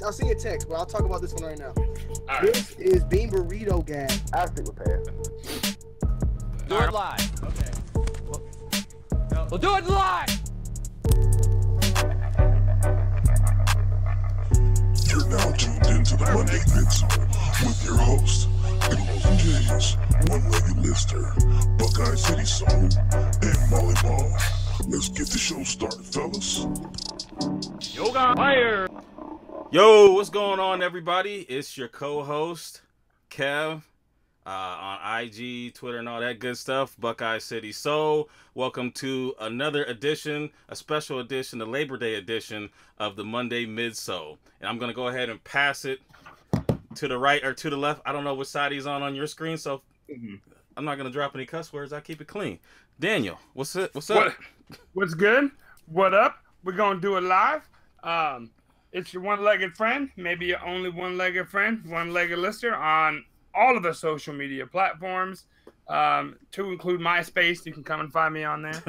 I'll send you a text, but I'll talk about this one right now. All right. This is Bean Burrito Gang. I stick with pass. Do it live. Okay. We'll do it live. You're now tuned into the Monday Midsole with your host, Eminem James, one-legged lister, Buckeye City Soul, and Molly Ball. Let's get the show started, fellas. Yoga fire. Yo, what's going on, everybody? It's your co-host, Kev, on IG, Twitter, and all that good stuff, Buckeye City Soul. Welcome to another edition, a special edition, the Labor Day edition of the Monday Midsole. And I'm going to go ahead and pass it to the right or to the left. I don't know which side he's on your screen, so I'm not going to drop any cuss words. I keep it clean. Daniel, what's up? What's good? What up? We're going to do it live. It's your one-legged friend, maybe your only one-legged friend, one-legged listener on all of the social media platforms, to include MySpace. You can come and find me on there.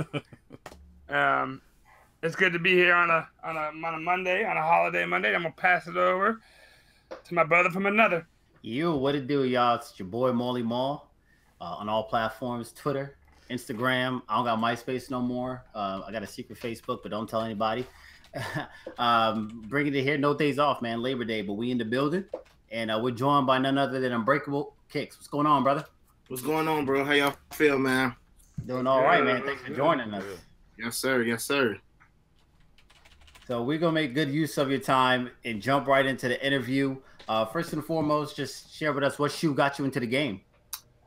It's good to be here on a Monday, on a holiday Monday. I'm gonna pass it over to my brother from another. You, what it do, y'all? It's your boy Molly Mall on all platforms: Twitter, Instagram. I don't got MySpace no more. I got a secret Facebook, but don't tell anybody. Bringing it here, no days off, man. Labor Day, but we in the building, and we're joined by none other than Unbreakable Kicks. What's going on, brother? What's going on, bro? How y'all feel, man? Doing all right, man. Thanks for joining us. Yes, sir. Yes, sir. So we're gonna make good use of your time and jump right into the interview. First and foremost, just share with us what shoe got you into the game.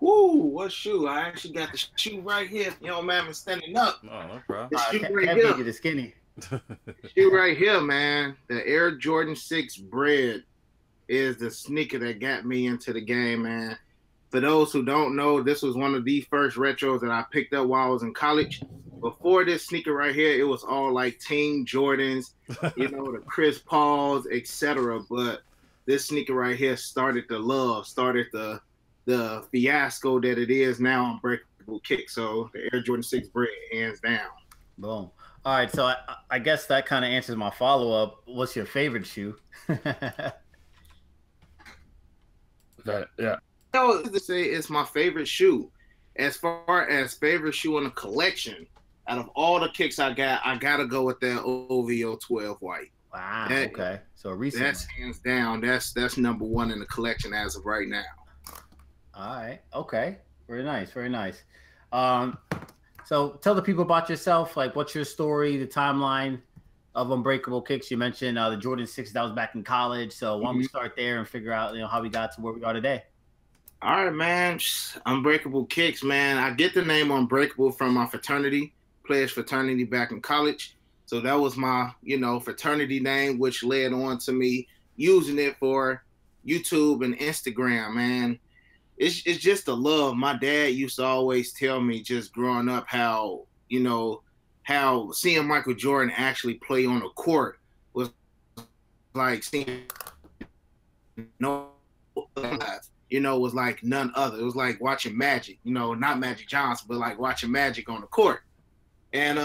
Woo! What shoe? I actually got the shoe right here. You know, man, I'm standing up. Oh, no problem. The shoe Can't right beat here. you the skinny. Shoe right here, man. The Air Jordan 6 Bread is the sneaker that got me into the game, man. For those who don't know, this was one of the first retros that I picked up while I was in college. Before this sneaker right here, it was all like Team Jordans, you know, the Chris Pauls, etc. But this sneaker right here started the love, started the fiasco that it is now on Unbreakable Kicks. So the Air Jordan 6 Bread, hands down. Boom. All right, so I guess that kind of answers my follow-up. What's your favorite shoe? Yeah. No, to say it's my favorite shoe. As far as favorite shoe in the collection, out of all the kicks I gotta go with that OVO 12 white. Wow. That, okay. So recently. That's hands down. That's number one in the collection as of right now. All right. Okay. Very nice. Very nice. So tell the people about yourself. Like, what's your story, the timeline of Unbreakable Kicks? You mentioned the Jordan 6 that was back in college. So why don't we start there and figure out, how we got to where we are today? All right, man. Unbreakable Kicks, man. I get the name Unbreakable from my fraternity, pledge fraternity back in college. So that was my, fraternity name, which led on to me using it for YouTube and Instagram, man. It's just the love. My dad used to always tell me just growing up how seeing Michael Jordan actually play on the court was like seeing was like none other. It was like watching Magic, not Magic Johnson, but like watching Magic on the court. And,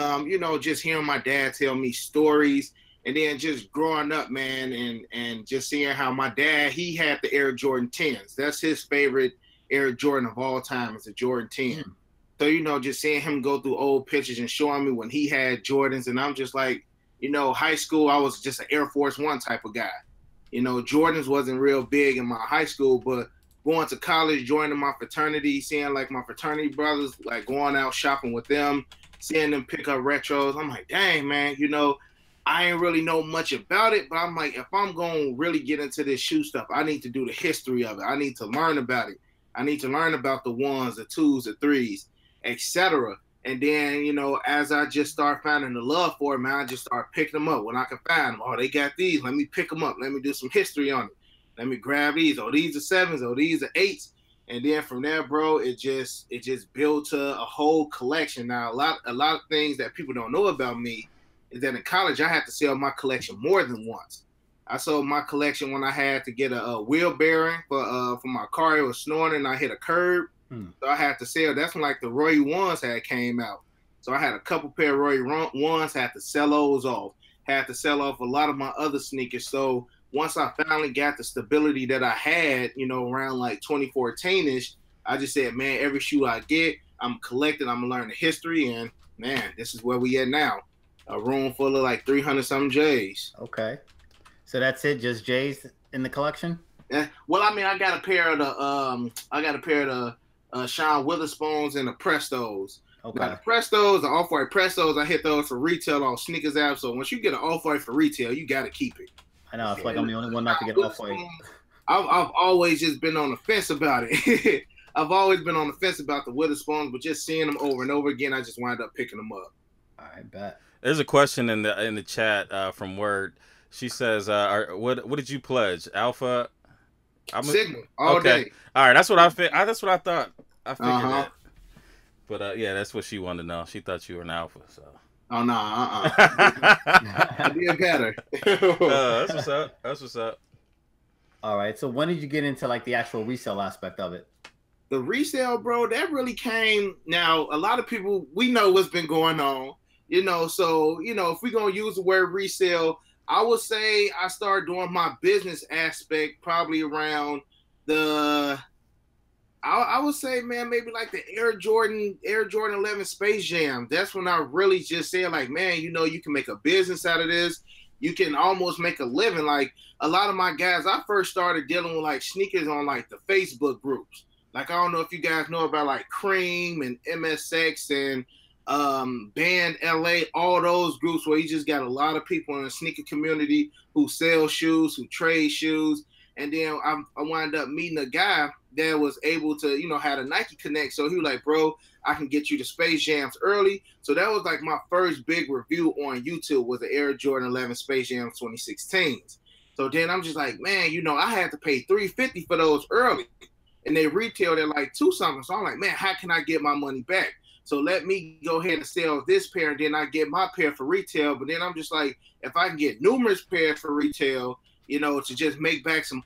just hearing my dad tell me stories and then just growing up, man, and just seeing how my dad, he had the Air Jordan 10s. That's his favorite Air Jordan of all time is a Jordan 10. So, just seeing him go through old pictures and showing me when he had Jordans. And I'm just like, high school, I was just an Air Force One type of guy. Jordans wasn't real big in my high school, but going to college, joining my fraternity, seeing like my fraternity brothers, like going out shopping with them, seeing them pick up retros. I'm like, dang, man, I ain't really know much about it, but I'm like, if I'm going to really get into this shoe stuff, I need to do the history of it. I need to learn about it. I need to learn about the ones, the twos, the threes, etc. And then, as I just start finding the love for it, man, I just start picking them up when I can find them. Oh, they got these. Let me pick them up. Let me do some history on it. Let me grab these. Oh, these are 7s. Oh, these are 8s. And then from there, bro, it just built to a whole collection. Now, a lot of things that people don't know about me is that in college, I had to sell my collection more than once. I sold my collection when I had to get a wheel bearing for my car. It was snoring and I hit a curb. So I had to sell. That's when like the Roy Ones had came out. So I had a couple pair of Roy Ones, had to sell those off. Had to sell off a lot of my other sneakers. So once I finally got the stability that I had, around like 2014-ish, I just said, man, every shoe I get, I'm collecting, I'm gonna learn the history, and man, this is where we at now. A room full of like 300 something J's. Okay. So that's it, just J's in the collection? Yeah. Well, I mean, I got a pair of the Sean Witherspoons and the Prestos. Okay. Now, the Prestos, the Off-White Prestos, I hit those for retail on Sneakers app. So once you get an Off-White for retail, you got to keep it. I know. It's like I'm the only one not to get Off-White. I've always just been on the fence about it. I've always been on the fence about the Witherspoons, but just seeing them over and over again, I just wind up picking them up. I bet. There's a question in the chat from Word. She says, "What did you pledge? Alpha, Sigma all day." All right, that's what I that's what I thought. I figured that. But yeah, that's what she wanted to know. She thought you were an alpha. So. Oh no, I did better. That's what's up. That's what's up. All right. So when did you get into like the actual resale aspect of it? The resale, bro, that really came. Now, a lot of people, we know what's been going on. So, if we're going to use the word resale, I would say I started doing my business aspect probably around I would say, man, maybe like the Air Jordan 11 Space Jam. That's when I really just said, like, man, you can make a business out of this. You can almost make a living. Like, a lot of my guys, I first started dealing with, like, sneakers on, like, the Facebook groups. Like, I don't know if you guys know about, like, Cream and MSX and Band LA, all those groups where you just got a lot of people in the sneaker community who sell shoes, who trade shoes. And then I wound up meeting a guy that was able to, had a Nike Connect. So he was like, bro, I can get you the Space Jams early. So that was like my first big review on YouTube was the Air Jordan 11 Space Jam 2016s. So then I'm just like, man, I had to pay $350 for those early. And they retailed at like $2 something. So I'm like, man, how can I get my money back? So let me go ahead and sell this pair, and then I get my pair for retail. But then I'm just like, if I can get numerous pairs for retail, to just make back some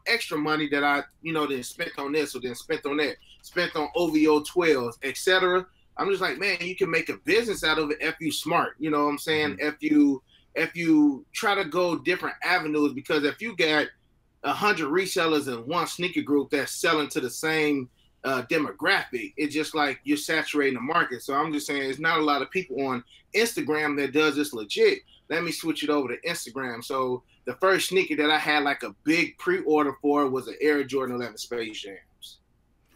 extra money that I, then spent on this or then spent on that, spent on OVO 12s, etc. I'm just like, man, you can make a business out of it if you smart. You know what I'm saying? Mm-hmm. If you try to go different avenues, because if you got 100 resellers in one sneaker group that's selling to the same demographic, it's just like you're saturating the market. So I'm just saying, there's not a lot of people on Instagram that does this legit. Let me switch it over to Instagram. So the first sneaker that I had like a big pre-order for was an Air Jordan 11 Space Jams.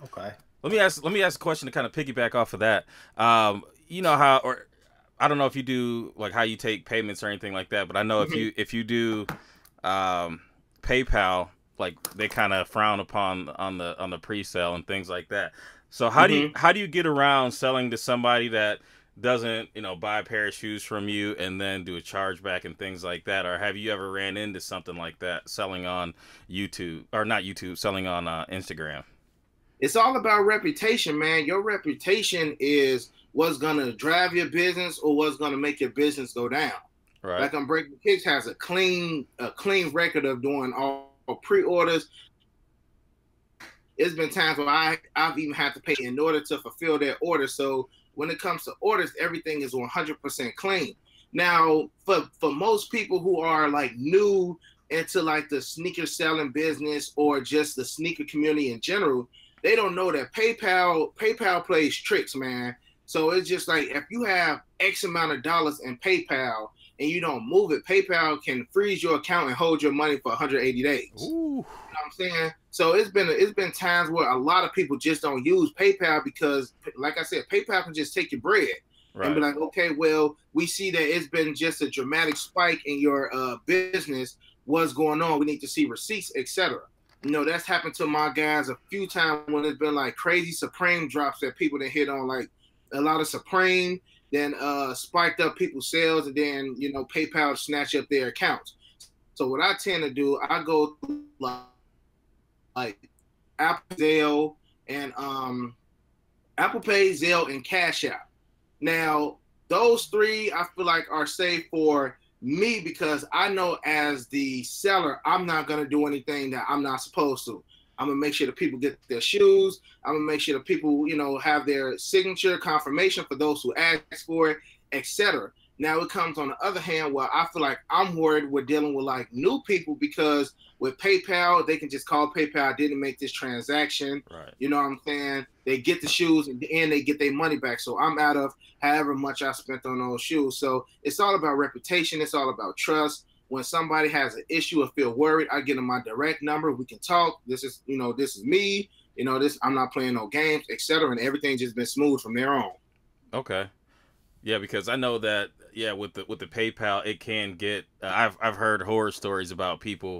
Okay. Let me ask a question to kind of piggyback off of that. You know how, or I don't know if you do like how you take payments or anything like that, but I know if you do PayPal, like they kind of frown upon on the pre-sale and things like that. So how do you get around selling to somebody that doesn't buy a pair of shoes from you and then do a chargeback and things like that? Or have you ever ran into something like that selling on YouTube, or not YouTube, selling on Instagram? It's all about reputation, man. Your reputation is what's gonna drive your business or what's gonna make your business go down. Right. Like Unbreakable Kicks has a clean record of doing all pre-orders. It's been times where I've even had to pay in order to fulfill that order. So when it comes to orders, everything is 100% clean. Now, for most people who are like new into like the sneaker selling business or just the sneaker community in general, they don't know that PayPal plays tricks, man. So it's just like if you have X amount of dollars in PayPal and you don't move it, PayPal can freeze your account and hold your money for 180 days. Ooh. You know what I'm saying? So it's been times where a lot of people just don't use PayPal because, like I said, PayPal can just take your bread and be like, okay, well, we see that it's been just a dramatic spike in your business. What's going on? We need to see receipts, etc. That's happened to my guys a few times when it's been like crazy Supreme drops that people that hit on, like a lot of Supreme, then spiked up people's sales, and then PayPal snatch up their accounts. So what I tend to do, I go like Apple, Zelle, and Apple Pay, Zelle, and Cash App. Now those three I feel like are safe for me because I know as the seller, I'm not gonna do anything that I'm not supposed to. I'm gonna make sure the people get their shoes. I'm gonna make sure the people, have their signature confirmation for those who ask for it, etc. Now it comes on the other hand where I feel like I'm worried we're dealing with like new people, because with PayPal, they can just call PayPal, I didn't make this transaction. Right. You know what I'm saying? They get the shoes and they get their money back. So I'm out of however much I spent on those shoes. So it's all about reputation. It's all about trust. When somebody has an issue or feel worried, I get them my direct number. We can talk. This is me. I'm not playing no games, etc. And everything just been smooth from there on. Okay. Yeah, because I know that with the PayPal, it can get. I've heard horror stories about people.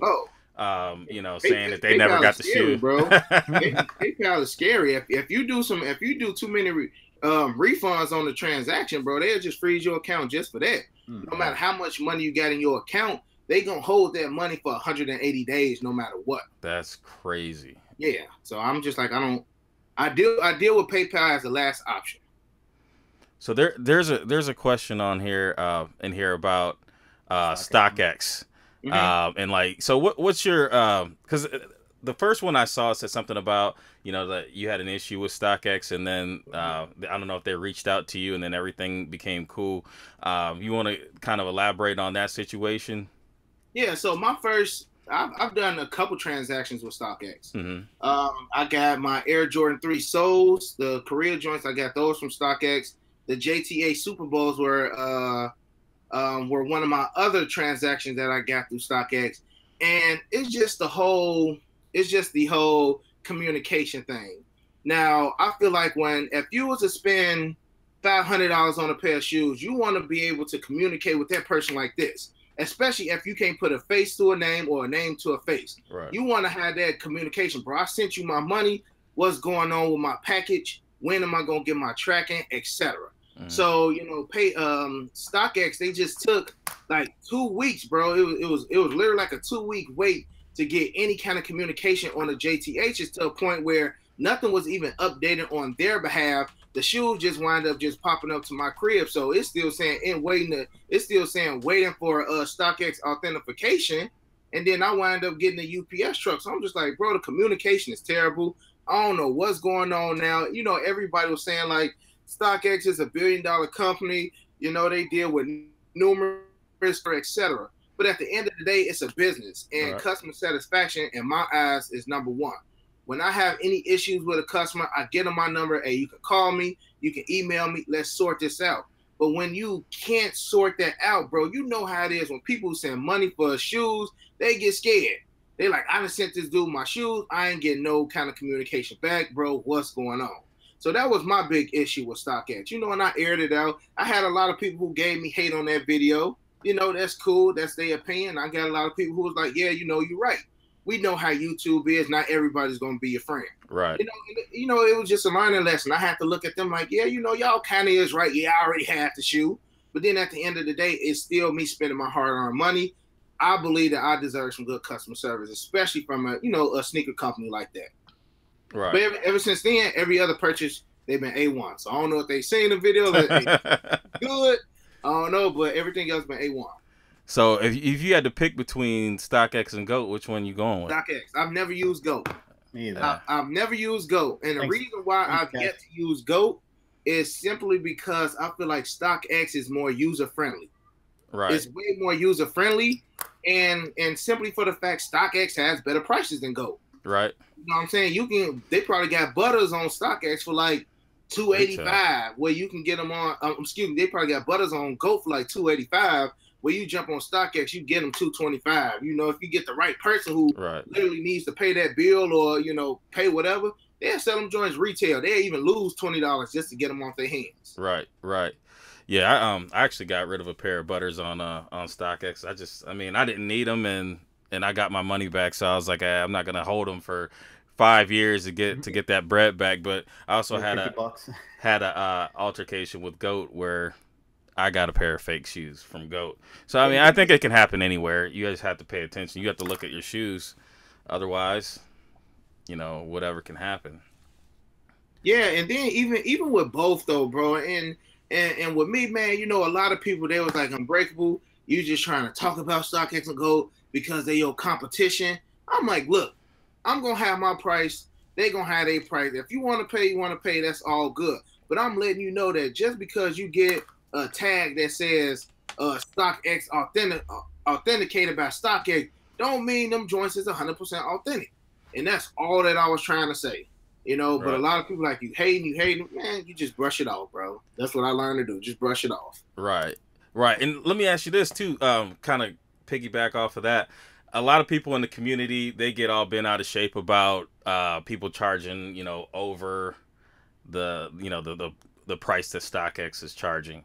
Saying that they never got the shoe, bro. PayPal is scary. If you do too many refunds on the transaction, bro, they'll just freeze your account just for that. No matter how much money you got in your account, they gonna hold that money for 180 days, no matter what. That's crazy. Yeah. So I'm just like, I deal with PayPal as the last option. So there's a question on here in here about StockX. And like, so what's your because the first one I saw said something about that you had an issue with StockX, and then I don't know if they reached out to you and then everything became cool. You want to kind of elaborate on that situation? Yeah. So I've done a couple transactions with StockX. I got my Air Jordan 3 soles, the Korea joints. I got those from StockX. The JTA Super Bowls were one of my other transactions that I got through StockX, and it's just the whole communication thing. Now I feel like if you was to spend $500 on a pair of shoes, you want to be able to communicate with that person like this, especially if you can't put a face to a name or a name to a face. Right. You want to have that communication, bro. I sent you my money. What's going on with my package? When am I gonna get my tracking, etc. So StockX, they just took like 2 weeks, bro. It was literally like a 2-week wait to get any kind of communication on the JTHs, to a point where nothing was even updated on their behalf. The shoes just wind up just popping up to my crib, so it's still saying waiting for StockX authentication, and then I wind up getting a UPS truck. So I'm just like, bro, the communication is terrible. I don't know what's going on now. Everybody was saying like, StockX is $1 billion company. They deal with numerous, etc. But at the end of the day, it's a business, and customer satisfaction, in my eyes, is number one. When I have any issues with a customer, I get them my number. Hey, you can call me, you can email me. Let's sort this out. But when you can't sort that out, bro, you know how it is. When people send money for shoes, they get scared. They like, I done sent this dude my shoes. I ain't getting no kind of communication back, bro. What's going on? So that was my big issue with StockX. And I aired it out. I had a lot of people who gave me hate on that video. That's cool. That's their opinion. I got a lot of people who was like, yeah, you're right. We know how YouTube is. Not everybody's going to be your friend. Right. It was just a learning lesson. I had to look at them like, yeah, y'all kind of is right. Yeah, I already had the shoe. But then at the end of the day, it's still me spending my hard-earned money. I believe that I deserve some good customer service, especially from a sneaker company like that. Right. But ever since then, every other purchase, they've been A1. So I don't know if they seen the video that they good. I don't know, but everything else been A1. So if you had to pick between StockX and GOAT, which one you going with? StockX. I've never used GOAT. Me either. I've never used GOAT. And the reason why I've yet to use GOAT is simply because I feel like StockX is more user-friendly. Right. It's way more user-friendly. And simply for the fact StockX has better prices than GOAT. Right. You know what I'm saying? They probably got butters on StockX for like $285, where you can get them on. They probably got butters on GOAT for like $285. Where you jump on StockX, you get them $225. If you get the right person who literally needs to pay that bill or pay whatever, they'll sell them joints retail. They even lose $20 just to get them off their hands. Right. Yeah, I actually got rid of a pair of butters on StockX. I didn't need them, and I got my money back, so I was like, I'm not gonna hold them for 5 years to get that bread back. But I also had a altercation with GOAT where I got a pair of fake shoes from GOAT. So I think it can happen anywhere. You guys have to pay attention. You have to look at your shoes, otherwise, whatever can happen. Yeah, and then even with both though, bro, and with me, man, a lot of people, they was like, Unbreakable, you just trying to talk about StockX and GOAT because they your competition. I'm like, look, I'm gonna have my price. They gonna have their price. If you want to pay, you want to pay. That's all good. But I'm letting you know that just because you get a tag that says StockX authenticated by StockX, don't mean them joints is 100% authentic. And that's all that I was trying to say. You know, but a lot of people like you hating, man, you just brush it off, bro. That's what I learned to do. Just brush it off. Right. And let me ask you this too, kind of piggyback off of that. A lot of people in the community, they get all bent out of shape about people charging, you know, over the price that StockX is charging.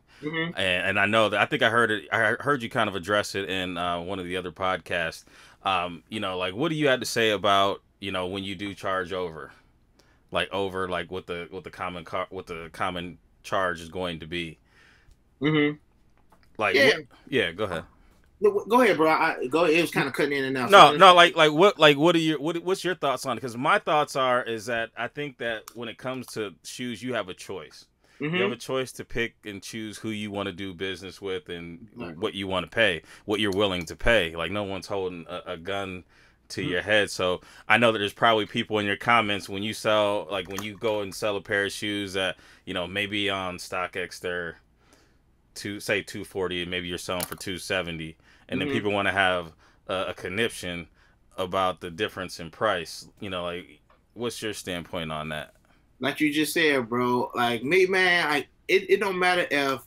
And I know that, I think I heard you kind of address it in one of the other podcasts. You know, like, what do you have to say about, you know, when you do charge over? Like what the common charge is going to be. Like, yeah, go ahead. Go ahead, bro. Go ahead. It was kind of cutting in and out. What's your thoughts on it? Because my thoughts is that I think that when it comes to shoes, you have a choice. You have a choice to pick and choose who you want to do business with and what you want to pay, what you're willing to pay. Like, no one's holding a gun to your head. So I know that there's probably people in your comments when you go and sell a pair of shoes that, you know, maybe on StockX they're say $240 and maybe you're selling for $270, and then people want to have a conniption about the difference in price. You know, like, what's your standpoint on that? Like you just said, bro, like me, man, it don't matter if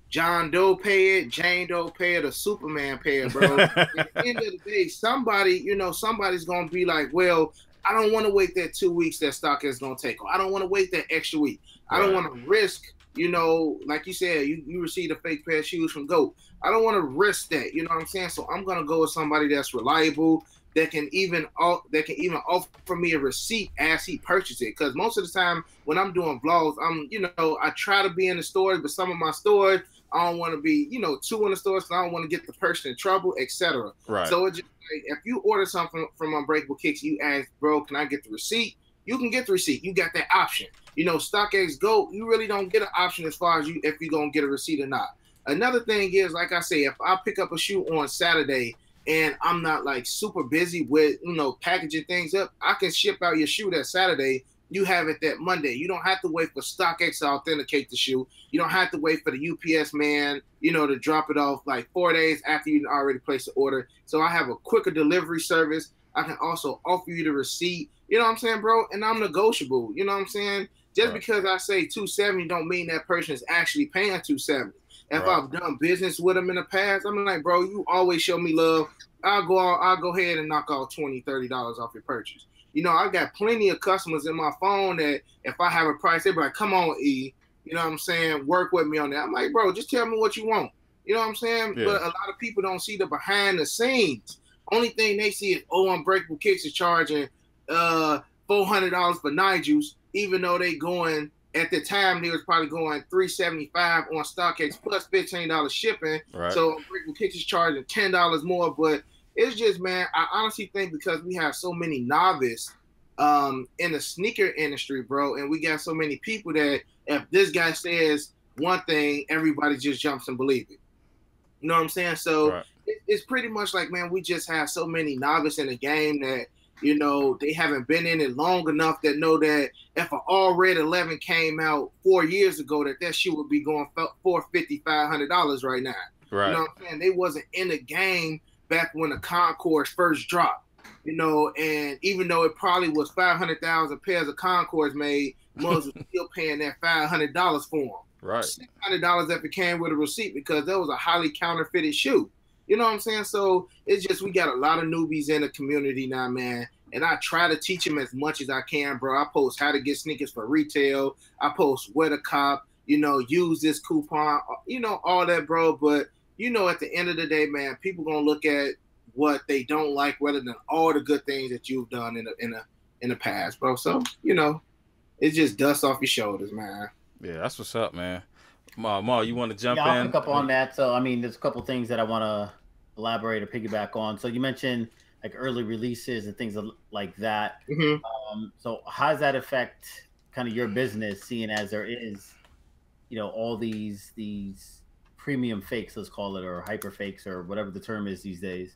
John Doe pay it, Jane Doe pay it, or Superman pay it, bro. At the end of the day, somebody's gonna be like, well, I don't want to wait that 2 weeks that StockX is gonna take. Or I don't want to wait that extra week. I don't want to risk, you know, like you said, you received a fake pair of shoes from GOAT. I don't want to risk that, you know what I'm saying? So I'm gonna go with somebody that's reliable, that can even offer me a receipt as he purchased it. Because most of the time when I'm doing vlogs, I try to be in the stores, but some of my stores, I don't want to be, you know, too in the stores, so I don't want to get the person in trouble, etc. Right. So it's just like, if you order something from Unbreakable Kicks, you ask, bro, can I get the receipt? You can get the receipt. You got that option. You know, StockX Go, you really don't get an option as far as if you're going to get a receipt or not. Another thing is, like I say, if I pick up a shoe on Saturday and I'm not like super busy with, you know, packaging things up, I can ship out your shoe that Saturday. You have it that Monday. You don't have to wait for StockX to authenticate the shoe. You don't have to wait for the UPS man, you know, to drop it off like 4 days after you already placed the order. So I have a quicker delivery service. I can also offer you the receipt. You know what I'm saying, bro? And I'm negotiable. You know what I'm saying? Just because I say $270 don't mean that person is actually paying $270. If I've done business with them in the past, I'm like, bro, you always show me love. I'll go ahead and knock off $20, $30 off your purchase. You know, I got plenty of customers in my phone that if I have a price, they're like, come on, E. You know what I'm saying? Work with me on that. I'm like, bro, just tell me what you want. You know what I'm saying? Yeah. But a lot of people don't see the behind the scenes. Only thing they see is, Unbreakable Kicks is charging $400 for Nigels, even though they going, at the time, they was probably going $375 on StockX plus $15 shipping. Right. So Unbreakable Kicks is charging $10 more. But it's just, man, I honestly think because we have so many novices in the sneaker industry, bro, and we got so many people that if this guy says one thing, everybody just jumps and believe it. You know what I'm saying? So it's pretty much like, man, we just have so many novices in the game that, you know, they haven't been in it long enough that know that if an All Red 11 came out 4 years ago, that shit would be going for $450, $500 right now. Right. You know what I'm saying? They wasn't in the game back when the Concords first dropped, you know, and even though it probably was 500,000 pairs of Concords made, Muzz was still paying that $500 for them. Right. $600 if it came with a receipt because that was a highly counterfeited shoe. You know what I'm saying? So it's just, we got a lot of newbies in the community now, man. And I try to teach them as much as I can, bro. I post how to get sneakers for retail. I post where to cop, you know, use this coupon, you know, all that, bro. But, you know, at the end of the day, man, people going to look at what they don't like rather than all the good things that you've done in the past, bro. So, you know, it's just dust off your shoulders, man. Yeah, that's what's up, man. Ma, you want to jump in? I'll pick up on that. So, I mean, there's a couple things that I want to elaborate or piggyback on. So you mentioned like early releases and things like that. Mm-hmm. So how does that affect kind of your business, seeing as there is, you know, all these premium fakes, let's call it, or hyper fakes, or whatever the term is these days?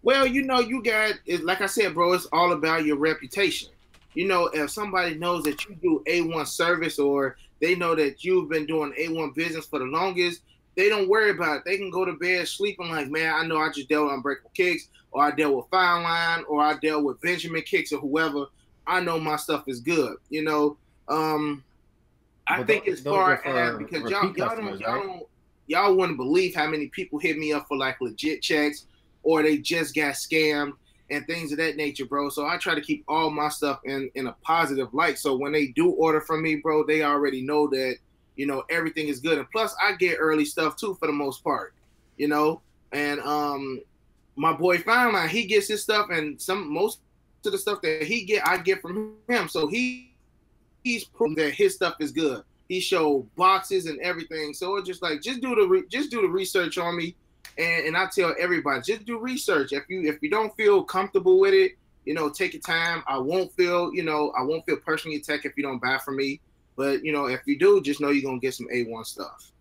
Well, you know, you got, like I said, bro, it's all about your reputation. you know, if somebody knows that you do A1 service or they know that you've been doing A1 business for the longest, they don't worry about it. They can go to bed sleeping like, man, I know I just dealt with Unbreakable Kicks, or I dealt with Fine Line, or I dealt with Benjamin Kicks or whoever. I know my stuff is good, you know. I think as far as because y'all wouldn't believe how many people hit me up for like legit checks or they just got scammed and things of that nature, bro. So I try to keep all my stuff in a positive light. So when they do order from me, bro, they already know that, you know, everything is good. And plus I get early stuff too for the most part, you know. And my boy Fine Line, he gets his stuff, and most of the stuff that he get, I get from him. So he's proven that his stuff is good. He showed boxes and everything. So it's just like, just do the research on me. And I tell everybody, just do research. If you don't feel comfortable with it, you know, take your time. I won't feel personally attacked if you don't buy from me. But, you know, if you do, just know you're going to get some A1 stuff.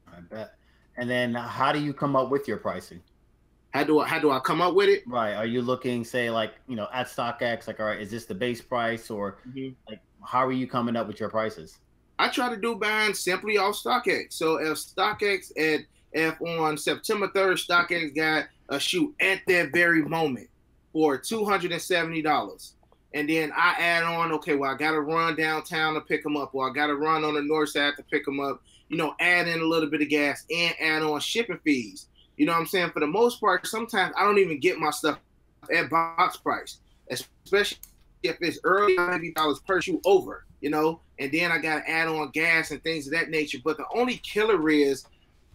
I bet. And then how do you come up with your pricing? How do I come up with it? Right. Are you looking, say, like, you know, at StockX, like, all right, is this the base price, or like, how are you coming up with your prices? I try to do buying simply off StockX. So if StockX if on September 3rd, StockX got a shoe at that very moment for $270. And then I add on, okay, well, I got to run downtown to pick them up, or I got to run on the north side to pick them up, you know, add in a little bit of gas and add on shipping fees. You know what I'm saying? For the most part, sometimes I don't even get my stuff at box price, especially if it's early $90 per shoe over, you know, and then I got to add on gas and things of that nature. But the only killer is,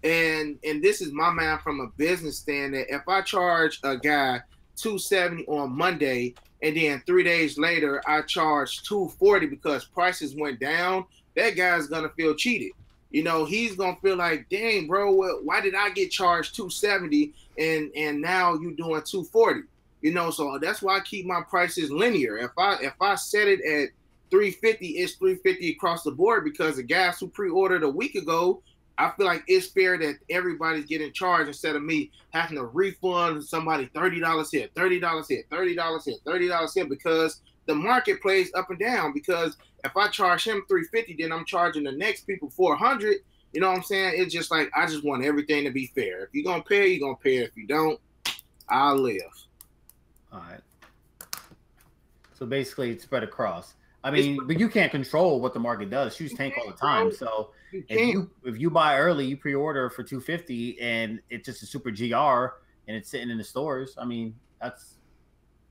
and this is my mind from a business stand, that if I charge a guy $270 on Monday and then 3 days later I charge $240 because prices went down, that guy's gonna feel cheated. You know, he's gonna feel like, dang, bro, why did I get charged $270 and now you doing $240? You know, so that's why I keep my prices linear. If I set it at $350, it's $350 across the board, because the guys who pre-ordered a week ago, I feel like it's fair that everybody's getting charged instead of me having to refund somebody $30 here, $30 here, $30 here, $30 here, because the market plays up and down. Because if I charge him $350, then I'm charging the next people $400. You know what I'm saying? It's just like, I just want everything to be fair. If you're going to pay, you're going to pay. If you don't, I'll live. All right. So basically it's spread across. I mean, but you can't control what the market does. Shoes tank all the time. So if you buy early, you pre-order for $250 and it's just a super GR and it's sitting in the stores, I mean, that's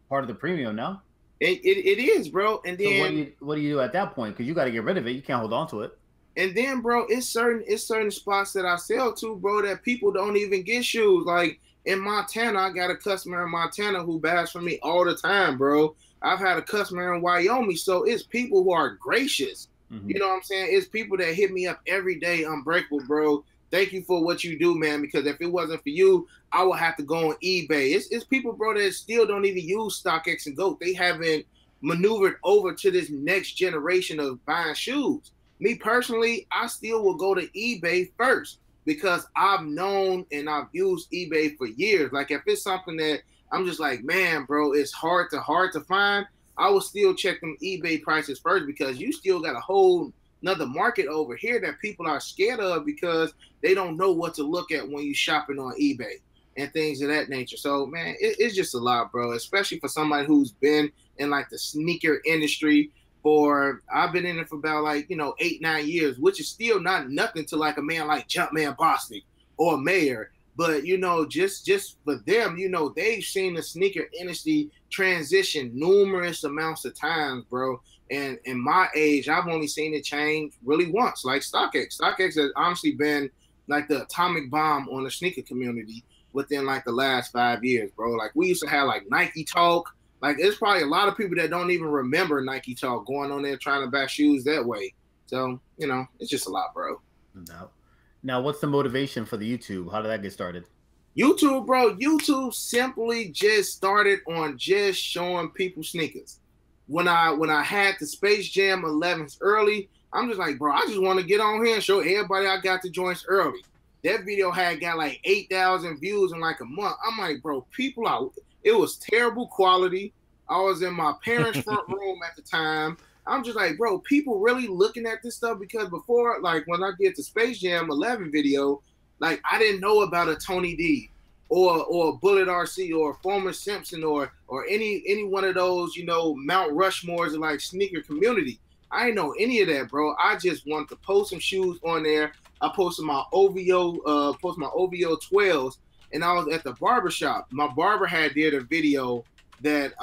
part of the premium now. It is, bro. And then so what do you do at that point? Because you got to get rid of it. You can't hold on to it. And then, bro, it's certain spots that I sell to, bro, that people don't even get shoes. Like in Montana, I got a customer in Montana who buys from me all the time, bro. I've had a customer in Wyoming, so it's people who are gracious. You know what I'm saying? It's people that hit me up every day, Unbreakable, bro. Thank you for what you do, man, because if it wasn't for you, I would have to go on eBay. It's people, bro, that still don't even use StockX and GOAT. They haven't maneuvered over to this next generation of buying shoes. Me personally, I still will go to eBay first, because I've known and I've used eBay for years. Like if it's something that I'm just like, man, bro, it's hard to find, I will still check them eBay prices first, because you still got a whole another market over here that people are scared of because they don't know what to look at when you shopping on eBay and things of that nature. So, man, it's just a lot, bro, especially for somebody who's been in like the sneaker industry I've been in it for about like, 8-9 years, which is still not nothing to like a man like Jumpman Bostic or Mayor. But, just for them, they've seen the sneaker industry transition numerous amounts of times, bro. And in my age, I've only seen it change really once, like StockX. StockX has honestly been like the atomic bomb on the sneaker community within like the last 5 years, bro. Like we used to have like Nike Talk. Like there's probably a lot of people that don't even remember Nike Talk going on there trying to buy shoes that way. So, it's just a lot, bro. No doubt. Now, what's the motivation for the YouTube? How did that get started? YouTube, bro. YouTube simply just started on just showing people sneakers. When I had the Space Jam 11s early, I'm just like, bro, I just want to get on here and show everybody I got the joints early. That video got like 8,000 views in like a month. I'm like, bro, it was terrible quality. I was in my parents' front room at the time. I'm just like, bro, people really looking at this stuff because before, like when I did the Space Jam 11 video, like I didn't know about a Tony D or Bullet RC or Former Simpson or any one of those, you know, Mount Rushmores of like sneaker community. I didn't know any of that, bro. I just wanted to post some shoes on there. I posted my OVO 12s, and I was at the barber shop. My barber did a video that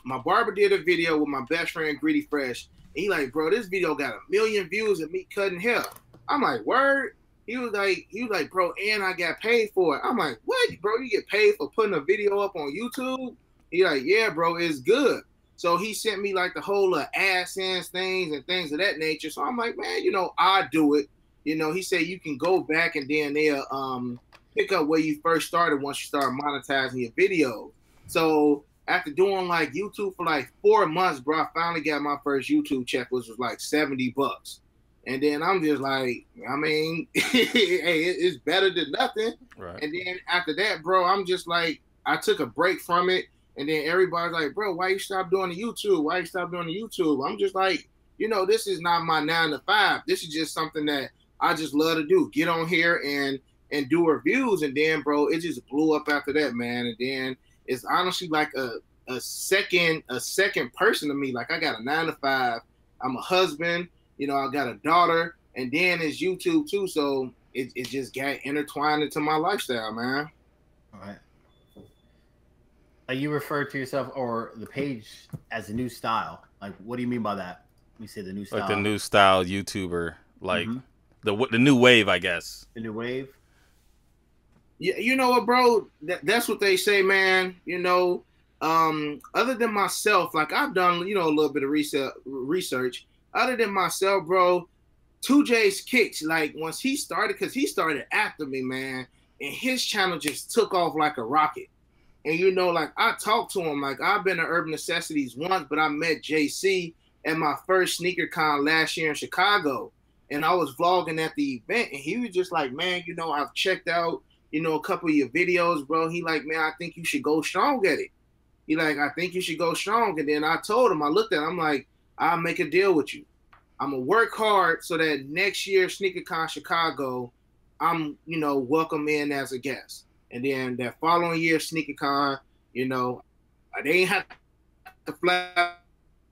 with my best friend Gritty Fresh. And he like, bro, this video got 1 million views of me cutting hair. I'm like, word? He was like, bro, and I got paid for it. I'm like, what, bro? You get paid for putting a video up on YouTube? He like, yeah, bro, it's good. So he sent me like the whole AdSense things and things of that nature. So I'm like, man, you know, I do it. You know, he said you can go back and then they'll pick up where you first started once you start monetizing your videos. So after doing like YouTube for like 4 months, bro, I finally got my first YouTube check, which was like $70. And then I'm just like, I mean, hey, it's better than nothing. Right. And then after that, bro, I'm just like, I took a break from it. And then everybody's like, bro, why you stop doing the YouTube? Why you stop doing the YouTube? I'm just like, you know, this is not my 9 to 5. This is just something that I just love to do. Get on here and do reviews. And then, bro, it just blew up after that, man. And then it's honestly like a second person to me. Like I got a 9 to 5. I'm a husband. You know, I got a daughter. And then it's YouTube too. So it just got intertwined into my lifestyle, man. All right. You refer to yourself or the page as a new style. Like, what do you mean by that? You say the new style. Like the new style YouTuber, like the new wave, I guess. The new wave. Yeah, you know what, bro? That's what they say, man. You know, other than myself, like I've done, you know, a little bit of research. Other than myself, bro, 2J's Kicks, like once he started, because he started after me, man, and his channel just took off like a rocket. And, you know, like, I talked to him. Like, I've been to Urban Necessities once, but I met JC at my first sneaker con last year in Chicago. And I was vlogging at the event. And he was just like, man, you know, I've checked out, you know, a couple of your videos, bro. He like, man, I think you should go strong at it. He like, I think you should go strong. And then I told him, I looked at him, I'm like, I'll make a deal with you. I'm going to work hard so that next year, SneakerCon Chicago, I'm, you know, welcome in as a guest. And then that following year, SneakerCon, you know, they ain't have to fly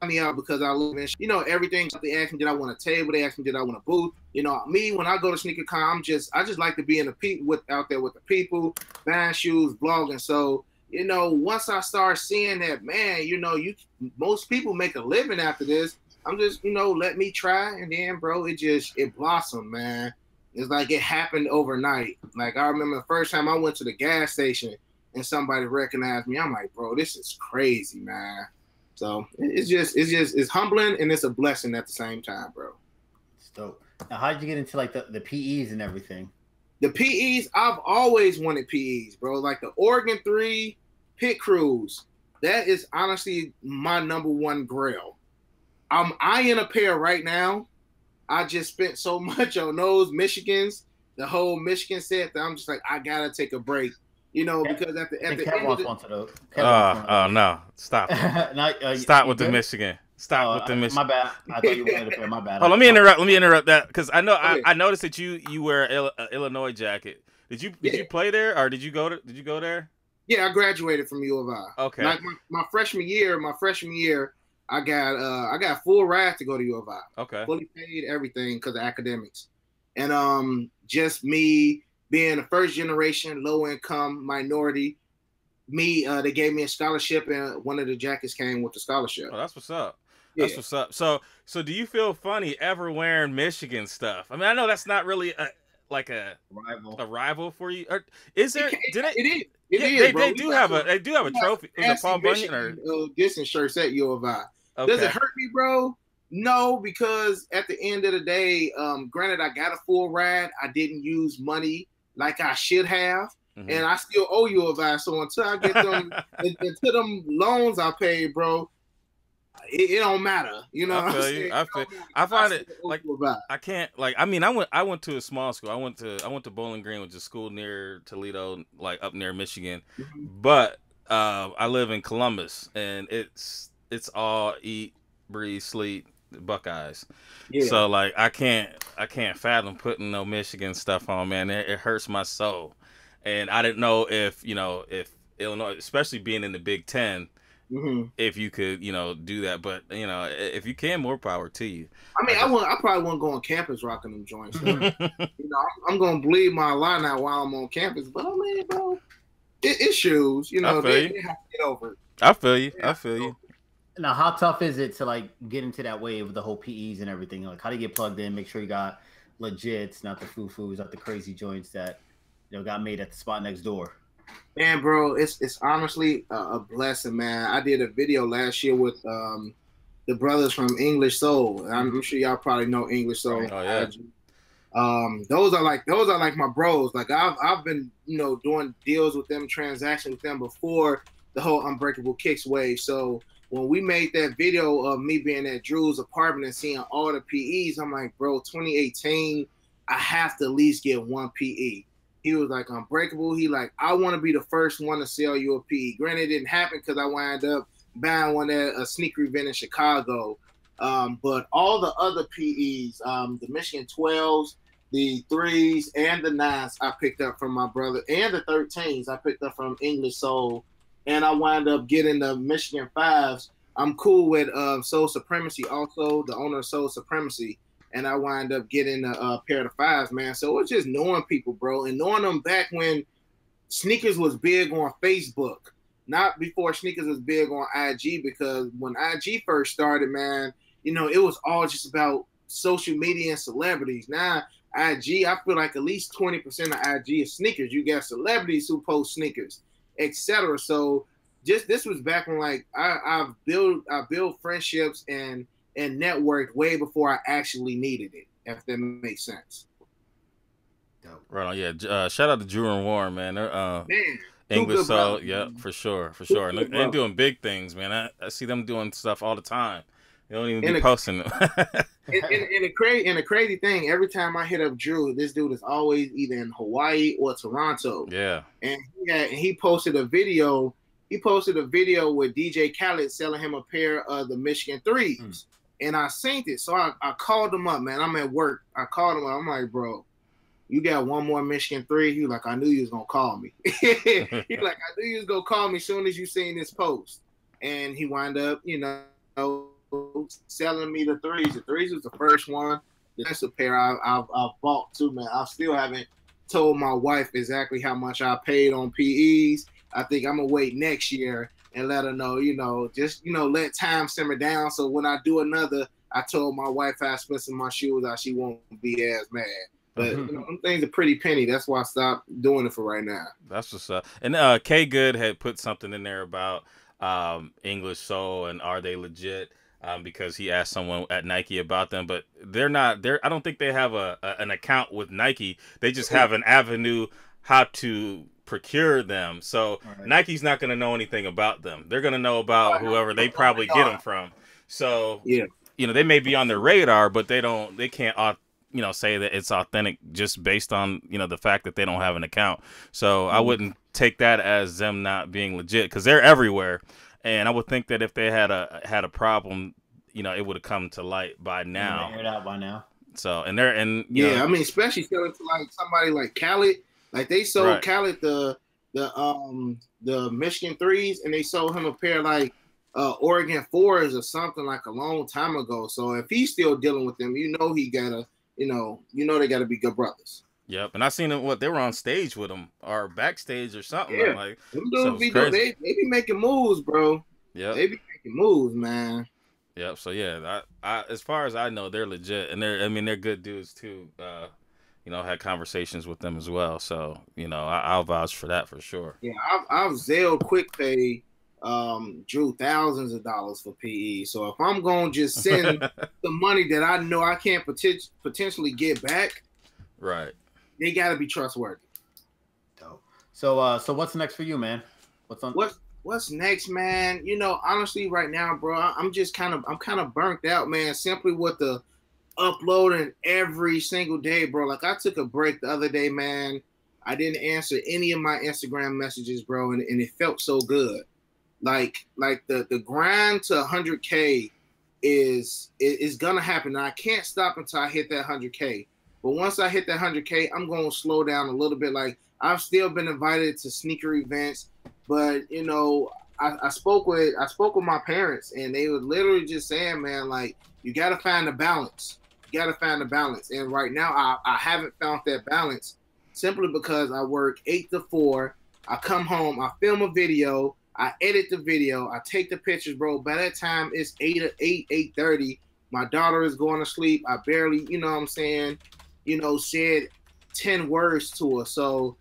me out because I live in, you know, everything. They asked me, did I want a table? They asked me, did I want a booth? You know, me, when I go to SneakerCon, I just like to be in the out there with the people, buying shoes, blogging. So, you know, once I start seeing that, man, you know, most people make a living after this. I'm just, you know, let me try. And then, bro, it blossomed, man. It's like it happened overnight. Like I remember the first time I went to the gas station and somebody recognized me. I'm like, bro, this is crazy, man. So it's humbling and it's a blessing at the same time, bro. It's dope. Now, how did you get into like the PEs and everything? The PEs, I've always wanted PEs, bro. Like the Oregon 3 pit crews. That is honestly my number one grail. I'm eyeing a pair right now. I just spent so much on those Michigans, the whole Michigan set, that I'm just like, I gotta take a break, you know, because at the end of the no, stop, stop with the Michigan, stop with the Michigan. My bad, I thought you wanted a pair. My bad. Oh, let me interrupt that because I know I noticed that you wear an Illinois jacket. Did you play there or did you go there? Yeah, I graduated from U of I. Okay, like my freshman year. I got full ride to go to U of I. Okay. Fully paid everything because of academics. And just me being a first generation, low income minority, they gave me a scholarship and one of the jackets came with the scholarship. Oh, that's what's up. That's what's up. So do you feel funny ever wearing Michigan stuff? I mean, I know that's not really a rival for you. Or is there? It is. They do have a trophy. Is it Paul Bunyan or dissing shirts at U of I? Okay. Does it hurt me, bro? No, because at the end of the day, granted, I got a full ride. I didn't use money like I should have, and I still owe U of I. So until I get them, until them loans I paid, bro, it don't matter. You know, I find it like I can't like. I mean, I went to a small school. I went to Bowling Green, which is a school near Toledo, like up near Michigan, but I live in Columbus, and it's all eat, breathe, sleep Buckeyes. Yeah. So like I can't fathom putting no Michigan stuff on, man. It hurts my soul. And I didn't know if if Illinois, especially being in the Big Ten, if you could do that. But if you can, more power to you. I mean, I probably wouldn't go on campus rocking them joints. So, I'm gonna bleed my line out while I'm on campus. But I mean, bro, it's shoes. They have to get over it. I feel you. I feel you. Now, how tough is it to like get into that wave with the whole PEs and everything? Like, how do you get plugged in? Make sure you got legits, not the foo-foos, not the crazy joints that got made at the spot next door. Man, bro, it's honestly a blessing, man. I did a video last year with the brothers from English Soul. I'm sure y'all probably know English Soul. Oh yeah. Those are like my bros. Like I've been doing deals with them, transactions with them before the whole Unbreakable Kicks wave. So when we made that video of me being at Drew's apartment and seeing all the PEs, I'm like, bro, 2018, I have to at least get one PE. He was like, Unbreakable. He like, I want to be the first one to sell you a PE. Granted, it didn't happen because I wound up buying one at a sneaker event in Chicago. But all the other PEs, the Michigan 12s, the 3s, and the 9s, I picked up from my brother, and the 13s, I picked up from English Soul. And I wound up getting the Michigan 5s. I'm cool with Soul Supremacy, also the owner of Soul Supremacy. And I wind up getting a pair of 5s, man. So it's just knowing people, bro, and knowing them back when sneakers was big on Facebook, not before sneakers was big on IG. Because when IG first started, man, it was all just about social media and celebrities. Now IG, I feel like at least 20% of IG is sneakers. You got celebrities who post sneakers, etc. So this was back when like I built friendships and networked way before I actually needed it, if that makes sense. Right on, yeah. Shout out to Drew and Warren, man. They're English Soul, yeah, for sure. And they're doing big things, man. I see them doing stuff all the time. They don't even be posting them. and the crazy thing, every time I hit up Drew, this dude is always either in Hawaii or Toronto. Yeah. And he posted a video. He posted a video with DJ Khaled selling him a pair of the Michigan 3s. And I seen it. So I called him up, man. I'm at work. I called him up. I'm like, bro, you got one more Michigan 3? He like, I knew you was going to call me. He like, I knew you was going to call me as soon as you seen this post. And he wound up, selling me the 3s. The 3s was the first one. That's a pair I've bought too, man. I still haven't told my wife exactly how much I paid on PEs. I think I'm going to wait next year and let her know, let time simmer down. So when I do another, I told my wife I spent some of my shoes out. She won't be as mad. But them things are pretty penny. That's why I stopped doing it for right now. That's what's up. And K Good had put something in there about English Soul and are they legit? Because he asked someone at Nike about them, but they're not. I don't think they have an account with Nike. They just have an avenue how to procure them. So Nike's not going to know anything about them. They're going to know about whoever they probably get them from. So they may be on their radar, but they can't say that it's authentic just based on the fact that they don't have an account. So I wouldn't take that as them not being legit, because they're everywhere. And I would think that if they had a problem, it would have come to light by now. Aired out by now. So I mean, especially selling to like somebody like Kylie. Like they sold Khaled the Michigan 3s, and they sold him a pair like Oregon 4s or something like a long time ago. So if he's still dealing with them, he gotta, they gotta be good brothers. Yep, and I seen them. They were on stage with him or backstage or something. Yeah, like them dudes they be making moves, bro. Yeah, they be making moves, man. Yep. So yeah, I as far as I know, they're legit, and they're good dudes too. Had conversations with them as well. So, I'll vouch for that for sure. Yeah, I've Zelle Quick Pay Drew thousands of dollars for PE. So if I'm going to just send the money that I know I can't potentially get back, right, they got to be trustworthy. Dope. So what's next for you, man? What's next, man? Honestly, right now, bro, I'm kind of burnt out, man, simply with the uploading every single day, bro. Like I took a break the other day, man. I didn't answer any of my Instagram messages, bro, and it felt so good. Like the grind to 100K is gonna happen. And I can't stop until I hit that 100K. But once I hit that 100K, I'm gonna slow down a little bit. Like I've still been invited to sneaker events, but you know, I spoke with my parents, and they were literally just saying, man, like you gotta find the balance. You gotta find the balance. And right now, I haven't found that balance simply because I work 8 to 4. I come home, I film a video, I edit the video, I take the pictures, bro. By that time, it's 8:30. My daughter is going to sleep. I barely, you know what I'm saying, said 10 words to her. So,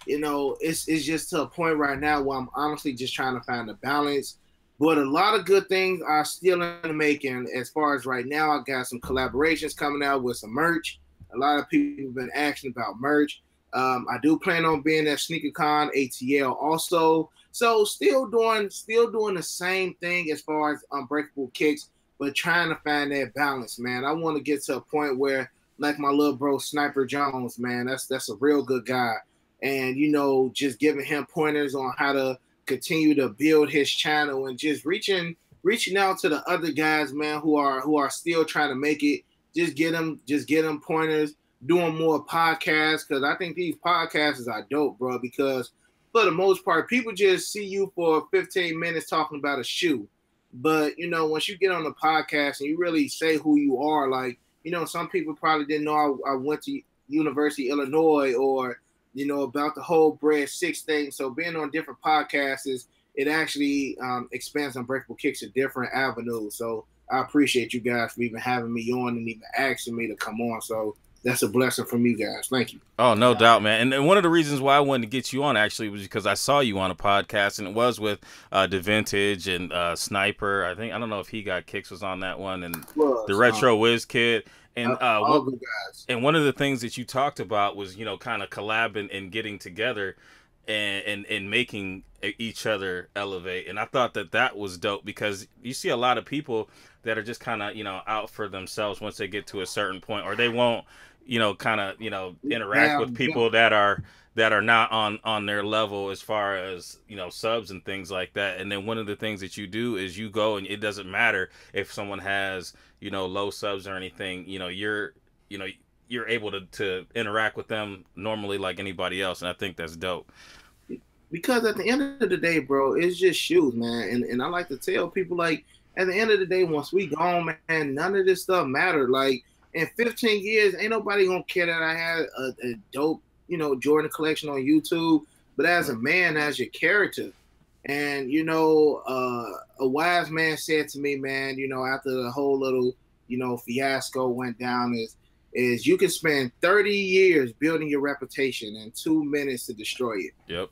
it's just to a point right now where I'm honestly just trying to find a balance. But a lot of good things are still in the making. As far as right now, I got some collaborations coming out with some merch. A lot of people have been asking about merch. I do plan on being at SneakerCon ATL also. So still doing the same thing as far as Unbreakable Kicks, but trying to find that balance, man. I want to get to a point where, like my little bro Sniper Jones, man, that's a real good guy. And, just giving him pointers on how to continue to build his channel and just reaching out to the other guys, man, who are still trying to make it. Just get them pointers, doing more podcasts, because I think these podcasts are dope, bro, because for the most part, people just see you for 15 minutes talking about a shoe. But, once you get on the podcast and you really say who you are, like, some people probably didn't know I went to University of Illinois or, about the whole Bread 6 thing. So being on different podcasts, it actually expands Unbreakable Kicks to different avenues. So I appreciate you guys for even having me on and even asking me to come on. So that's a blessing from you guys. Thank you. Oh, no doubt, man. And one of the reasons why I wanted to get you on actually was because I saw you on a podcast, and it was with the Vintage and Sniper. I don't know if He Got Kicks was on that one, and the Retro Whiz Kid. And all good guys. And one of the things that you talked about was, kind of collabing and getting together and making each other elevate. And I thought that was dope, because you see a lot of people that are just kind of, out for themselves once they get to a certain point, or they won't, interact with people that are not on their level as far as, subs and things like that. And then one of the things that you do is you go, and it doesn't matter if someone has, low subs or anything, you're able to interact with them normally like anybody else. And I think that's dope. Because at the end of the day, bro, it's just shoes, man. And I like to tell people, like, at the end of the day, once we gone, man, none of this stuff matter. Like, in 15 years, ain't nobody gonna care that I had a dope, Jordan collection on YouTube. But as a man, as your character, and a wise man said to me, man, after the whole little, fiasco went down, is you can spend 30 years building your reputation and 2 minutes to destroy it. Yep.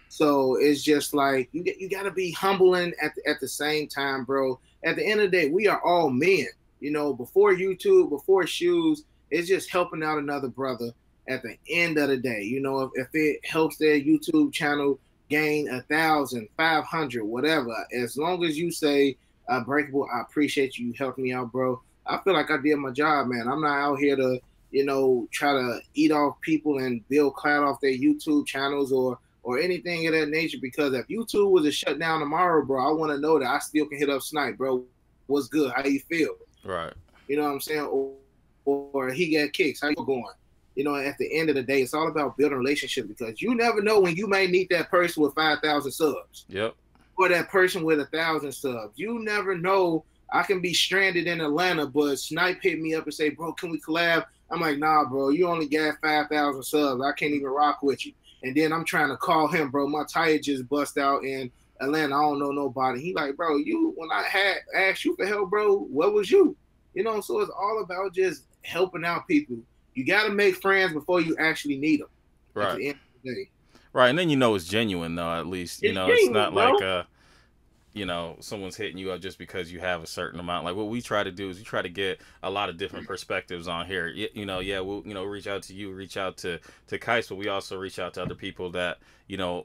So it's just like you got to be humbling at the same time, bro. At the end of the day, we are all men. Before YouTube, before shoes, it's just helping out another brother. At the end of the day, if it helps their YouTube channel gain 1,000, 500, whatever, as long as you say, Unbreakable, I appreciate you helping me out, bro. I feel like I did my job, man. I'm not out here to, try to eat off people and build clout off their YouTube channels or anything of that nature. Because if YouTube was to shut down tomorrow, bro, I want to know that I still can hit up Snipe, bro. What's good? How you feel? Right. You know what I'm saying? Or He Got Kicks. How you going? At the end of the day, it's all about building a relationship, because you never know when you may need that person with 5,000 subs. Yep. Or that person with 1,000 subs. You never know. I can be stranded in Atlanta, but Snipe hit me up and say, bro, can we collab? I'm like, nah, bro, you only got 5,000 subs. I can't even rock with you. And then I'm trying to call him, bro. My tire just bust out in Atlanta. I don't know nobody. He like, bro, when I had asked you for help, bro, what was you? So it's all about just helping out people. You got to make friends before you actually need them. Right. At the end of the day. Right. And then it's genuine, though, at least. It's genuine, not bro. like someone's hitting you up just because you have a certain amount. Like, what we try to do is we try to get a lot of different perspectives on here. We'll reach out to you, reach out to Kais, but we also reach out to other people that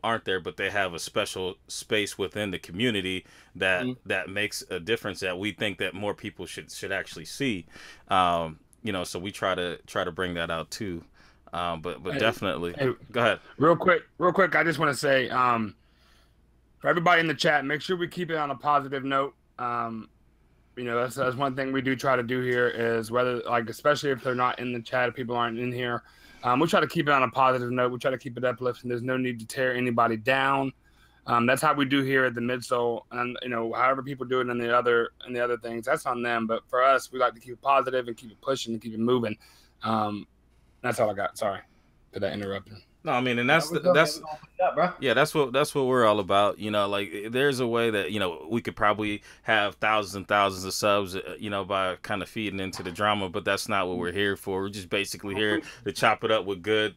aren't there, but they have a special space within the community that makes a difference that we think that more people should actually see. So we try to bring that out too. But definitely, go ahead. Real quick. I just want to say, for everybody in the chat, make sure we keep it on a positive note. That's one thing we do try to do here is whether, like, especially if they're not in the chat, if people aren't in here, we try to keep it on a positive note. We try to keep it uplifting. There's no need to tear anybody down. That's how we do here at the Midsole, and however people do it in the other things, that's on them. But for us, we like to keep it positive and keep it pushing and keep it moving. That's all I got. Sorry for that interruption. No, I mean, and that's what we're all about. Like, there's a way that we could probably have thousands and thousands of subs, by kind of feeding into the drama, but that's not what we're here for. We're just basically here to chop it up with good,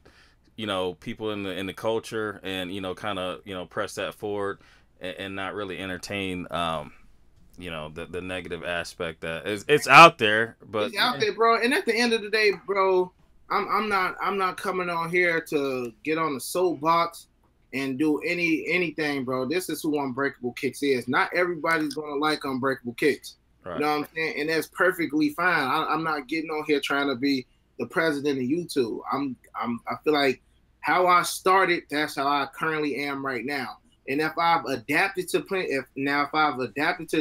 people in the culture, and kind of press that forward, and not really entertain the negative aspect that it's out there, but it's out there, bro. And at the end of the day, bro, I'm not coming on here to get on the soapbox and do anything, bro. This is who Unbreakable Kicks is. Not everybody's gonna like Unbreakable Kicks. Right. You know what I'm saying? And that's perfectly fine. I'm not getting on here trying to be the president of YouTube. I feel like how I started, that's how I currently am right now. And if I've adapted to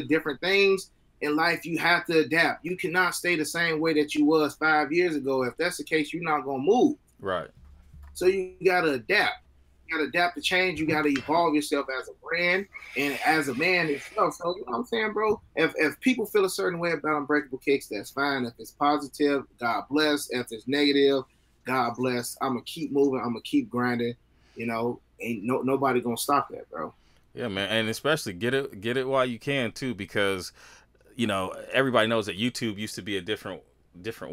different things in life, you have to adapt. You cannot stay the same way that you was 5 years ago. If that's the case, you're not gonna move. Right. So you gotta adapt. You gotta adapt to change. You gotta evolve yourself as a brand and as a man yourself. So you know what I'm saying, bro? If people feel a certain way about Unbreakable Kicks, that's fine. If it's positive, God bless. If it's negative, God bless. I'm gonna keep moving. I'm gonna keep grinding. Ain't nobody gonna stop that, bro. Yeah, man, and especially get it while you can too, because everybody knows that YouTube used to be a different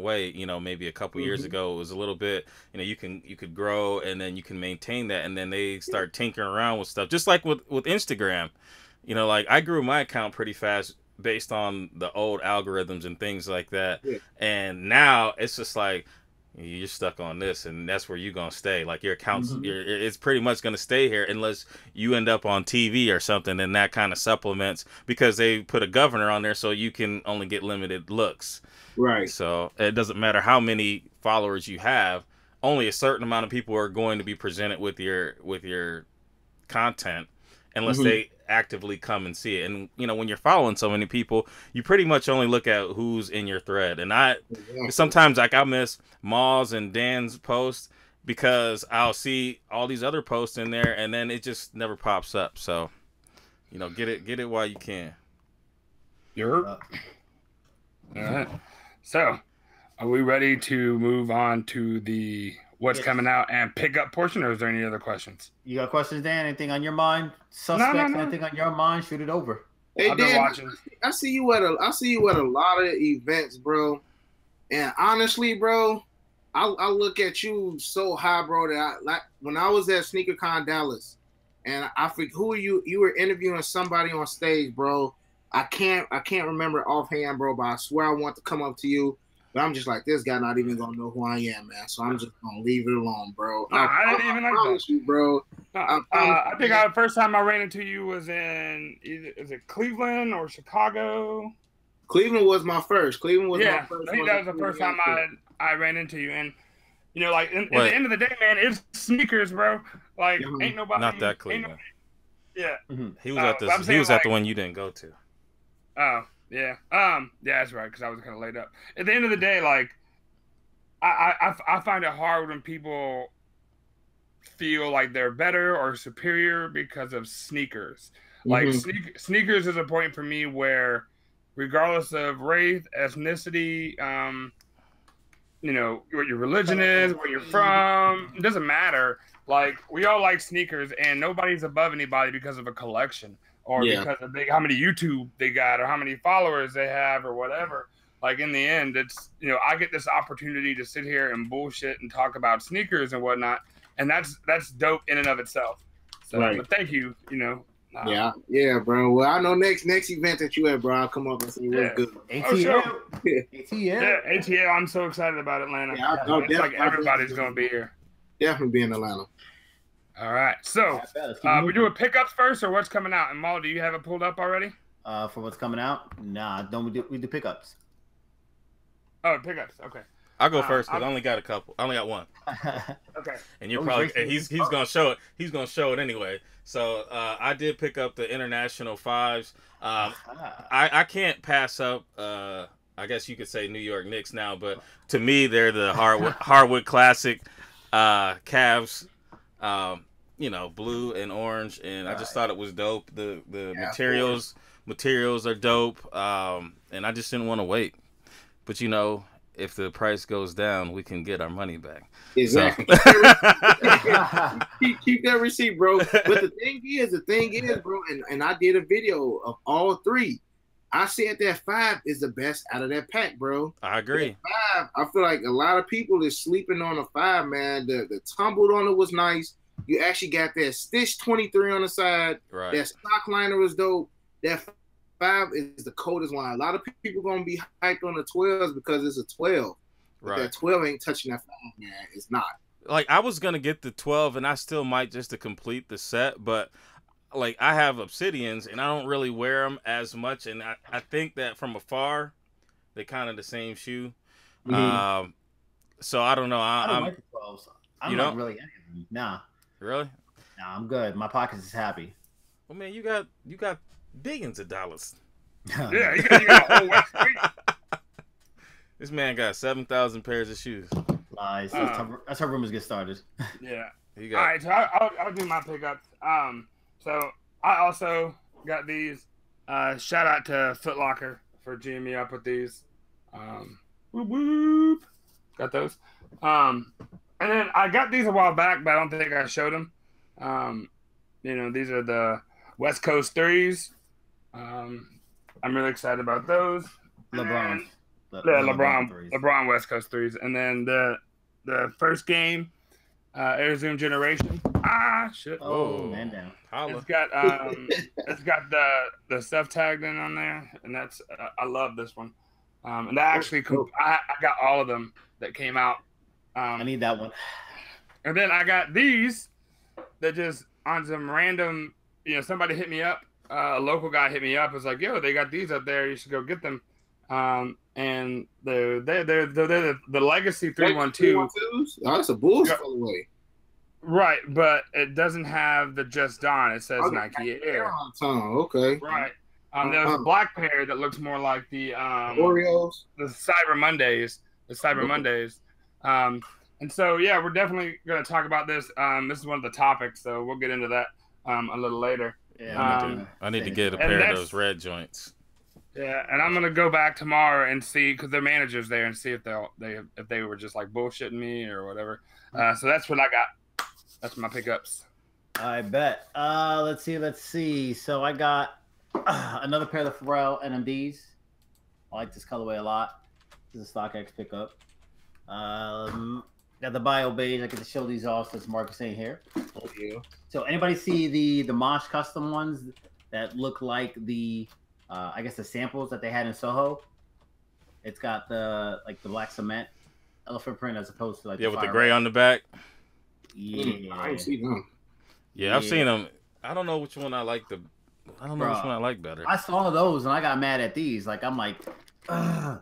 way. Maybe a couple years ago it was a little bit. You could grow, and then you can maintain that, and then they start tinkering around with stuff, just like with Instagram. Like, I grew my account pretty fast based on the old algorithms and things like that, and now it's just like, you're stuck on this, and that's where you're gonna stay. Like, your accounts, it's pretty much gonna stay here unless you end up on TV or something, and that kind of supplements, because they put a governor on there so you can only get limited looks. Right. So it doesn't matter how many followers you have, only a certain amount of people are going to be presented with your content, unless they actively come and see it. And when you're following so many people, you pretty much only look at who's in your thread. And sometimes, like, I miss Maul's and Dan's posts because I'll see all these other posts in there, and then it just never pops up. So get it while you can. All right. So, are we ready to move on to the what's coming out and pickup portion, or is there any other questions? You got questions, Dan? Anything on your mind? Suspects? No. Anything on your mind? Shoot it over. Hey, I've been watching. I see you at a lot of events, bro. And honestly, bro, I look at you so high, bro, that when I was at SneakerCon Dallas, and I forget who you were interviewing somebody on stage, bro. I can't remember offhand, bro, but I swear I want to come up to you. But I'm just like, this guy not even gonna know who I am, man. So I'm just gonna leave it alone, bro. I didn't even like that. You, bro. I think the first time I ran into you was in is it Cleveland or Chicago? Cleveland was my first. My first. I think that was the first time I ran into you. And like at the end of the day, man, it's sneakers, bro. Like, ain't nobody. Not that Cleveland. Yeah. He was at the one you didn't go to. Oh. Yeah. Yeah, that's right. Because I was kind of laid up. At the end of the day, like, I find it hard when people feel like they're better or superior because of sneakers. Like, sneakers is a point for me where, regardless of race, ethnicity, what your religion is, where you're from, it doesn't matter. Like, we all like sneakers, and nobody's above anybody because of a collection. Or because of how many YouTube they got, or how many followers they have, or whatever. Like, in the end, it's, I get this opportunity to sit here and bullshit and talk about sneakers and whatnot, and that's dope in and of itself. So, but thank you. Yeah, bro. Well, I know next event that you at, bro, I'll come up and see what's good. ATL. ATL. I'm so excited about Atlanta. Yeah, it's like everybody's gonna be here. Definitely be in Atlanta. All right, so we doing pickups first, or what's coming out? And Maul, do you have it pulled up already? For what's coming out? Nah, don't we do pickups? Oh, pickups. Okay. I'll go first because I only got a couple. I only got one. Okay. And you're he's gonna show it. He's gonna show it anyway. So I did pick up the International 5s. I can't pass up. I guess you could say New York Knicks now, but to me they're the hardwood classic Cavs. You know, blue and orange, and I just thought it was dope. The materials are dope, and I just didn't want to wait. But you know, if the price goes down, we can get our money back. Exactly. So. keep that receipt, bro. But the thing is, bro, and I did a video of all 3. I said that 5 is the best out of that pack, bro. I agree. 5, I feel like a lot of people is sleeping on the 5, man. The tumbled on it was nice. You actually got that Stitch 23 on the side. Right. That stock liner was dope. That 5 is the coldest one. A lot of people gonna be hyped on the 12s because it's a 12. Right. That 12 ain't touching that 5, man. It's not. Like I was gonna get the 12, and I still might just to complete the set, but like I have Obsidians, and I don't really wear them as much, and I think that from afar, they're kind of the same shoe. Mm-hmm. So I don't know. I don't like the 12s. I'm not really any of them. Nah. Really? Nah, I'm good. My pockets is happy. Well, man, you got billions of dollars. Yeah, you got a whole West Street. This man got 7,000 pairs of shoes. Lies. That's how rumors get started. Yeah. All right, so I'll do my pickups. So I also got these. Shout out to Foot Locker for G'ing me up with these. Whoop, whoop. Got those. And then I got these a while back, but I don't think I showed them. You know, these are the West Coast 3s. I'm really excited about those. LeBron West Coast 3s. And then the first game, Air Zoom Generation. Shit. Oh, man down. It's got the stuff tagged in on there, and that's I love this one. And that actually I got all of them that came out. I need that one. And then I got these that just on some random, you know, somebody hit me up. A local guy hit me up. Was like, "Yo, they got these up there. You should go get them." And they're the Legacy 312. Oh, that's a bullshit way. Right, but it doesn't have the Just Don. It says Nike Air. Okay. Right. There's a black pair that looks more like the Oreos, the Cyber Mondays. And so, yeah, we're definitely going to talk about this. This is one of the topics, so we'll get into that a little later. Yeah, I need to get a pair of those red joints. Yeah, and I'm going to go back tomorrow and see, because their manager's there, and see if they were just like bullshitting me or whatever. So that's what I got. That's my pickups. I bet. Let's see. So I got another pair of the Pharrell NMDs. I like this colorway a lot. This is a StockX pickup. Got the bio beige. I get to show these off since Marcus ain't here. Oh yeah. So anybody see the Mosh custom ones that look like the I guess the samples that they had in Soho? It's got the black cement elephant print as opposed to like with the gray on the back. Yeah, I ain't seen them. Yeah, I've seen them. I don't know which one I like. I don't know which one I like better. I saw those and I got mad at these. Like I'm like, ugh.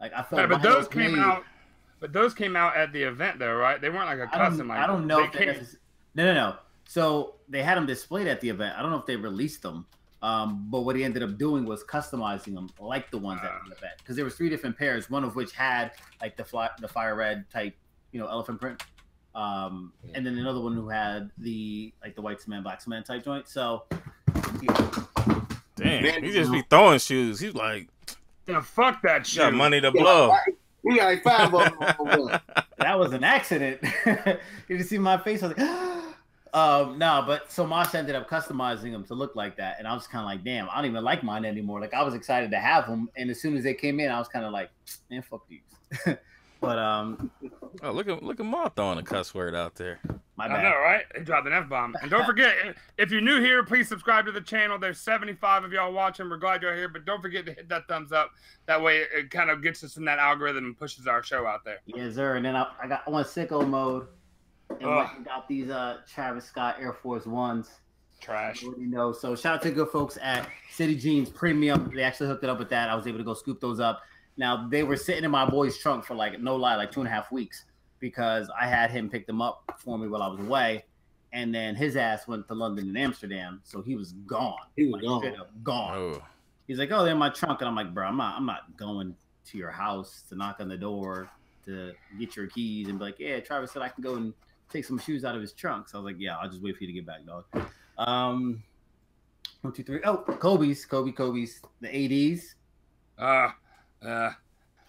Like I felt. Yeah, but those came out. But those came out at the event, though, right? They weren't like a custom. I don't know. No. So they had them displayed at the event. I don't know if they released them. But what he ended up doing was customizing them like the ones at the event, because there was 3 different pairs, one of which had like the fire red type, elephant print, and then another one who had the white cement, black cement type joint. So, damn, he just be throwing shoes. He's like, yeah, fuck that shit. Got money to blow. We got like 5 of them. That was an accident. You see my face? I was like, no, but so Mosh ended up customizing them to look like that, and I was kind of like, damn, I don't even like mine anymore. Like I was excited to have them, and as soon as they came in, I was kind of like, man, fuck these. But oh, look at Ma throwing a cuss word out there. My bad. I know, right? He dropped an F-bomb. And don't forget, if you're new here, please subscribe to the channel. There's 75 of y'all watching. We're glad you're here, but don't forget to hit that thumbs up. That way, it kind of gets us in that algorithm and pushes our show out there. Yes, sir. And then I went sicko mode and got these Travis Scott Air Force Ones. Trash. So shout out to good folks at City Jeans Premium. They actually hooked it up with that. I was able to go scoop those up. Now they were sitting in my boy's trunk for like no lie, like 2.5 weeks because I had him pick them up for me while I was away, and then his ass went to London and Amsterdam, so he was gone. He was gone. Straight up gone. Oh. He's like, "Oh, they're in my trunk," and I'm like, "Bro, I'm not going to your house to knock on the door to get your keys and be like, yeah, Travis said I can go and take some shoes out of his trunk." So I was like, "Yeah, I'll just wait for you to get back, dog." 1, 2, 3. Oh, Kobe's, the ADs. I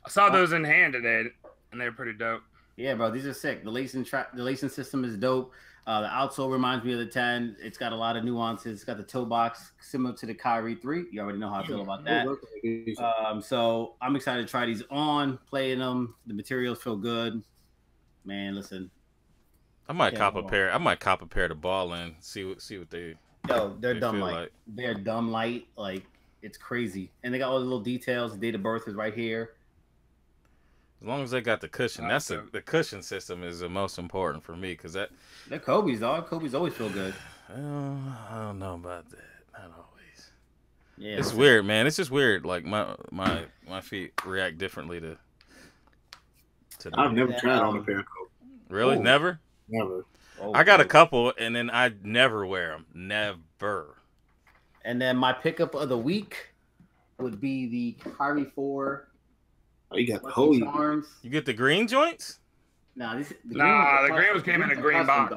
saw those in hand today, and they're pretty dope. Yeah, bro, these are sick. The lacing system is dope. The outsole reminds me of the 10. It's got a lot of nuances. It's got the toe box similar to the Kyrie 3. You already know how I feel about that. So I'm excited to try these on, playing them. The materials feel good. Man, listen. I might cop a pair. I might cop a pair to ball in. See what they. Yo, they're dumb feel light. like. They're dumb light. Like, it's crazy. And they got all the little details. The date of birth is right here. As long as they got the cushion, the cushion system is the most important for me because that. They're Kobe's, dog. Kobe's always feel good. I don't know about that. Not always. Yeah, it's weird, man. It's just weird. Like my feet react differently to. I've never tried on a pair of Kobe. Really? Ooh. Never. Never. I got a couple, and then I never wear them. Never. And then my pickup of the week would be the Kyrie 4. Oh, you got the whole arms. You get the green joints? Nah, the green ones came in a green box.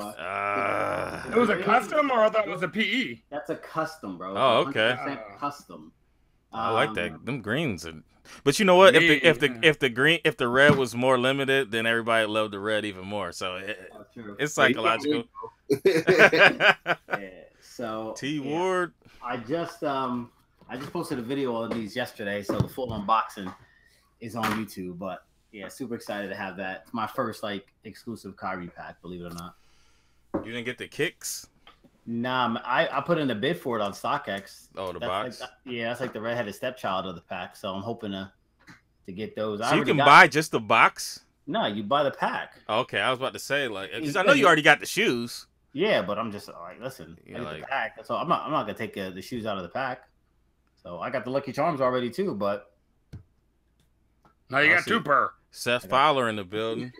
It was a custom, or I thought it was a PE. That's a custom, bro. Oh, okay. Custom. I like that. Them greens are. But you know what? If the red was more limited, then everybody loved the red even more. So it's psychological. Yeah, so T Ward. I just posted a video of these yesterday, so the full unboxing is on YouTube. But yeah, super excited to have that. It's my first like exclusive Kyrie pack, believe it or not. You didn't get the kicks? Nah, I put in a bid for it on StockX. Oh, the box? That's like the redheaded stepchild of the pack. So I'm hoping to get those. So you can buy just the box? No, you buy the pack. Okay, I was about to say, like, because I know you already got the shoes. Yeah, but I'm just like, listen, I get the pack. So I'm not gonna take the shoes out of the pack. So I got the Lucky Charms already too, but now you got 2 per. Seth Fowler in the building.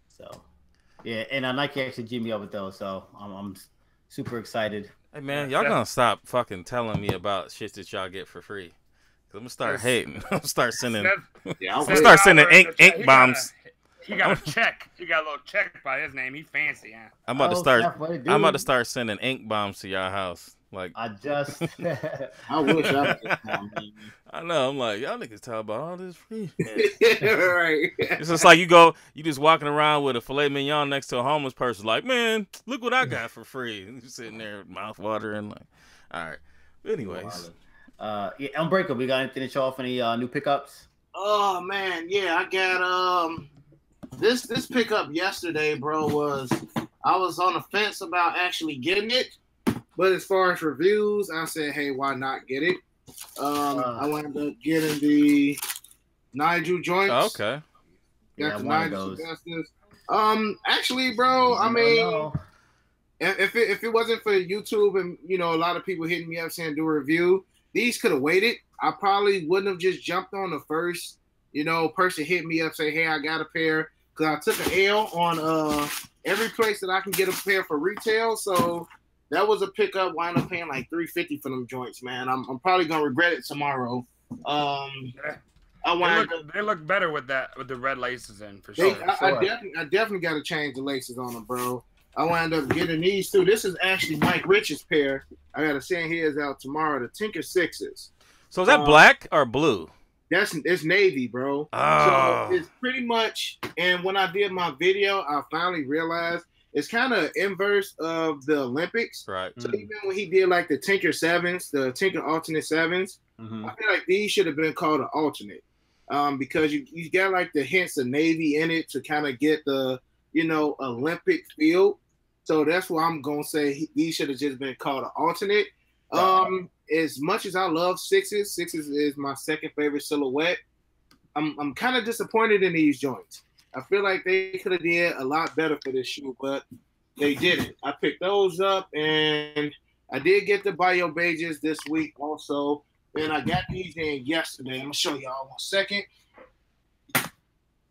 So yeah, and Nike actually G'd me up with those, so I'm super excited. Hey man, y'all gonna stop fucking telling me about shit that y'all get for free? Cause I'm gonna start hating. I'm gonna start sending. Ink bombs. He got a check. He got a little check by his name. He fancy, huh? I'm about to start sending ink bombs to y'all house. Like I just. I wish I. I know. I'm like, y'all niggas talk about all this free. Right. It's just like you just walking around with a filet mignon next to a homeless person. Like, man, look what I got for free. And you sitting there, mouth watering. Like, all right. But anyways, yeah, Unbreakable. We got anything to show off? Any new pickups? Oh man, yeah, I got this pickup yesterday, bro. I was on the fence about actually getting it, but as far as reviews, I said, hey, why not get it? I wound up getting the Nigel joints. Oh, okay. Got the Nigel Justice. Actually, bro, I mean, if it wasn't for YouTube and a lot of people hitting me up saying do a review, these could have waited. I probably wouldn't have just jumped on the first, person hit me up say, hey, I got a pair, because I took an L on every place that I can get a pair for retail. So that was a pickup. Wound up paying like $350 for them joints, man. I'm probably gonna regret it tomorrow. They look better with the red laces in for sure. I definitely got to change the laces on them, bro. I wound up getting these too. This is actually Mike Rich's pair. I gotta send his out tomorrow. The Tinker 6s. So is that black or blue? It's navy, bro. Oh. So it's pretty much. And when I did my video, I finally realized it's kind of inverse of the Olympics. Right. So even when he did like the Tinker 7s, the Tinker alternate 7s, I feel like these should have been called an alternate, because you got like the hints of navy in it to kind of get the Olympic feel. So that's why I'm gonna say these should have just been called an alternate. As much as I love sixes is my second favorite silhouette. I'm kind of disappointed in these joints. I feel like they could have did a lot better for this shoe, but they didn't. I picked those up, and I did get the Bio Beiges this week also. And I got these in yesterday. I'm gonna show y'all 1 second.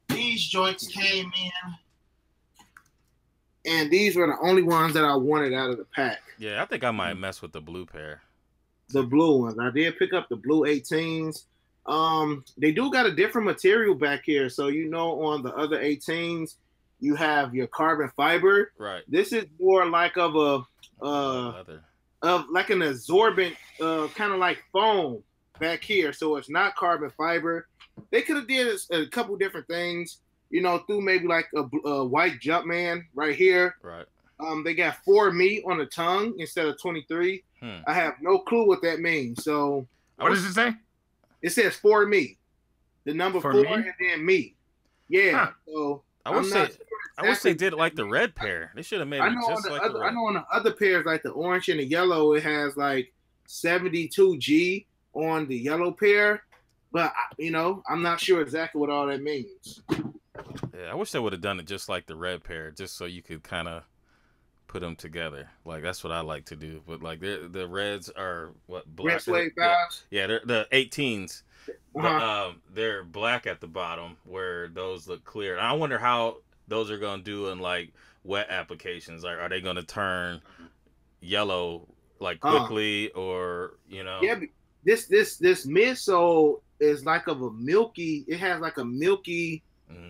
These joints came in, and these were the only ones that I wanted out of the pack. Yeah, I think I might mess with the blue pair. The blue ones. I did pick up the blue 18s. They do got a different material back here. So on the other 18s, you have your carbon fiber. Right. This is more like of leather. Of like an absorbent kind of like foam back here. So it's not carbon fiber. They could have did a couple different things, through maybe like a white Jumpman right here. Right. They got 4 me on the tongue instead of 23. I have no clue what that means. So what does it say? It says 4 me. The number 4 and then me. Yeah. Huh. So I wish they did it like the red pair. They should have made it just like the red. I know on the other pairs, like the orange and the yellow, it has like 72G on the yellow pair. But, I'm not sure exactly what all that means. Yeah, I wish they would have done it just like the red pair, just so you could kind of put them together. Like, that's what I like to do. But, like, the reds are, what, black? Red suede guys? Yeah, they're the 18s. They're black at the bottom where those look clear. And I wonder how those are going to do in, like, wet applications. Like, are they going to turn yellow, like, quickly or, Yeah, this midsole is like of a milky, it has like a milky,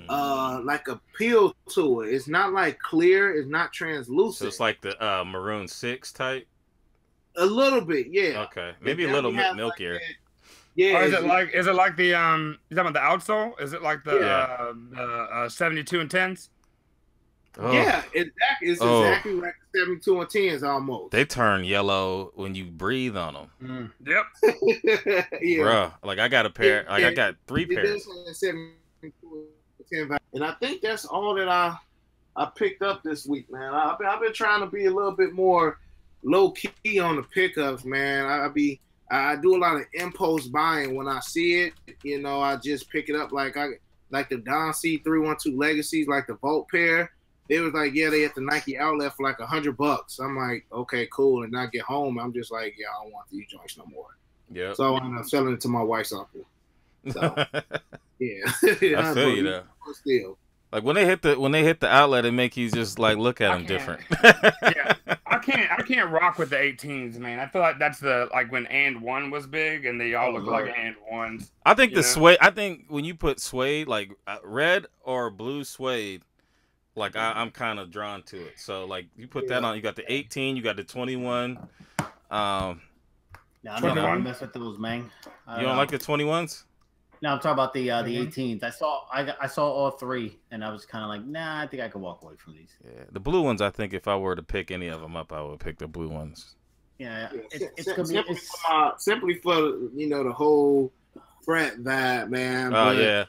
like a peel to it. It's not like clear, it's not translucent. So it's like the maroon 6 type? A little bit, yeah. Okay, maybe a little milkier. Like yeah. Or is it like the you talking about the outsole? Is it like the 72 and 10s? Oh. Yeah, exactly. It's exactly like 72 and 10s almost. They turn yellow when you breathe on them. Yep. Yeah. Bruh, like I got a pair. I got 3 pairs. And I think that's all that I picked up this week, man. I've been trying to be a little bit more low key on the pickups, man. I do a lot of impulse buying when I see it. I just pick it up like the Don C312 Legacies, like the Volt pair. They was like, yeah, they at the Nike outlet for like $100. I'm like, okay, cool. And I get home, I'm just like, yeah, I don't want these joints no more. Yeah. So I ended up selling it to my wife's uncle. So yeah, I feel you though. Still, like when they hit the outlet, it make you just like look at them different. Yeah, I can't rock with the 18s, man. I feel like that's like when And One was big, and they all look like And Ones. I think the suede. I think when you put suede, like red or blue suede. Like I'm kind of drawn to it. So like you put that on, you got the 18, you got the 21. Yeah, I'm not gonna mess with those, man. You don't like the 21s? No, I'm talking about the 18s. I saw all 3, and I was kind of like, nah, I think I could walk away from these. Yeah, the blue ones. I think if I were to pick any of them up, I would pick the blue ones. Yeah, it's simply for the whole frat vibe, man. Oh yeah.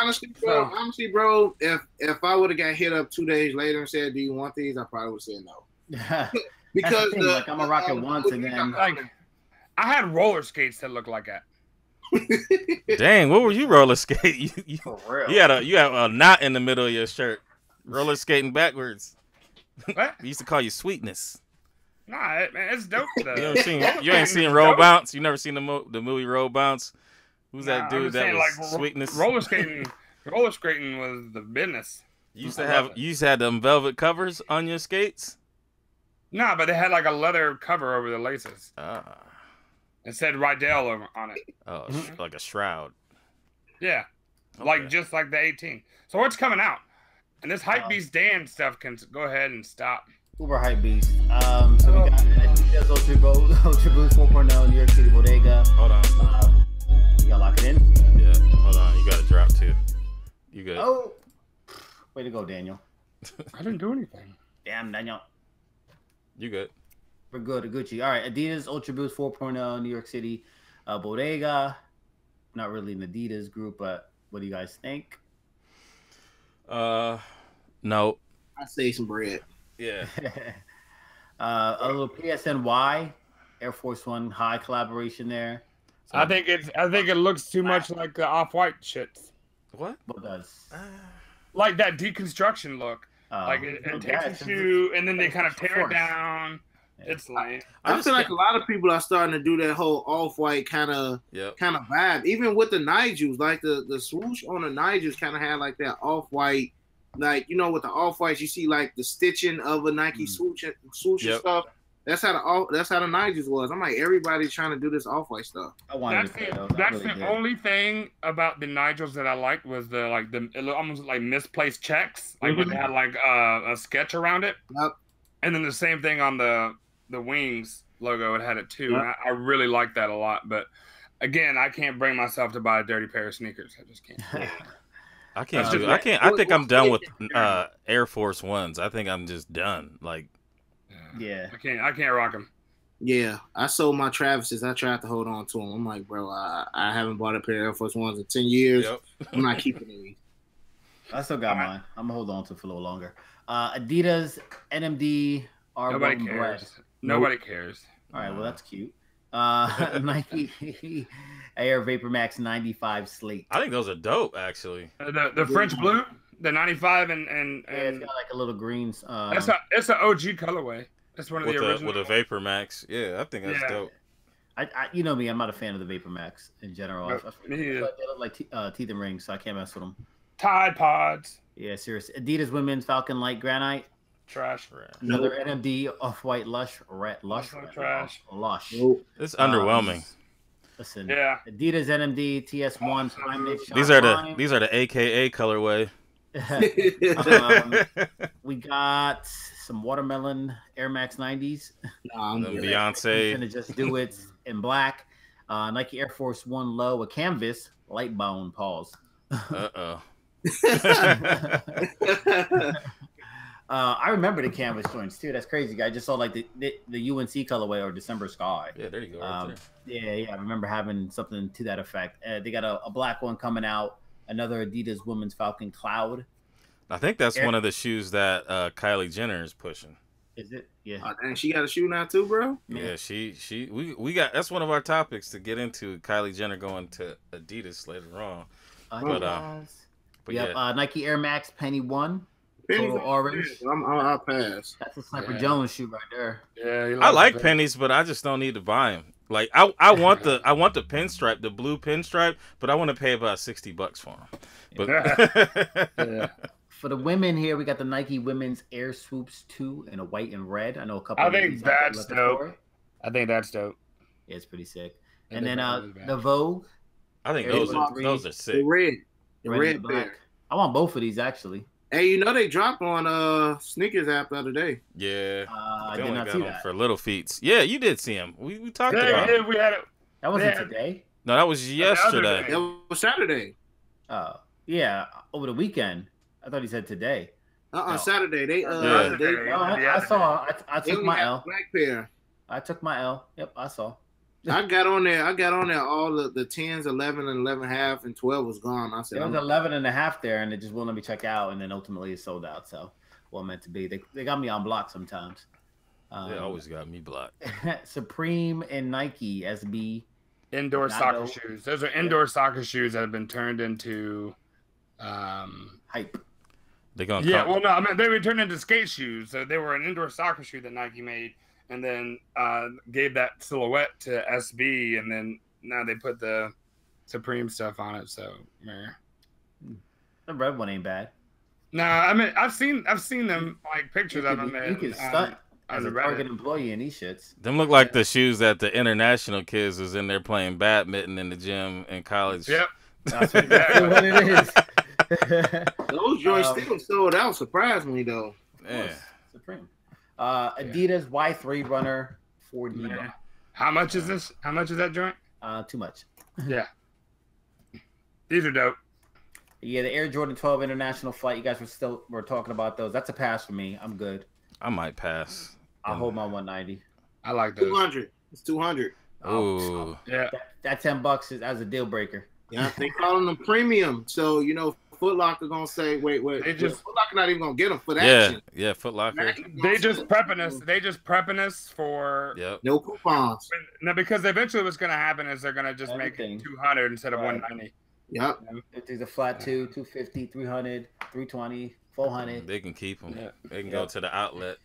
honestly, bro, if I would have got hit up 2 days later and said, "Do you want these?" I probably would say no. Because like I'm gonna rock it once and then like I had roller skates that looked like that. Dang, what were you roller skating? For real. You had a knot in the middle of your shirt. Roller skating backwards. What? We used to call you Sweetness. Nah, man, it's dope. You ain't seen Roll Bounce? You never seen the movie Roll Bounce? Who's that dude that was like, Sweetness? Roller skating was the business. You used to have them velvet covers on your skates? Nah, but they had like a leather cover over the laces. Ah. It said Rydell on it. Oh, like a shroud. Yeah. Okay. Like just like the 18. So what's coming out? And this Hypebeast Dan stuff can go ahead and stop. Uber Hypebeast. So we got Adidas Ultra Boost 4.0 New York City Bodega. Hold on. You gotta lock it in? Yeah, hold on. You gotta drop too. You good. Oh. Way to go, Daniel. I didn't do anything. Damn, Daniel. You good. We're good. Gucci. All right. Adidas Ultra Boost 4.0 New York City Bodega. Not really an Adidas group, but what do you guys think? No. I say some bread. Yeah. A little PSNY Air Force One high collaboration there. So I think it looks too much like the Off-White shit. What? What does? Like that deconstruction look. Like it takes a shoe and then they kind of tear it down. It's lame. I feel like a lot of people are starting to do that whole off-white kind of vibe. Even with the Nigels, like the swoosh on the Nigels kind of had like that off-white, like, you know, with the off-whites, you see like the stitching of a Nike swoosh and stuff. That's how the Nigels was. I'm like, everybody's trying to do this off-white stuff. That's the only thing about the Nigels that I liked was the almost like misplaced checks, like when they had like a sketch around it. Yep. And then the same thing on the Wings logo, it had it too. Yep. And I really like that a lot. But again, I can't bring myself to buy a dirty pair of sneakers. I just can't. I can't do it. I think I'm done with Air Force Ones. I think I'm just done. Like, yeah. I can't rock them. Yeah, I sold my Travises. I tried to hold on to them. I'm like, bro, I haven't bought a pair of Air Force Ones in 10 years. Yep. I'm not keeping these. I still got mine. I'm gonna hold on to it for a little longer. Adidas NMD R1 Nobody cares. Breast. Nobody cares. All right, well that's cute. Nike Air Vapor Max 95 Slate. I think those are dope, actually. The French blue, the 95 and it's got like a little greens. It's an OG colorway. That's one of the original. With a Vapor Max. Yeah, I think that's dope. I you know me, I'm not a fan of the Vapor Max in general. No, they look like teeth and rings, so I can't mess with them. Tide Pods. Yeah, serious. Adidas Women's Falcon Light Granite. Trash. Another NMD Off-White Lush. Trash. Lush. It's underwhelming. Listen. Yeah. Adidas NMD TS1 Prime Mix. These are the AKA colorway. We got some watermelon Air Max 90s. Beyonce. Gonna just do it in black. Nike Air Force One Low, a canvas, light bone. Pause. I remember the canvas joints too. That's crazy. I just saw like the UNC colorway or December Sky. Yeah, there you go. Right there. Yeah. I remember having something to that effect. They got a black one coming out. Another Adidas Women's Falcon Cloud. I think that's one of the shoes that Kylie Jenner is pushing. Is it? Yeah. And she got a shoe now too, bro. Yeah, we got. That's one of our topics to get into. Kylie Jenner going to Adidas later on. But yeah, Nike Air Max Penny One. Total orange. I'll pass. That's a Sniper Jones shoe right there. Yeah, I like pennies, but I just don't need to buy them. Like I want the pinstripe, the blue pinstripe, but I want to pay about $60 for them. But For the women here, we got the Nike Women's Air Swoops 2 in a white and red. I know a couple. I think that's dope. I think that's dope. Yeah, it's pretty sick. And then the Vogue. I think those are sick. The red and black. I want both of these actually. Hey, you know they dropped on Sneakers app the other day. Yeah, I did not see that. For Little Feats. Yeah, you did see him. We talked about it. We had it. That wasn't today. No, that was yesterday. That was Saturday. Oh, yeah, over the weekend. I thought he said today. No. Saturday. I saw. I took my L. Black pair. I took my L. Yep, I saw. I got on there. All the 10s, 11 and 11.5 and 12 was gone. I said, it was 11.5 there, and it just wouldn't let me check out, and then ultimately it sold out. So, what meant to be. They got me on block sometimes. They always got me blocked. Supreme and Nike SB. Indoor soccer shoes. Those are indoor soccer shoes that have been turned into hype. Well, no, I mean they were turned into skate shoes. So they were an indoor soccer shoe that Nike made, and then gave that silhouette to SB, and then now they put the Supreme stuff on it. So, the red one ain't bad. No, I mean I've seen them like pictures of them. You can stunt as a Target employee in these shits. Them look like the shoes that the international kids was in there playing badminton in the gym in college. Yep, that's exactly what it is. Those joints still sold out. Surprisingly though. Yeah. Supreme. Adidas Y3 Runner 4D. Yeah. How much is this? How much is that joint? Too much. Yeah. These are dope. Yeah, the Air Jordan 12 International Flight. You guys were talking about those. That's a pass for me. I'm good. I might pass. I'll hold my 190. I like those. 200. It's 200. Ooh. Yeah. That $10 is as a deal breaker. Yeah, they calling them premium. So Foot Locker gonna say, wait. Foot Locker not even gonna get them for that shit. Yeah, Foot Locker. They just prepping us. They just prepping us for no coupons. Now, because eventually what's gonna happen is they're gonna just make it 200 instead of 190. Yep. If there's a flat 250, 300, 320, 400. They can keep them. Yeah. They can go to the outlet.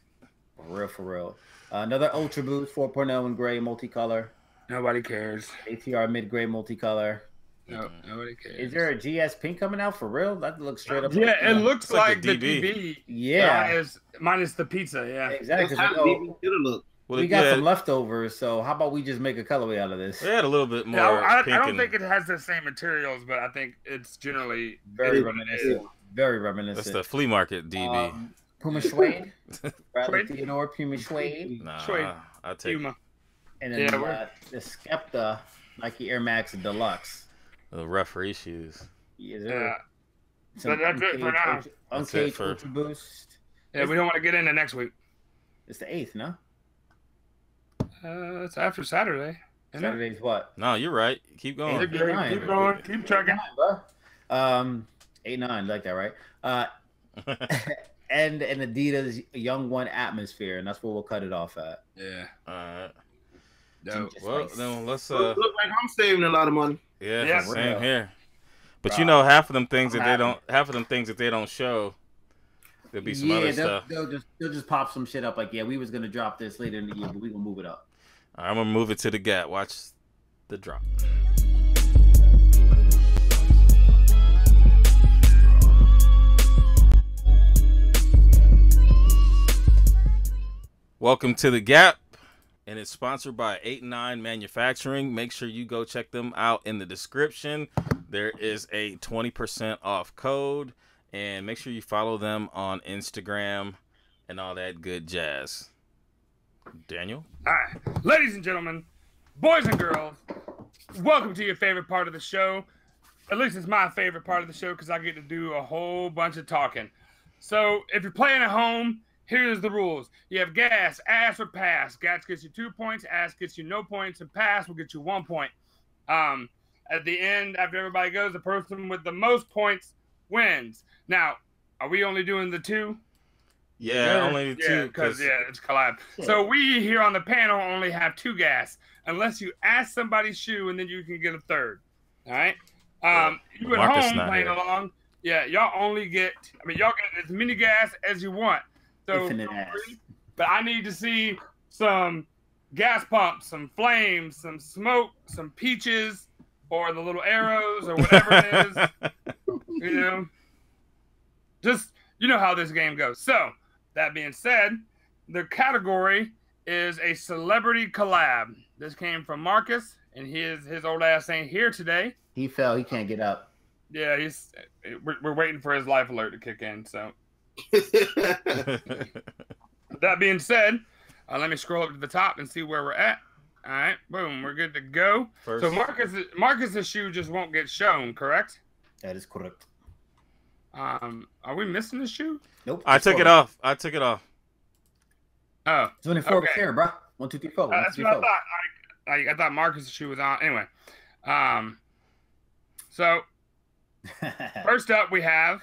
For real. Another Ultra Boost 4.0 in gray multicolor. Nobody cares. ATR mid gray multicolor. No, nobody cares. Is there a GS pink coming out for real? That looks straight up. Yeah, it looks It's like like the the DB. DB. Yeah, minus the pizza. Yeah. exactly. That's how DB should have looked. We got some leftovers, so how about we just make a colorway out of this? They had a little bit more. I pink don't think it has the same materials, but I think it's generally Very reminiscent. Very reminiscent. That's the flea market DB. Puma Suede. Bradley Suede? Theodore Puma Suede. Nah, Suede. I take Puma. And then the Skepta Nike Air Max Deluxe. the referee shoes. Yes, Yeah. Some But that's it for now. Uncaged for- Ultra Boost. Yeah, we don't want to get into next week. It's the 8th, no? It's after Saturday. Isn't it? Saturday's what? No, you're right. Keep You're going. good. 8-9. Keep going. Keep trucking. 8-9, like that, right? And an Adidas Young One Atmosphere, and that's where we'll cut it off at. Yeah. All right. No. Well, then let's Look like I'm saving a lot of money. yeah, Yeah. same here. But Right. you know, half of them things I'm half of them things that they don't show, there'll be some other stuff. they'll just pop some shit up like, yeah, we was gonna drop this later in the year, but we gonna move it up. All right, I'm gonna move it to the G.A.P. Watch the drop. Welcome to the G.A.P. and it's sponsored by 8-9 Manufacturing. Make sure you go check them out in the description. There is a 20% off code, and make sure you follow them on Instagram and all that good jazz. Daniel? All right. Ladies and gentlemen, boys and girls, welcome to your favorite part of the show. At least it's my favorite part of the show because I get to do a whole bunch of talking. So if you're playing at home, here's the rules. You have gas, ass, or pass. Gas gets you 2 points, ass gets you no points, and pass will get you 1 point. At the end, after everybody goes, the person with the most points wins. Now, are we only doing the two? Yeah, only two. Because it's collab. So we here on the panel only have 2 gas, unless you ask somebody's shoe, and then you can get a third. All right. You at Marcus home not playing here. along. Yeah, y'all only get. Y'all get as many gas as you want. So, Infinite ass. but I need to see some gas pumps, some flames, some smoke, some peaches, or the little arrows, or whatever it is. You know, just you know how this game goes. So that being said, the category is a celebrity collab. This came from Marcus, and his old ass ain't here today. He fell. He can't get up. Yeah, we're waiting for his life alert to kick in. So that being said, let me scroll up to the top and see where we're at. All right, boom, we're good to go. First. So Marcus's shoe just won't get shown, correct? That is correct. Are we missing the shoe? Nope. I took it off. Oh, It's only 4 okay. here, bro. 1, 2, 3, 4. That's what I thought. I thought Marcus's shoe was on. Anyway, so first up we have.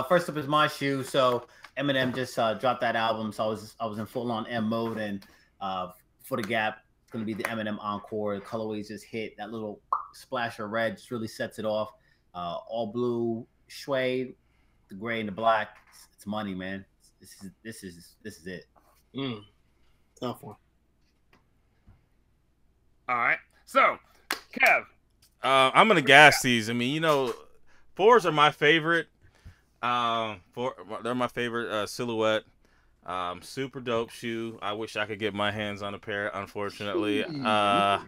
First up is my shoe. So Eminem just dropped that album, so I was in full on M mode, and for the G.A.P, it's gonna be the Eminem Encore. The colorways just hit. That little splash of red just really sets it off. All blue suede, the gray and the black. It's money, man. This is it. Tough one. All right, so Kev. I'm gonna gas these. I mean, you know, 4s are my favorite. They're my favorite silhouette. Super dope shoe. I wish I could get my hands on a pair. Unfortunately, you know,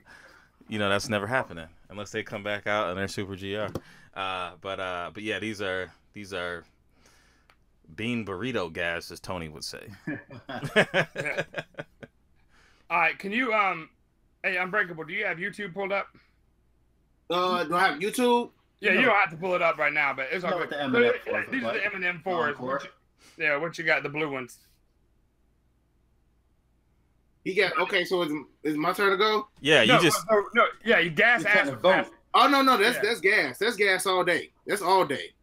that's never happening unless they come back out and they're super GR. But yeah, these are bean burrito gas, as Tony would say. All right, can you hey, Unbreakable, do you have YouTube pulled up? Do I have YouTube? Yeah, No. you don't have to pull it up right now, but it's No, okay. with the Eminem So, fours, these are the like, Eminem 4s. Encore. What you got? The blue ones. He got so is my turn to go? Yeah, you you gas You're trying ass. to vote. Oh no, Yeah. that's gas. That's gas all day. That's all day.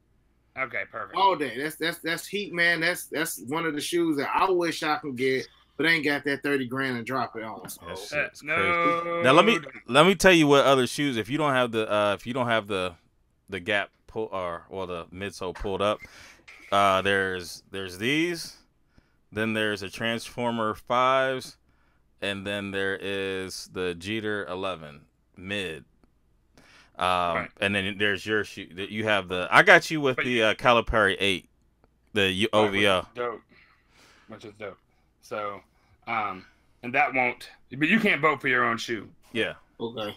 Okay, perfect. All day. That's heat, man. That's one of the shoes that I wish I could get, but I ain't got that 30 grand and drop it on. So. That shit's crazy. No. Now let me tell you what other shoes. If you don't have the G.A.P pull or the midsole pulled up, there's these. Then there's a Transformer 5s, and then there is the Jeter 11 mid. Right. And then there's your shoe. You have the. I got you with the Calipari 8, the OVO. Which is dope. So, and that won't. But you can't vote for your own shoe. Yeah. Okay.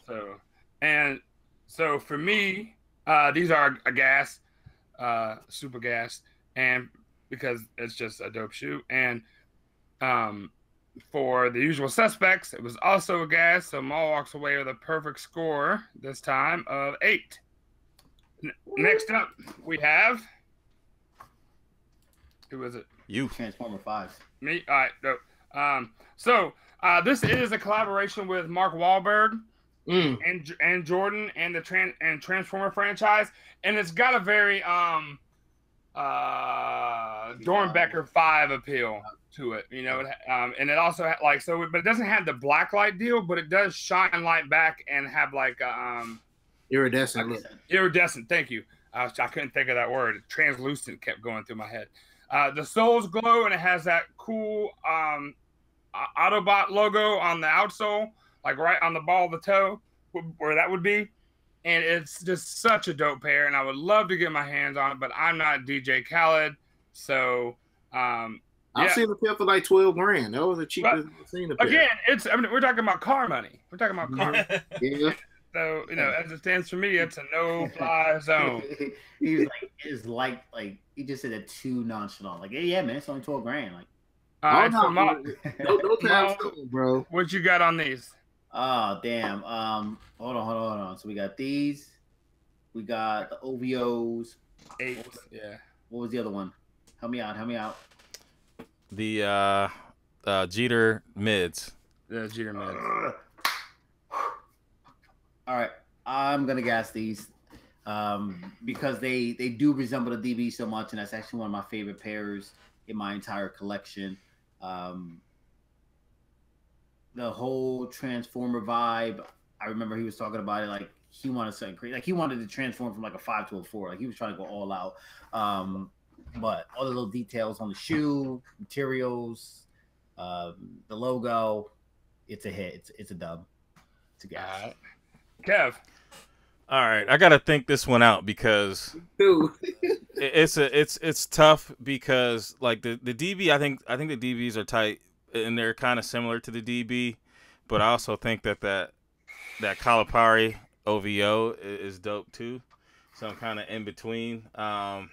So for me, these are a gas, super gas, and because it's just a dope shoe. And for the usual suspects, it was also a gas. So Maul walks away with a perfect score this time of 8. Next up, we have. Who is it? You. Transformer 5s. Me? All right. Dope. So this is a collaboration with Mark Wahlberg and Jordan and the Transformer franchise, and it's got a very Dornbecker 5 appeal to it, you know. And it also but it doesn't have the black light deal, but it does shine light back and have like iridescent look. Iridescent. Thank you. I couldn't think of that word. Translucent kept going through my head. The soles glow, and it has that cool Autobot logo on the outsole, like right on the ball of the toe, where that would be. And it's just such a dope pair, and I would love to get my hands on it, but I'm not DJ Khaled, so I've seen a pair for like $12,000. That was the cheapest I've seen a pair. Again, we're talking about car money. We're talking about car. Yeah. So, you know, as it stands for me, it's a no-fly zone. He was like, he just said it too nonchalant. Like, yeah, man, it's only $12,000. Like, all right, so no time soon, bro. What you got on these? Oh, damn. Hold on. So we got these. We got the OVOs. 8. Yeah. What was the other one? Help me out. The Jeter mids. The Jeter mids. All right, I'm gonna gas these because they do resemble the DB so much, and that's actually one of my favorite pairs in my entire collection. The whole Transformer vibe. I remember he was talking about it like he wanted something crazy, like he wanted to transform from like a 5 to a 4. Like he was trying to go all out. But all the little details on the shoe, materials, the logo, it's a hit. It's a dub. It's a gas. Kev. All right, I gotta think this one out because it's tough because like the DB, I think the DBs are tight and they're kind of similar to the DB, but I also think that Calipari OVO is dope too, so I'm kind of in between. I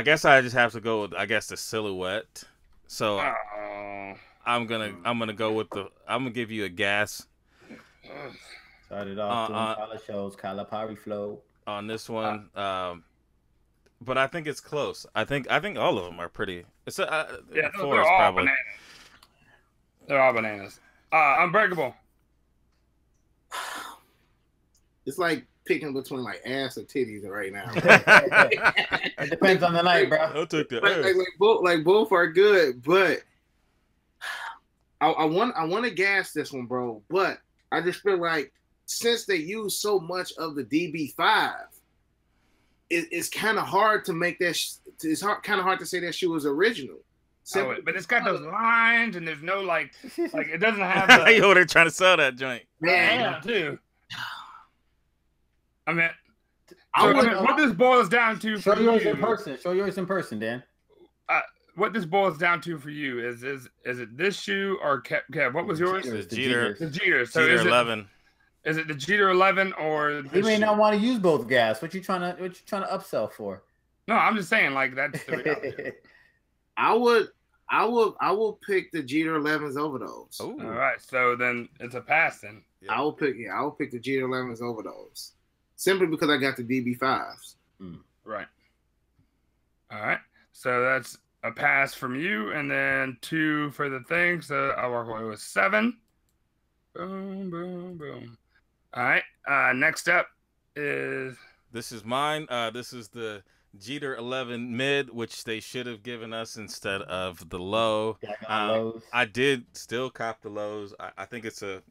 guess I just have to go with the silhouette. So I'm gonna go with I'm gonna give you a gas. Started off doing color shows, Calipari flow on this one, but I think it's close. I think all of them are pretty. It's they're all probably bananas. They're all bananas. Unbreakable. It's like picking between like ass or titties right now. It depends on the night, bro. I'll take that. Like both are good, but I want to gas this one, bro. But I just feel like since they use so much of the DB5, it's kind of hard to make that. It's kind of hard to say that shoe was original. But it's got those lines, and there's no like it doesn't have. Yo, they're trying to sell that joint. Yeah, too. I mean, what this boils down to. Show yours in person. Show yours in person, Dan. What this boils down to for you is it this shoe or Kev? What was yours? The Jeter. The Jeter. So Jeter 11. Is it the Jeter 11 or? You may not want to use both gas. What you trying to upsell for? No, I'm just saying like that's the reality. I will pick the Jeter 11s over those. Ooh. All right, so then it's a pass then. Yeah. I will pick the Jeter 11s over those. Simply because I got the DB5s. Right. All right. So that's a pass from you, and then 2 for the thing. So I'll walk away with 7. Boom, boom, boom. All right. Next up is. This is mine. This is the Jeter 11 mid, which they should have given us instead of the low. I did still cop the lows. I think it's a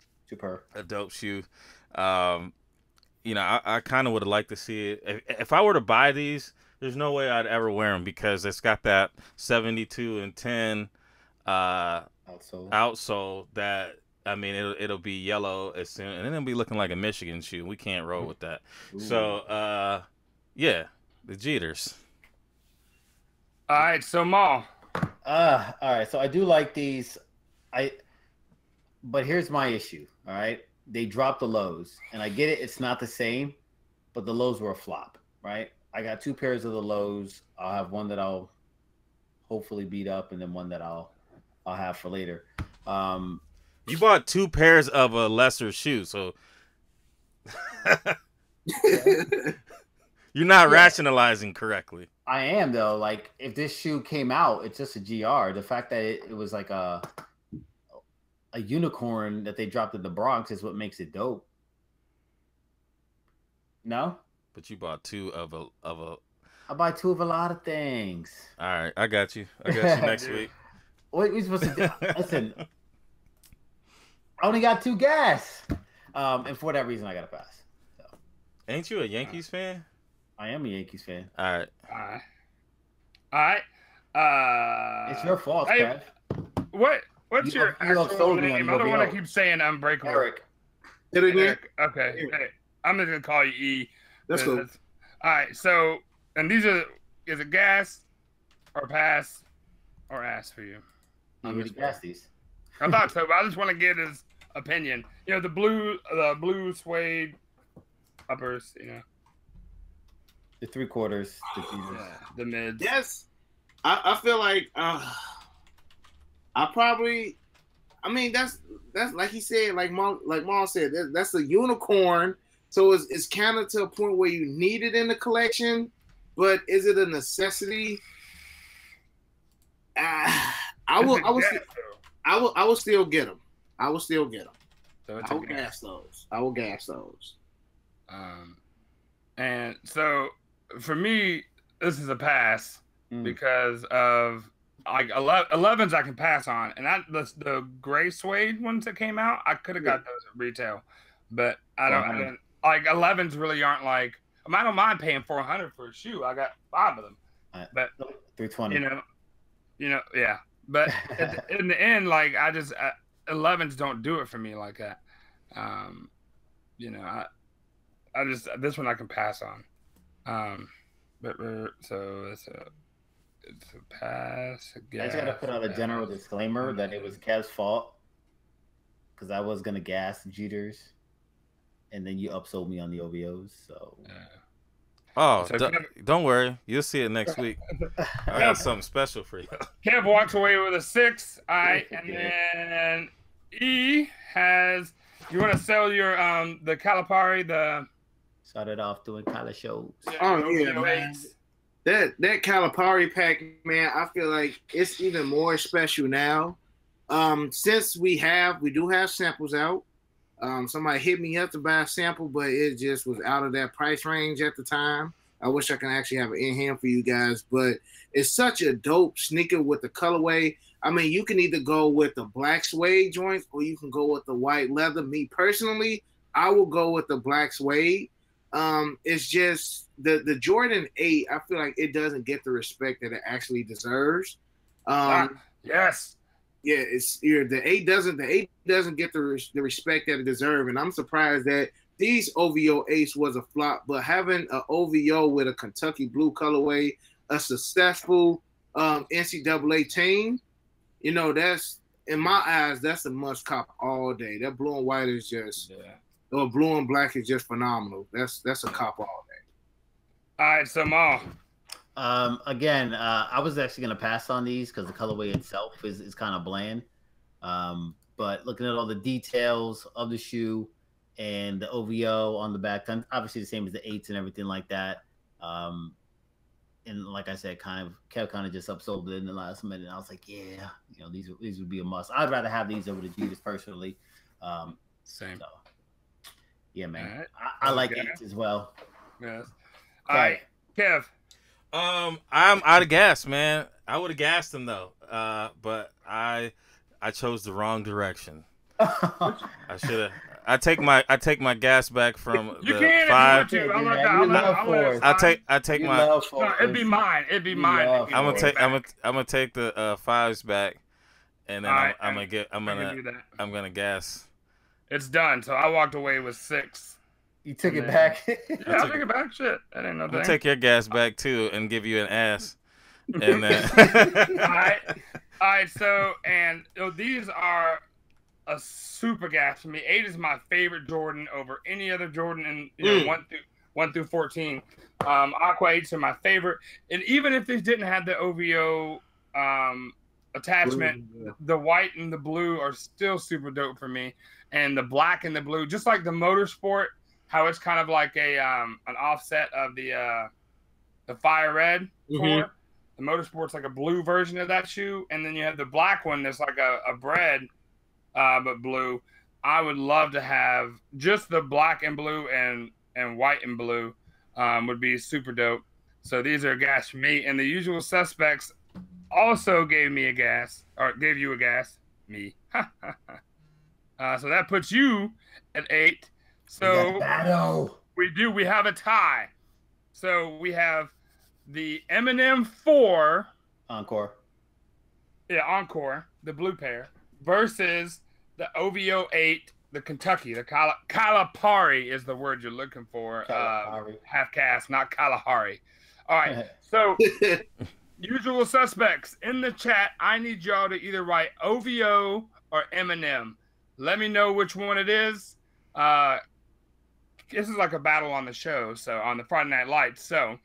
dope shoe. I kind of would have liked to see it. If I were to buy these, There's no way I'd ever wear them because it's got that 72 and 10 outsole that, I mean, it'll be yellow as soon, and then it'll be looking like a Michigan shoe. We can't roll with that. Ooh. So, yeah, the Jeters. All right, so Maul. All right, so I do like these. But here's my issue. All right, they dropped the lows, and I get it. It's not the same, but the lows were a flop, right? I got 2 pairs of the lows. I'll have one that I'll hopefully beat up, and then one that I'll have for later. You bought 2 pairs of a lesser shoe, so you're not rationalizing correctly. I am, though. Like, if this shoe came out, it's just a GR. The fact that it was like a unicorn that they dropped in the Bronx is what makes it dope. No? But you bought 2 of a. I buy 2 of a lot of things. All right, I got you. I got you next week. What are we supposed to do? Listen, I only got 2 gas. And for that reason, I got to pass. So. Ain't you a Yankees fan? I am a Yankees fan. All right. It's your fault, Kev. What's your actual name? I don't want to keep saying Unbreakable. Eric. Eric. Okay. Hey, I'm just gonna call you E. That's cool. All right. So, and is it gas or pass or ass for you? You already gassed these. I thought so, but I just want to get his opinion. You know, the blue suede uppers. You know, the 3/4. The mids. Yes, I feel like I mean that's like he said, like Maul said, that's a unicorn. So it's kind of to a point where you need it in the collection, but is it a necessity? I will still get them. I will still get them. So I will gas those. And so for me, this is a pass because of like 11s I can pass on, and the gray suede ones that came out, I could have got those at retail, but I don't like 11s really aren't like. I don't mind paying $400 for a shoe. I got 5 of them, but 320. You know, yeah. But in the end, like 11s don't do it for me like that. You know, I just this one I can pass on. But so it's a pass. I just gotta put out a general disclaimer that it was Kev's fault because I was gonna gas Jeters, and then you upsold me on the OVOs. So. Oh, don't worry. You'll see it next week. I got something special for you. Kev walks away with a 6. And then E has. You want to sell your the Calipari started off doing Kylie shows. Oh yeah, man. That Calipari pack, man. I feel like it's even more special now. Since we do have samples out. Somebody hit me up to buy a sample, but it just was out of that price range at the time. I wish I can actually have it in hand for you guys, but it's such a dope sneaker with the colorway. I mean, you can either go with the black suede joints or you can go with the white leather. Me personally, I will go with the black suede. It's just the Jordan 8, I feel like it doesn't get the respect that it actually deserves. Yes. Yeah, the 8 doesn't get the respect that it deserves, and I'm surprised that these OVO 8s was a flop. But having an OVO with a Kentucky blue colorway, a successful NCAA team, you know, that's in my eyes that's a must cop all day. That blue and white is just, or blue and black is just phenomenal. That's a cop all day. All right, so Ma. Again, I was actually going to pass on these because the colorway itself is kind of bland. But looking at all the details of the shoe and the OVO on the back, obviously the same as the 8s and everything like that. And like I said, Kev kind of just upsold it in the last minute. And I was like, yeah, you know, these would be a must. I'd rather have these over the Adidas personally. Same. So, yeah, man. Right. I like 8s as well. Yes. All right, Kev. I'm out of gas, man. I would have gassed him though, but I chose the wrong direction. I I take my gas back from You the can 5. if you want to. I take my. No, it'd be mine. It'd be mine. I'm gonna take the 5s back, and then I'm gonna gas. It's done. So I walked away with 6. You took it back. Yeah, I took it back. Shit, that ain't no I'm thing. gonna take your gas back too, and give you an ass. And then. All right. So these are a super gas for me. 8 is my favorite Jordan over any other Jordan, and 1 through 14. Aqua 8s are my favorite, and even if these didn't have the OVO attachment, the white and the blue are still super dope for me, and the black and the blue, just like the Motorsport, how it's kind of like a an offset of the Fire Red. The Motorsport's like a blue version of that shoe, and then you have the black one that's like a bread. But blue, I would love to have just the black and blue and white and blue would be super dope. So these are a gas for me. And the Usual Suspects also gave me a gas, or gave you a gas. Me. So that puts you at 8. So we have a tie. So we have the Eminem 4. Encore. Yeah, Encore, the blue pair, versus the OVO 8, the Kentucky, the Kalahari is the word you're looking for. Half cast, not Kalahari. All right. So, Usual Suspects in the chat. I need y'all to either write OVO or Eminem. Let me know which one it is. This is like a battle on the show, so on the Friday Night Lights. So,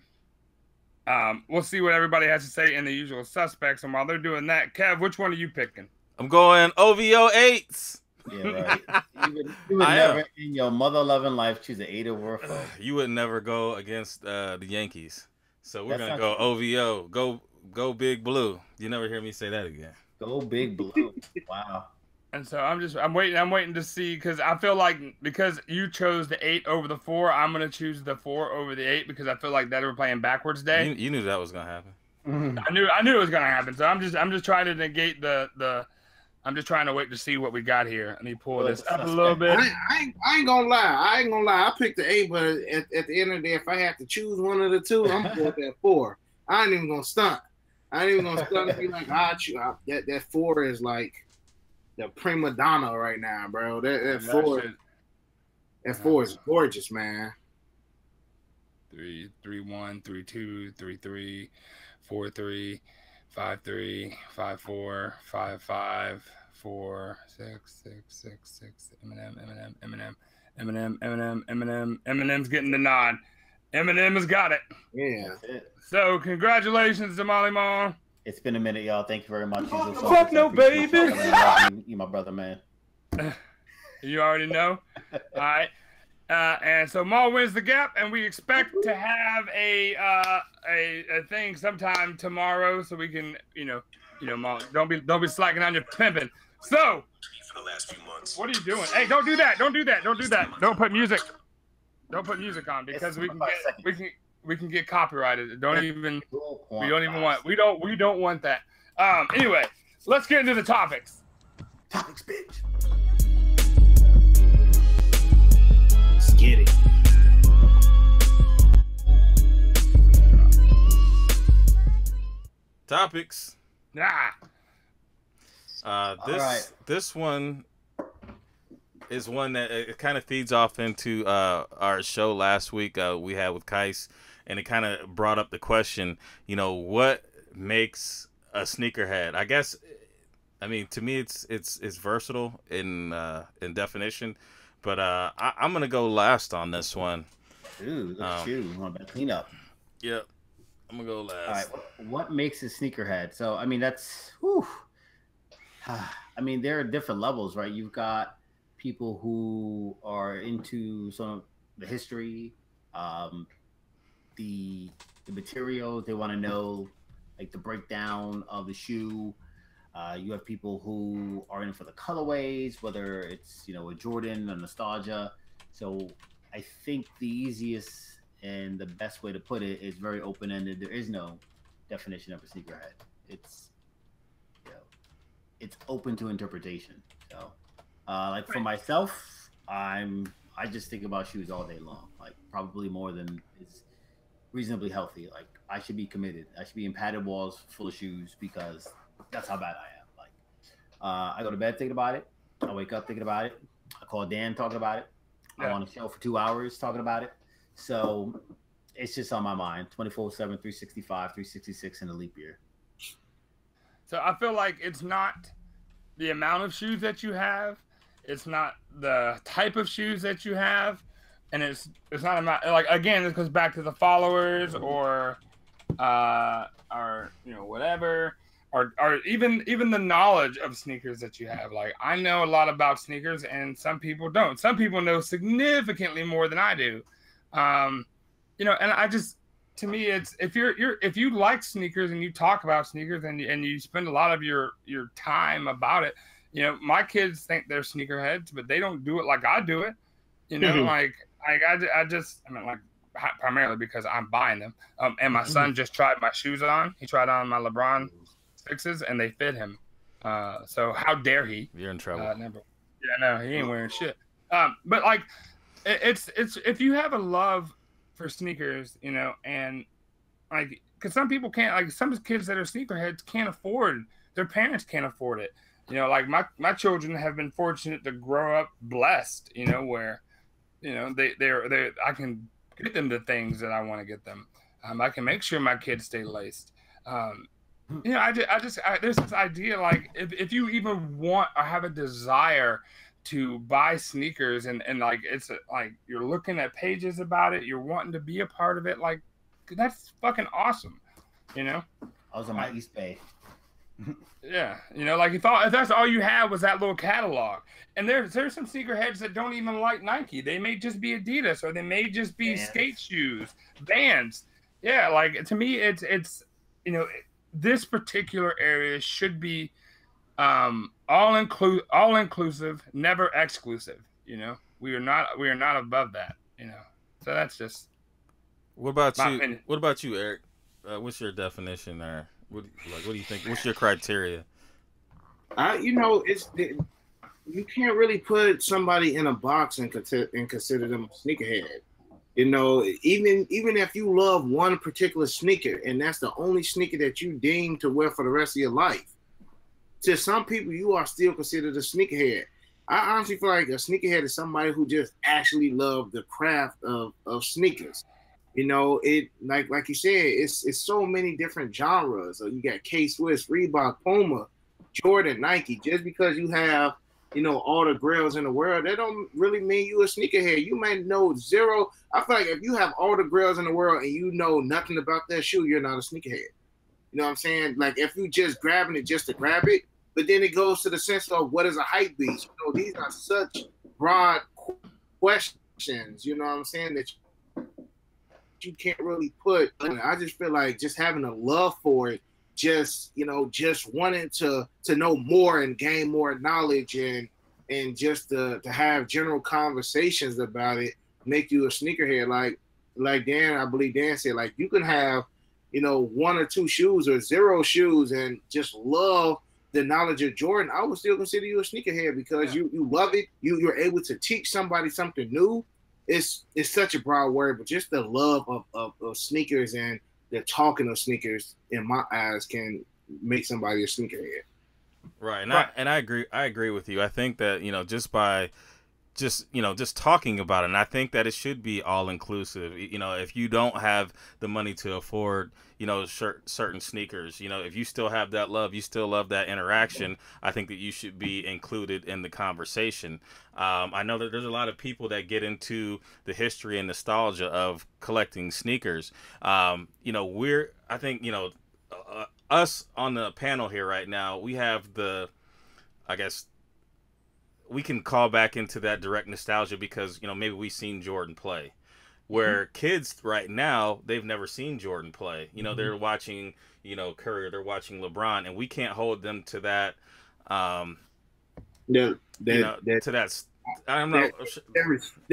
we'll see what everybody has to say in the Usual Suspects. And while they're doing that, Kev, which one are you picking? I'm going OVO 8s. Yeah, right. You would never in your mother-loving life choose an 8 over a 4. You would never go against the Yankees. So we're going to go OVO. Go Big Blue. You never hear me say that again. Go Big Blue. Wow. And so I'm waiting to see, because I feel like because you chose the 8 over the 4, I'm going to choose the 4 over the 8, because I feel like that we're playing backwards day. You knew that was going to happen. I knew it was going to happen. So I'm just trying to negate I'm just trying to wait to see what we got here. Let me pull this up a little bit. I ain't gonna lie. I picked the 8, but at the end of the day, if I have to choose one of the two, I'm going with that 4. I ain't even gonna stunt. I ain't even gonna stunt and be like, that 4 is like the prima donna right now, bro. That 4 is gorgeous, man. 3, 3, 1, 3, 2, 3, 3, 4, 3. 5, 3, 5, 4, 5, 5, 4, 6, 6, 6, 6. Eminem's getting the nod. Eminem has got it. Yeah. So congratulations to Molly Mall. It's been a minute, y'all. Thank you very much. Fuck no, baby. You my brother, man. You already know. All right. And so Maul wins the gap, and we expect to have a thing sometime tomorrow, so we can, Maul, don't be slacking on your pimping. So, For the last few months. What are you doing? Hey, don't do that! Don't do that! Don't do that! Don't put music. Don't put music on, because we can get copyrighted. We don't even want that. Anyway, let's get into the topics. Topics, bitch. Get it. Topics. This one is one that it kind of feeds off into our show last week we had with Kylie, and it kind of brought up the question, what makes a sneakerhead? I guess, I mean, to me, it's versatile in definition. But I'm gonna go last on this one. Ooh, look at you. You want to clean up? Yep, I'm gonna go last. All right. What makes a sneakerhead? So I mean, that's. Whew. I mean, there are different levels, right? You've got people who are into some of the history, the materials. They want to know, like, the breakdown of the shoe. You have people who are in for the colorways, whether it's, a Jordan or nostalgia. So I think the easiest and the best way to put it is very open-ended. There is no definition of a sneakerhead. It's, it's open to interpretation. So, like for myself, I just think about shoes all day long, like probably more than is reasonably healthy. Like I should be committed. I should be in padded walls full of shoes because that's how bad I am. Like I go to bed thinking about it. I wake up thinking about it. I call Dan talking about it. Yeah. I'm on the show for 2 hours talking about it. So it's just on my mind 24/7, 365, 366 in a leap year. So I feel like it's not the amount of shoes that you have. It's not the type of shoes that you have. And it's not about, like, again, it goes back to the followers or whatever. Or even the knowledge of sneakers that you have. Like, I know a lot about sneakers, and some people don't. Some people know significantly more than I do. And I just, to me, it's if you like sneakers and you talk about sneakers and you spend a lot of your time about it. My kids think they're sneakerheads, but they don't do it like I do it. Primarily because I'm buying them. And my son just tried my shoes on. He tried on my LeBron 6s and they fit him. So how dare he? You're in trouble. He ain't wearing shit. But like, it's if you have a love for sneakers, and like, because some people can't, like some kids that are sneakerheads can't afford, their parents can't afford it. Like my children have been fortunate to grow up blessed, where, I can get them the things that I want to get them. I can make sure my kids stay laced. There's this idea, like, if you even want or have a desire to buy sneakers and like, it's like you're looking at pages about it, you're wanting to be a part of it, like, that's fucking awesome. I was on my East Bay. Yeah, like if that's all you had was that little catalog, and there's some sneakerheads that don't even like Nike. They may just be Adidas, or they may just be skate shoes, Vans. Yeah, like, to me, it's this particular area should be all inclusive, never exclusive. We are not above that. So that's just. What about you? Opinion. What about you, Eric? What's your definition there? What do you think? What's your criteria? You can't really put somebody in a box and consider them a sneakerhead. Even if you love one particular sneaker and that's the only sneaker that you deem to wear for the rest of your life, to some people you are still considered a sneakerhead. I honestly feel like a sneakerhead is somebody who just actually loves the craft of sneakers. It like you said, it's so many different genres. So you got K-Swiss, Reebok, Puma, Jordan, Nike. Just because you have, all the grails in the world, that don't really mean you a sneakerhead. You might know zero. I feel like if you have all the grails in the world and you know nothing about that shoe, you're not a sneakerhead. You know what I'm saying? Like, if you just grabbing it just to grab it, but then it goes to the sense of what is a hype beast. These are such broad questions, you know what I'm saying, that you can't really put. I just feel like just having a love for it, just wanting to know more and gain more knowledge and just to have general conversations about it make you a sneakerhead. Like Dan, I believe Dan said, like, you can have, one or two shoes or zero shoes and just love the knowledge of Jordan. I would still consider you a sneakerhead because you love it. You're able to teach somebody something new. It's such a broad word, but just the love of sneakers and the talking of sneakers, in my eyes, can make somebody a sneakerhead. Right, and I agree with you. I think that just talking about it, and I think that it should be all inclusive. If you don't have the money to afford certain sneakers, if you still have that love, you still love that interaction, I think that you should be included in the conversation. I know that there's a lot of people that get into the history and nostalgia of collecting sneakers. I think us on the panel here right now, we have I guess we can call back into that direct nostalgia because maybe we've seen Jordan play. Where kids right now, they've never seen Jordan play. They're watching, Curry, they're watching LeBron, and we can't hold them to that. To that. I'm not.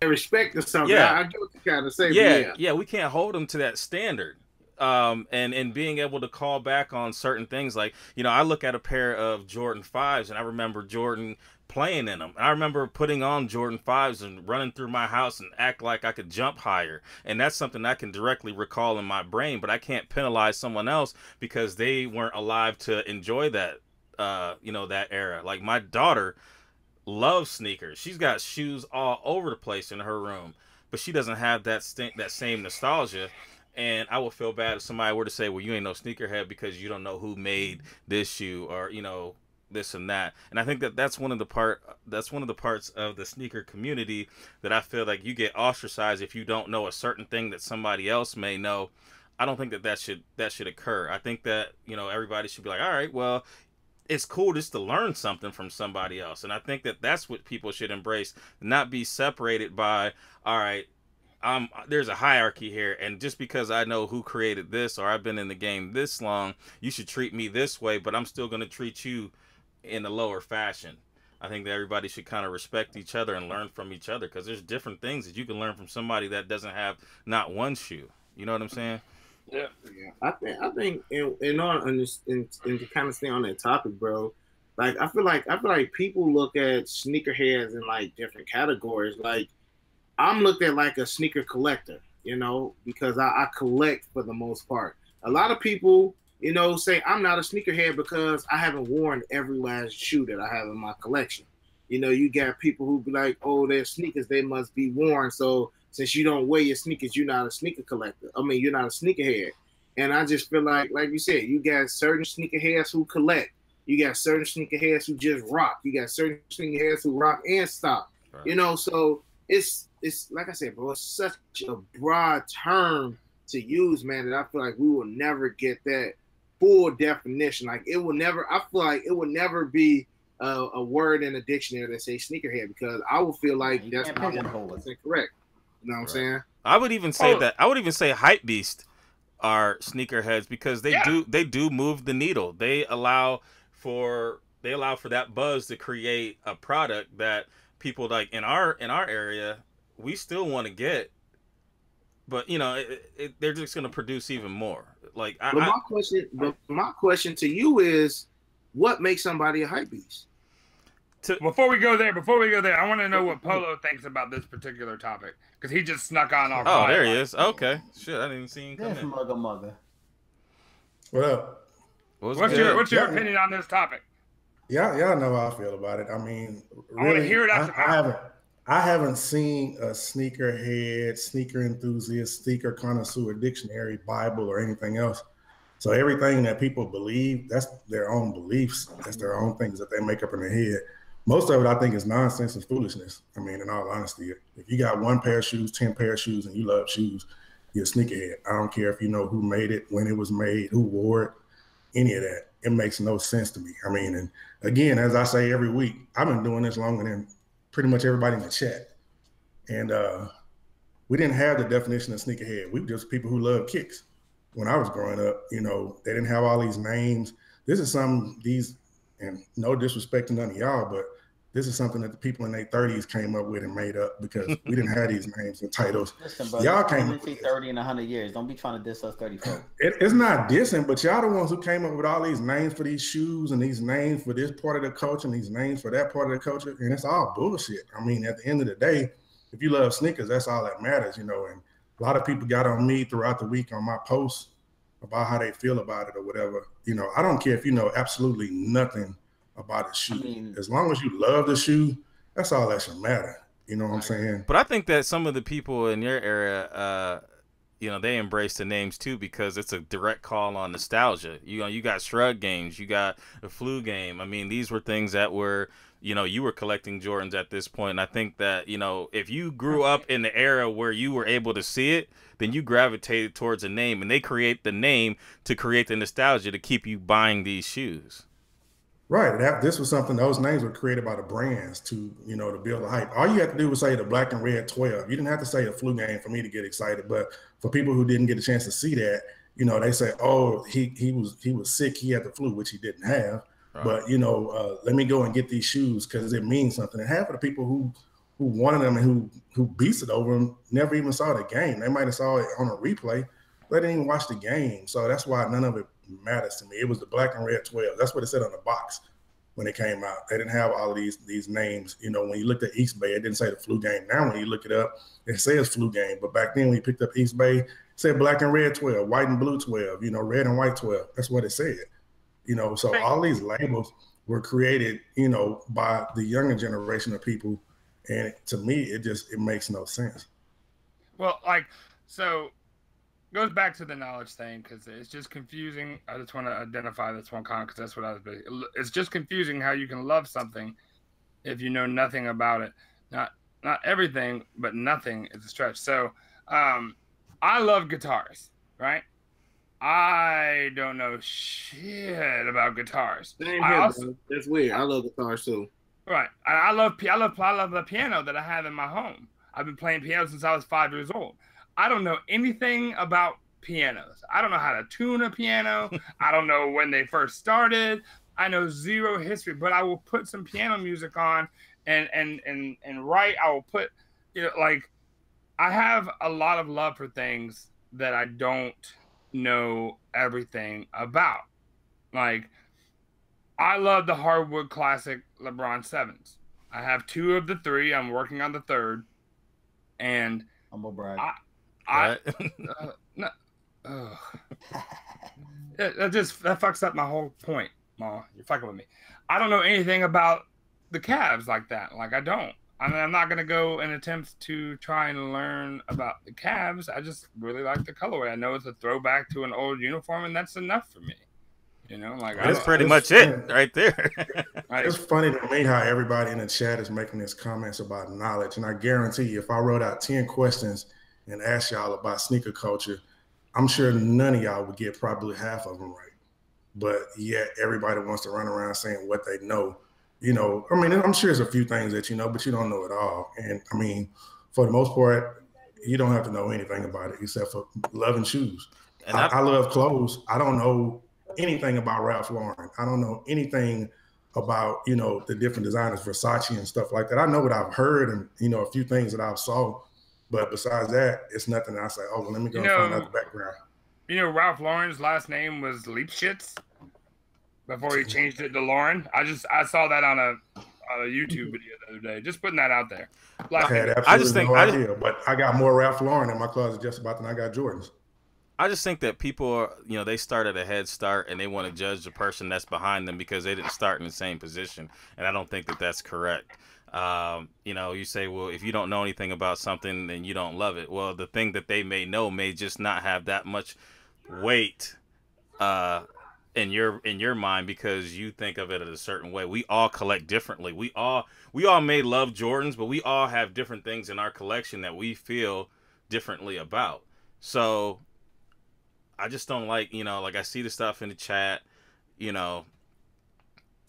They respect or something. Yeah, I get what you're trying to say. Yeah, we can't hold them to that standard. And being able to call back on certain things, like I look at a pair of Jordan 5s, and I remember Jordan playing in them. I remember putting on Jordan 5s and running through my house and act like I could jump higher. And that's something I can directly recall in my brain, but I can't penalize someone else because they weren't alive to enjoy that, that era. Like my daughter loves sneakers. She's got shoes all over the place in her room, but she doesn't have that same nostalgia. And I would feel bad if somebody were to say, well, you ain't no sneakerhead because you don't know who made this shoe or, this and that. And I think that's one of the parts of the sneaker community that I feel like you get ostracized if you don't know a certain thing that somebody else may know. I don't think that should occur. I think that, everybody should be like, all right, well, it's cool just to learn something from somebody else. And I think that that's what people should embrace, not be separated by, all right, there's a hierarchy here, and just because I know who created this or I've been in the game this long, you should treat me this way, but I'm still going to treat you in a lower fashion. I think that everybody should kind of respect each other and learn from each other, because there's different things that you can learn from somebody that doesn't have not one shoe. You know what I'm saying? Yeah. I think in order to kind of stay on that topic, bro. Like I feel like people look at sneakerheads in like different categories. Like I'm looked at like a sneaker collector, because I collect for the most part. A lot of people, say I'm not a sneakerhead because I haven't worn every last shoe that I have in my collection. You got people who be like, oh, they're sneakers, they must be worn. So since you don't wear your sneakers, you're not a sneaker collector. I mean, you're not a sneakerhead. And I just feel like you said, you got certain sneakerheads who collect. You got certain sneakerheads who just rock. You got certain sneakerheads who rock and stop. Right. So it's like I said, bro, it's such a broad term to use, man, that I feel like we will never get that full definition. Like I feel like it will never be a word in a dictionary that says sneakerhead, because I would feel like that's not 100% correct. You know what I'm saying? I would even say hype beast are sneakerheads, because they do move the needle. They allow for that buzz to create a product that people like in our area we still want to get, but they're just going to produce even more. Like my question to you is, what makes somebody a hype beast? Before we go there, I want to know what Polo thinks about this particular topic, because he just snuck on off. Oh, there he is. Okay, shit, I didn't even see him come in. Mugga. What up? What's your opinion on this topic? Y'all know how I feel about it. I mean, really, I want to hear it. I haven't seen a sneakerhead, sneaker enthusiast, sneaker connoisseur dictionary, Bible, or anything else. So everything that people believe, that's their own beliefs. That's their own things that they make up in their head. Most of it, I think, is nonsense and foolishness. I mean, in all honesty, if you got one pair of shoes, 10 pair of shoes, and you love shoes, you're a sneakerhead. I don't care if you know who made it, when it was made, who wore it, any of that. It makes no sense to me. I mean, and again, as I say every week, I've been doing this longer than pretty much everybody in the chat. And we didn't have the definition of sneakerhead. We were just people who love kicks. When I was growing up, they didn't have all these names. This is and no disrespect to none of y'all, but this is something that the people in their 30s came up with and made up, because we didn't have these names and titles. Listen, bro, y'all came up with 30 in 100 years. Don't be trying to diss us 34. It's not dissing, but y'all the ones who came up with all these names for these shoes and these names for this part of the culture and these names for that part of the culture, and it's all bullshit. I mean, at the end of the day, if you love sneakers, that's all that matters, and a lot of people got on me throughout the week on my posts about how they feel about it or whatever. I don't care if you know absolutely nothing about a shoe. I mean, as long as you love the shoe, that's all that should matter. You know what I'm saying? But I think that some of the people in your area, they embrace the names too, because it's a direct call on nostalgia. You got Shrug games, you got the Flu game. I mean, these were things that were, you were collecting Jordans at this point. And I think that, if you grew up in the era where you were able to see it, then you gravitated towards a name, and they create the name to create the nostalgia to keep you buying these shoes. Right. This was something, those names were created by the brands to build a hype. All you had to do was say the black and red 12. You didn't have to say a Flu game for me to get excited. But for people who didn't get a chance to see that, they say, oh, he was sick, he had the flu, which he didn't have. Right. But, let me go and get these shoes because it means something. And half of the people who wanted them and who beats it over them never even saw the game. They might have saw it on a replay. They didn't even watch the game. So that's why none of it matters to me. It was the black and red 12. That's what it said on the box. when it came out. They didn't have all of these names. You know, when you looked at East Bay, it didn't say the flu game. Now when you look it up, it says flu game. But back then when you picked up East Bay, it said black and red 12, white and blue 12, you know, red and white 12. That's what it said. You know, so all these labels were created, you know, by the younger generation of people. And to me, it makes no sense. Well, like, so goes back to the knowledge thing because it's just confusing. I just want to identify this one comment because that's what I was. It's just confusing how you can love something if you know nothing about it. Not everything, but nothing is a stretch. So, I love guitars, right? I don't know shit about guitars. Same here, bro. That's weird. I love guitars too. Right. I love the piano that I have in my home. I've been playing piano since I was 5 years old. I don't know anything about pianos. I don't know how to tune a piano. I don't know when they first started. I know zero history, but I will put some piano music on and write. I will put, you know, like, I have a lot of love for things that I don't know everything about. Like, I love the hardwood classic LeBron 7s. I have 2 of the 3. I'm working on the 3rd. And humble brag. that fucks up my whole point, Ma. You're fucking with me. I don't know anything about the Cavs like that. Like, I don't. I mean, I'm not gonna go and attempt to try and learn about the Cavs. I just really like the colorway. I know it's a throwback to an old uniform, and that's enough for me. You know, like, that's pretty much it right there. It's funny to me how everybody in the chat is making these comments about knowledge. And I guarantee you, if I wrote out 10 questions and asked y'all about sneaker culture, I'm sure none of y'all would get probably half of them right. But yet everybody wants to run around saying what they know. You know, I mean, I'm sure there's a few things that you know, but you don't know it all. And I mean, for the most part, you don't have to know anything about it except for loving shoes. And I love clothes. I don't know anything about Ralph Lauren. I don't know anything about, you know, the different designers, Versace and stuff like that. I know what I've heard and, you know, a few things that I've saw, but besides that, it's nothing that I say, oh, well, let me go find out the background. You know, Ralph Lauren's last name was Leapshits before he changed it to Lauren. I saw that on a YouTube video the other day. Just putting that out there. Like, I had absolutely no idea, but I got more Ralph Lauren in my closet just about than I got Jordans. I just think that people are, you know, they start at a head start and they want to judge the person that's behind them because they didn't start in the same position. And I don't think that that's correct. You know, you say, well, if you don't know anything about something, then you don't love it. Well, the thing that they may know may just not have that much weight in your mind because you think of it in a certain way. We all collect differently. We all may love Jordans, but we all have different things in our collection that we feel differently about. So I just don't like, you know, like I see the stuff in the chat, you know.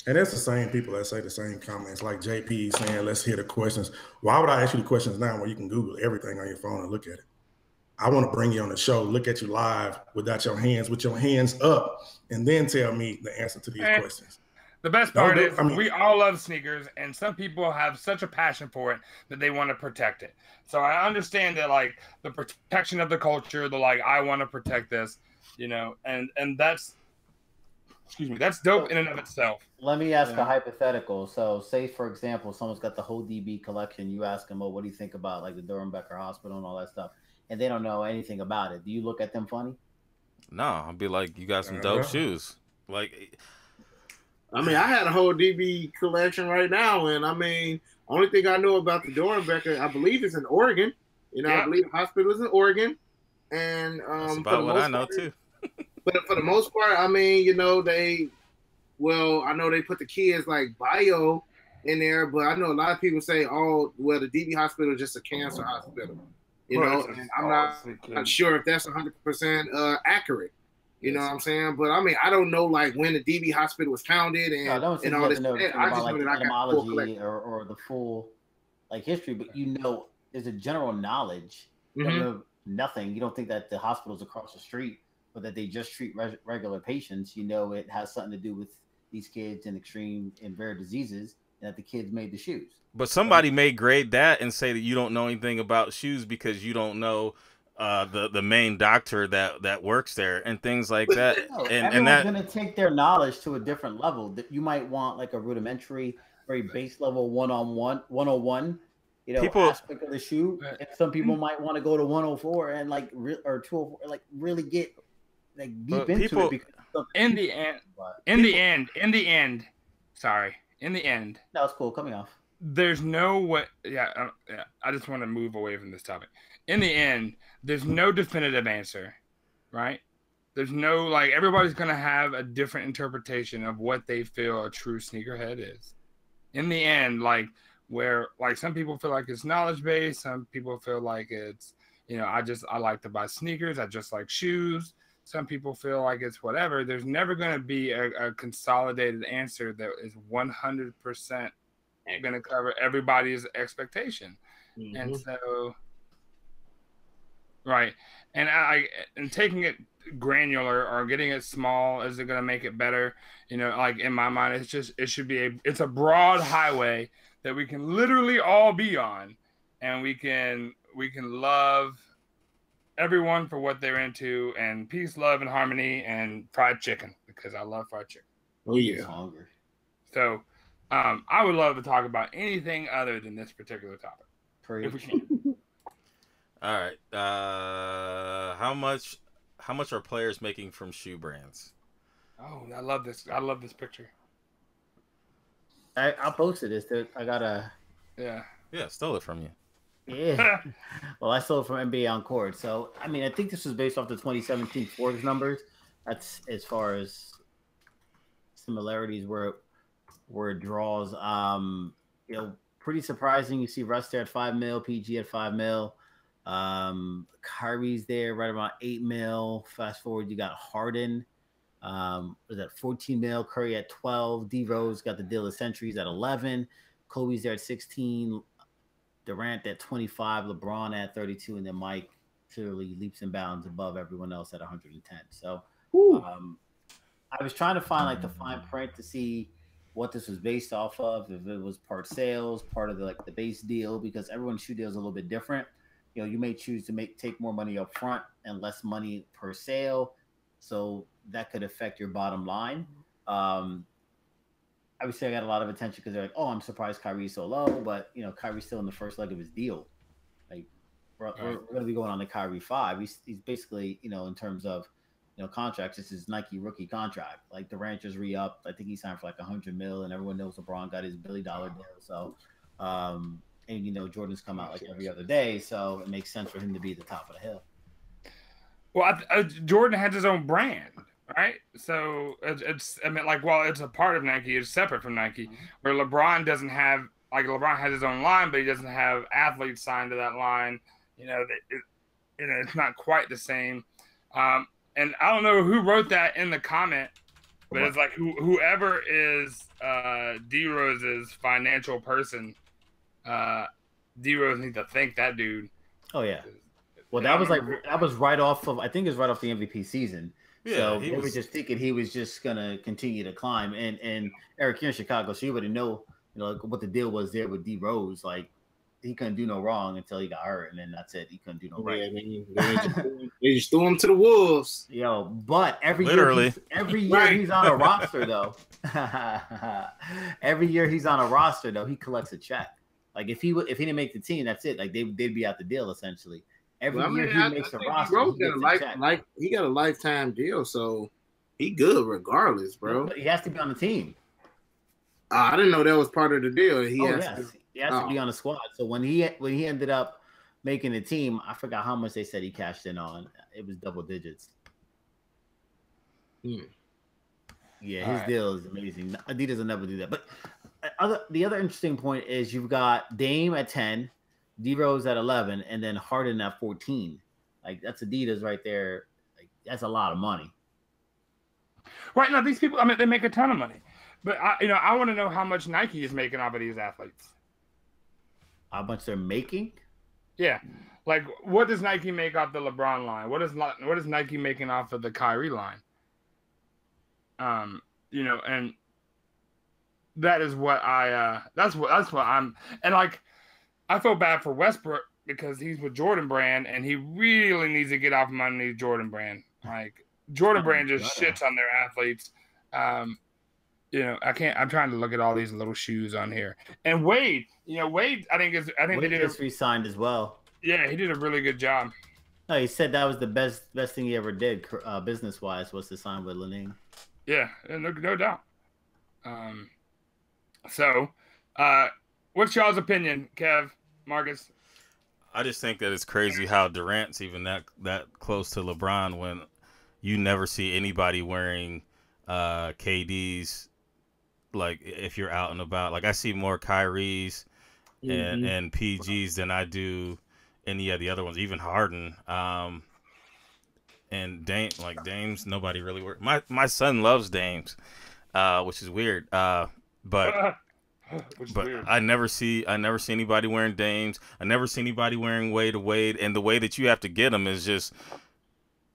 And it's the same people that say the same comments, like JP saying, let's hear the questions. Why would I ask you the questions now when you can Google everything on your phone and look at it? I want to bring you on the show, look at you live with your hands up, and then tell me the answer to these questions. The best part is we all love sneakers, and some people have such a passion for it that they want to protect it. So I understand that, like, the protection of the culture, the, like, I want to protect this, you know, and that's, excuse me, that's dope in and of itself. Let me ask a hypothetical. So say, for example, someone's got the whole DB collection. You ask them, well, what do you think about, like, the Durham Becker Hospital and all that stuff? And they don't know anything about it. Do you look at them funny? No, I'll be like, you got some dope shoes. Like, I mean, I had a whole DB collection right now, and I mean, only thing I know about the Durham Becker, I believe, is in Oregon. You know, I believe the hospital is in Oregon, and that's about what I know too. But for the most part, I mean, you know, I know they put the kids like bio in there, but I know a lot of people say, oh, well, the DB hospital is just a cancer hospital. You know, and I'm not sure if that's 100% accurate. You know what I'm saying? But I mean, I don't know like when the DB hospital was founded and all this. I just know that I got full collection or the full like history, but you know, there's a general knowledge. You don't know nothing. You don't think that the hospital's across the street, or that they just treat regular patients. You know, it has something to do with these kids and extreme and rare diseases, and that the kids made the shoes. But somebody may grade that and say that you don't know anything about shoes because you don't know the main doctor that works there and things like that. No, and everyone's that going to take their knowledge to a different level. That you might want like a rudimentary, very base level 101, people aspect of the shoe. And some people might want to go to 104 and like or 204, like really get like deep into people, it. Because in the end, that was cool. Coming off. There's no way. Yeah, I just want to move away from this topic. In the end, there's no definitive answer, right? There's no like everybody's gonna have a different interpretation of what they feel a true sneakerhead is. In the end, like where like some people feel like it's knowledge based, some people feel like it's I like to buy sneakers, I just like shoes. Some people feel like it's whatever. There's never gonna be a consolidated answer that is 100% going to cover everybody's expectation. Mm-hmm. And so right, and taking it granular or getting it small, is it going to make it better? Like in my mind, it's a broad highway that we can literally all be on, and we can love everyone for what they're into, and peace, love, and harmony, and fried chicken, because I love fried chicken. Oh yeah. So I would love to talk about anything other than this particular topic. If we can. All right. How much are players making from shoe brands? Oh, I love this. I love this picture. I posted this. I got a. Yeah. Yeah, stole it from you. Yeah. Well, I stole it from NBA on Court. So, I mean, I think this was based off the 2017 Forbes numbers. That's as far as similarities where it draws. Pretty surprising. You see Russ there at $5 million, PG at $5 million. Kyrie's there right around $8 million. Fast forward, you got Harden. Was at $14 million. Curry at $12 million. D Rose got the deal of centuries at $11 million. Kobe's there at $16 million. Durant at $25 million. LeBron at $32 million, and then Mike clearly leaps and bounds above everyone else at $110 million. So, I was trying to find like the fine print to see what this was based off of, if it was part sales, part of the base deal, because everyone's shoe deal is a little bit different. You may choose to take more money up front and less money per sale, so that could affect your bottom line. Obviously, I got a lot of attention because they're like, "Oh, I'm surprised Kyrie's so low," but Kyrie's still in the first leg of his deal. Like we're going to be going on the Kyrie 5. He's basically in terms of contracts, this is Nike rookie contract. Like Durant just re-upped. I think he signed for like $100 million, and everyone knows LeBron got his $1 billion deal. So, and Jordan's come out like every other day, so it makes sense for him to be at the top of the hill. Well, Jordan has his own brand, right? So it's it's a part of Nike. It's separate from Nike. Mm-hmm. Where LeBron doesn't have LeBron has his own line, but he doesn't have athletes signed to that line. It's not quite the same. And I don't know who wrote that in the comment, but it's like whoever is D Rose's financial person, D Rose needs to thank that dude. Oh yeah. Well, that was right off of, I think it was right off the MVP season. Yeah, so they were just thinking he was just gonna continue to climb. And Eric, you're in Chicago, so you already know what the deal was there with D Rose. Like he couldn't do no wrong until he got hurt, and then that's it. He couldn't do no right. I mean, they just threw him to the wolves. But every year he's on a roster though. Every year he's on a roster though, he collects a check. Like if he didn't make the team, that's it. Like they'd be out the deal essentially. Every year he makes a roster. He got a lifetime deal, so he good regardless, bro. But he has to be on the team. I didn't know that was part of the deal. He has to be on the squad. So when he ended up making the team, I forgot how much they said he cashed in on. It was double digits. Yeah, his deal is amazing. Adidas will never do that. But the other interesting point is you've got Dame at 10, D Rose at 11, and then Harden at 14. Like that's Adidas right there. Like that's a lot of money. Right now, these people, they make a ton of money. But I want to know how much Nike is making off of these athletes. How much they're making? Yeah, like what does Nike make off the LeBron line? What is Nike making off of the Kyrie line? And that is what that's what I'm, and like I feel bad for Westbrook because he's with Jordan Brand, and he really needs to get off from underneath Jordan Brand. Like Jordan Brand just shits on their athletes. You know, I'm trying to look at all these little shoes on here. And Wade, Wade, I think Wade they just re-signed as well. Yeah, he did a really good job. No, he said that was the best thing he ever did, business wise, was to sign with Lening. Yeah, no doubt. So, what's y'all's opinion, Kev, Marcus? I just think that it's crazy how Durant's even that close to LeBron when you never see anybody wearing KD's. Like if you're out and about, like I see more Kyrie's and PG's than I do any of the other ones, even Harden. And Dames, nobody really wears. My son loves Dames, which is weird. But Weird. I never see anybody wearing Dames. I never see anybody wearing Wade to Wade, and the way that you have to get them is just.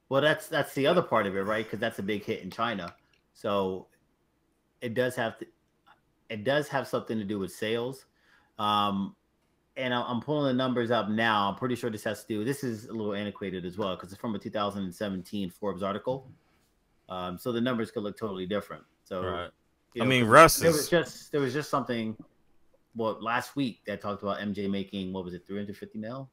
Well, that's the other part of it, right? Because that's a big hit in China, so it does have something to do with sales. And I'm pulling the numbers up now. I'm pretty sure this has to do. This is a little antiquated as well because it's from a 2017 Forbes article. So the numbers could look totally different. So. Right. I mean, Russ there was just something, last week that talked about MJ making, what was it, 350 mil?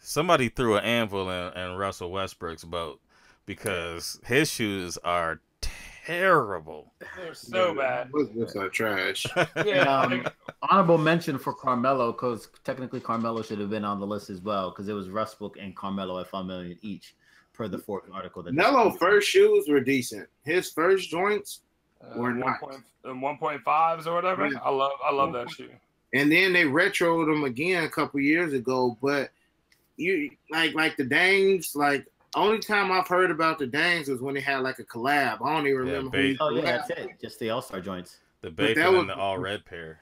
Somebody threw an anvil in Russell Westbrook's boat because his shoes are terrible. They're so bad. What's our trash? Yeah. Honorable mention for Carmelo, because technically Carmelo should have been on the list as well, because it was Westbrook and Carmelo at $5 million each per the Forbes article. Melo's first shoes were decent. His first joints. Or 1.5s or whatever. Yeah. I love that shoe. And then they retroed them again a couple years ago. But you like the Dames, like only time I've heard about the Dames was when they had like a collab. I don't even remember. That's it. Just the All-Star joints. The bacon and the all red pair.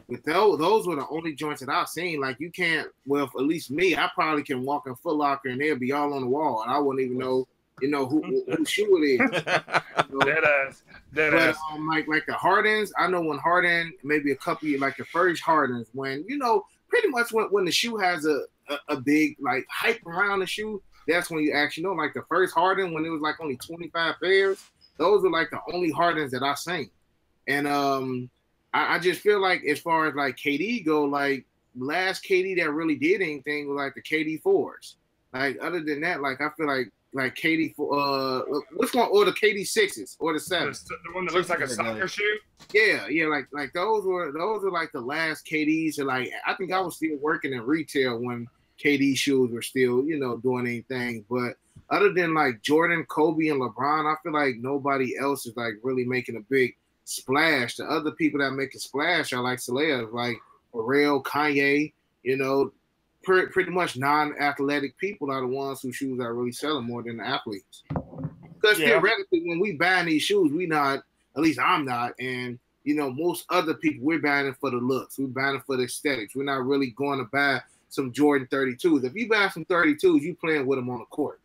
But those were the only joints that I've seen. Like you can't. Well, at least me, I probably can walk in Foot Locker and they'll be all on the wall, and I wouldn't even know. Who shoe it is. Dead ass. Like the Hardens, I know when Harden, maybe a couple years, like the first Hardens, when pretty much when the shoe has a big like hype around the shoe, that's when you actually know. Like the first Harden, when it was like only 25 pairs, those were like the only Hardens that I seen. And I just feel like as far as like KD go, like last KD that really did anything was like the KD 4s. Like other than that, like I feel like KD which one, or the KD 6s or the 7s? The one that looks like a soccer shoe. Yeah, like those were like the last KDs. And like I think I was still working in retail when KD shoes were still doing anything. But other than like Jordan, Kobe, and LeBron, I feel like nobody else is like really making a big splash. The other people that make a splash are like celebs, like Resale, Kanye, pretty much non-athletic people are the ones whose shoes are really selling more than the athletes. Because theoretically, when we buying these shoes, we not, at least I'm not, and most other people, we're buying it for the looks, we're buying it for the aesthetics. We're not really going to buy some Jordan 32s. If you buy some 32s, you playing with them on the court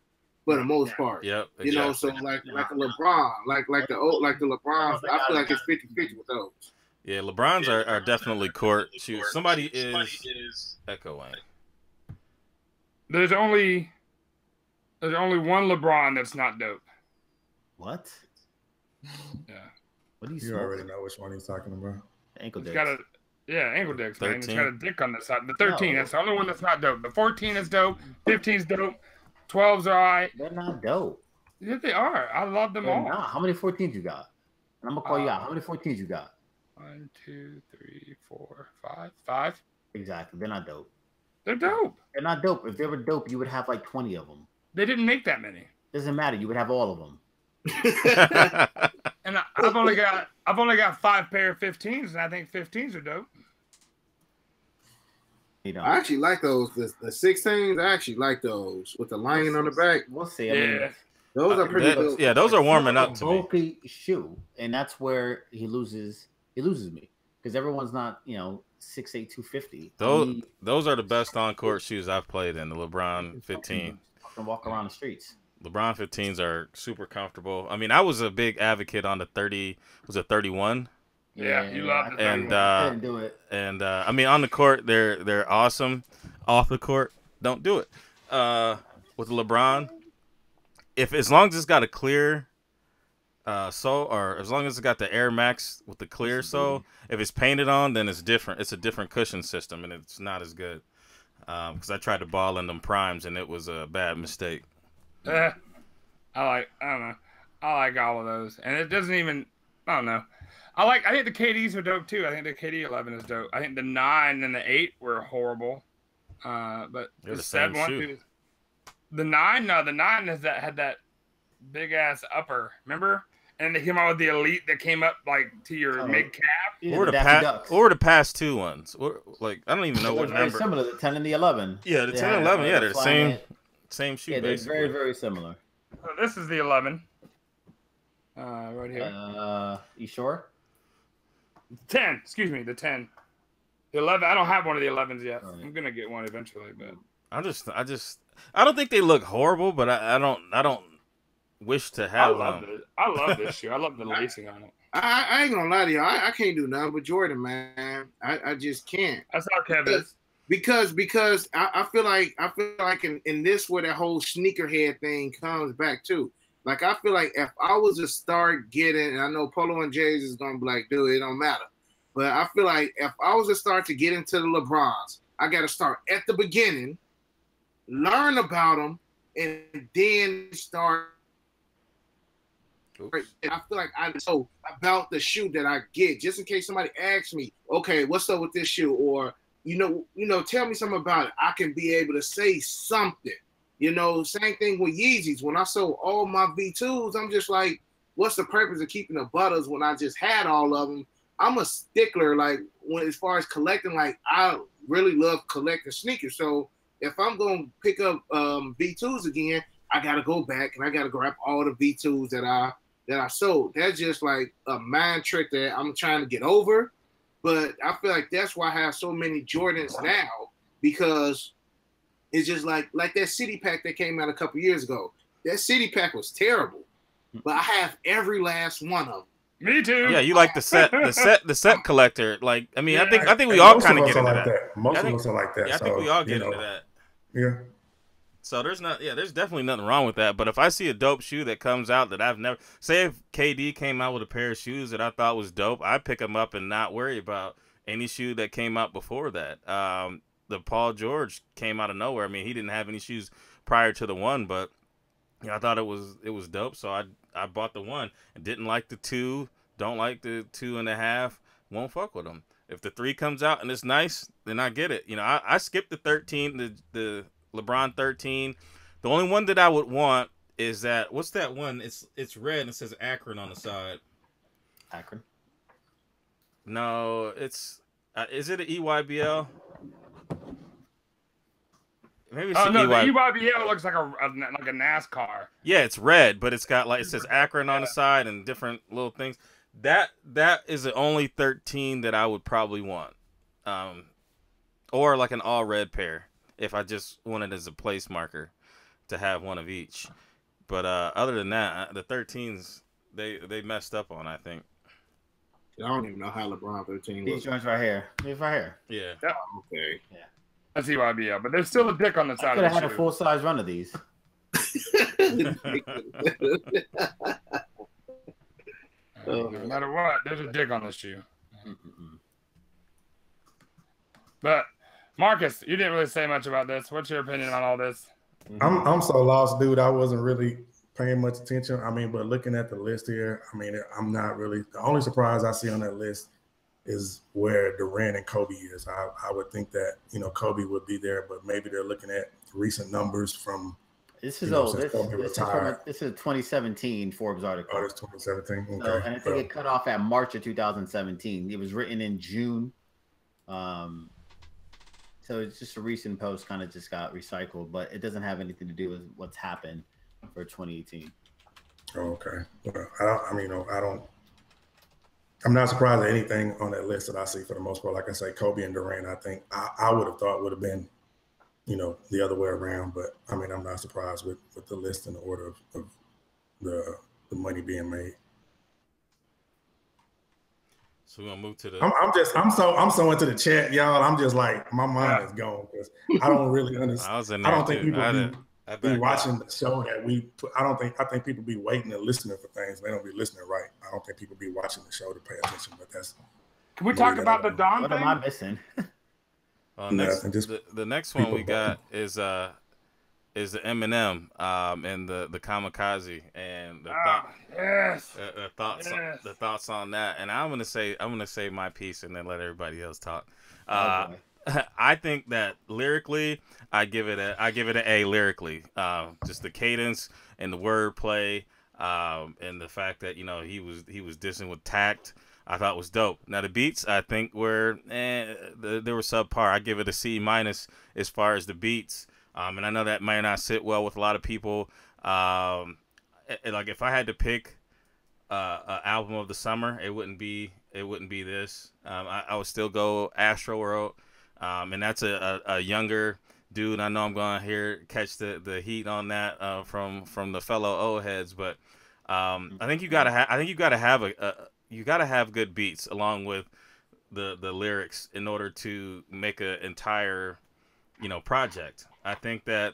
for the most part. Yep. Exactly. So like a LeBron, like the LeBron, I feel like it's 50-50 with those. Yeah, LeBrons are definitely court shoes. Somebody is echoing. There's only one LeBron that's not dope. What? Yeah. What do you already know which one he's talking about. Ankle dicks. Ankle dicks, 13. Man. It's got a dick on the side. The 13, that's the only one that's not dope. The 14 is dope. 15 is dope. 12s are all right. They're not dope. Yeah, they are. I love them all. Not. How many 14s you got? And I'm gonna call you out. How many 14s you got? 1, 2, 3, 4, 5. 5. Exactly. They're not dope. They're dope. They're not dope. If they were dope, you would have like 20 of them. They didn't make that many. Doesn't matter. You would have all of them. And I've only got 5 pair of 15s, and I think 15s are dope. I actually like those. The 16s, I actually like those with the lining on the back. We'll see. Those are pretty dope. Yeah, those are warming up to me. Bulky shoe, and that's where he loses me because everyone's not 6'8", 250. Those are the best on-court shoes I've played in. The LeBron 15. Can walk around the streets. LeBron 15s are super comfortable. I mean, I was a big advocate on the 30. Was it 31? Yeah, you love the and couldn't do it. And I mean, on the court, they're awesome. Off the court, don't do it. With LeBron, as long as it's got a clear sole, or as long as it's got the Air Max with the clear sole, if it's painted on, then it's different. It's a different cushion system, and it's not as good. Because I tried to ball in them primes, and it was a bad mistake. I don't know. I like all of those, and it doesn't even. I don't know. I think the KDs are dope too. I think the KD 11 is dope. I think the 9 and the 8 were horrible. But They're the the same one, shoe. the 9, no, the 9 had that big ass upper. Remember? And they came out with the Elite that came up like to your mid calf. Yeah, Or the past two ones. Like I don't even know what very number. similar, the 10 and the 11. Yeah, the 10 and 11. Yeah, they're the same shoe. Yeah, they're basically. very, very similar. So this is the 11. Right here. You sure? 10. Excuse me, the 10. The 11. I don't have one of the 11s yet. Right. I'm gonna get one eventually, but I don't think they look horrible, but I don't wish to have them. I love this shoe. I love the lacing on it. I ain't gonna lie to y'all. I can't do nothing with Jordan, man. I just can't. That's how Kev is. Because I feel like in this where that whole sneakerhead thing comes back to. Like I feel like if I was to start getting, and I know Polo and Jay's is gonna be like, dude, it don't matter. But I feel like if I was to start to get into the LeBrons, I gotta start at the beginning, learn about them, and then start. And I feel like I know about the shoe that I get, just in case somebody asks me, okay, what's up with this shoe? Or, you know, tell me something about it. I can be able to say something. You know, same thing with Yeezys. When I sold all my V2s, I'm just like, what's the purpose of keeping the butters when I just had all of them? I'm a stickler, like, as far as collecting, like, I really love collecting sneakers. So if I'm going to pick up V2s again, I got to go back and I got to grab all the V2s that I sold. That's just like a mind trick that I'm trying to get over. But I feel like that's why I have so many Jordans now, because it's just like that City Pack that came out a couple years ago. That City Pack was terrible, but I have every last one of them. Me too. Yeah, you like the set collector. Like, I mean, yeah. I think we all kind of get into that. Most of us are like that. Yeah, I think we all get into that. Yeah. So there's definitely nothing wrong with that. But if I see a dope shoe that comes out that I've never, say if KD came out with a pair of shoes that I thought was dope, I'd pick them up and not worry about any shoe that came out before that. The Paul George came out of nowhere. I mean, he didn't have any shoes prior to the one, but I thought it was dope. So I bought the one and didn't like the 2, don't like the 2.5, won't fuck with them. If the 3 comes out and it's nice, then I get it. You know, I skipped the 13, the LeBron 13. The only one that I would want is that, what's that one? It's red and it says Akron on the side. Akron? No, is it an EYBL? Maybe it's the EYBL looks like a NASCAR. Yeah, it's red, but it's got it says Akron on the side and different little things. That is the only 13 that I would probably want. Or like an all red pair if I just wanted as a place marker to have one of each. But other than that, the 13s they messed up on, I think. I don't even know how LeBron 13 These looks. joints right here. These right here. Yeah. Okay. Yeah. That's EYBL, but there's still a dick on the side I could of have the had a shoe. full size run of these. No matter what, there's a dick on the shoe. But Marcus, you didn't really say much about this. What's your opinion on all this? I'm so lost, dude. I wasn't really paying much attention. I mean, but looking at the list here, I mean, I'm not really. The only surprise I see on that list is where Durant and Kobe is. I would think that, Kobe would be there, but maybe they're looking at recent numbers from. This is old. This is a 2017 Forbes article. Oh, it's 2017. Okay. So, and I think it cut off at March of 2017. It was written in June. So it's just a recent post, kind of just got recycled, but it doesn't have anything to do with what's happened for 2018. Oh, okay. Well, I'm not surprised at anything on that list that I see for the most part. Like I say, Kobe and Durant, I think I would have thought would have been, the other way around. But I mean, I'm not surprised with the list and the order of the money being made. So we're gonna move to the. I'm so into the chat, y'all. I'm just like my mind is gone because I don't really understand. I don't think people be watching the show that we put. I think people be waiting and listening for things. They don't be listening right. I don't think people be watching the show to pay attention. But that's. Can we talk about the Dawn thing? What am I missing? The next one we got is the Eminem and the Kamikaze and the thoughts on that. And I'm gonna say my piece and then let everybody else talk. I think that lyrically, I give it an A lyrically. Just the cadence and the wordplay, and the fact that he was dissing with tact, I thought was dope. Now the beats, I think were they were subpar. I give it a C- as far as the beats. And I know that might not sit well with a lot of people. Like if I had to pick an album of the summer, it wouldn't be this. I would still go Astro World. And that's a younger dude. I know I'm gonna catch the heat on that from the fellow old heads, but I think you gotta have good beats along with the lyrics in order to make an entire project. I think that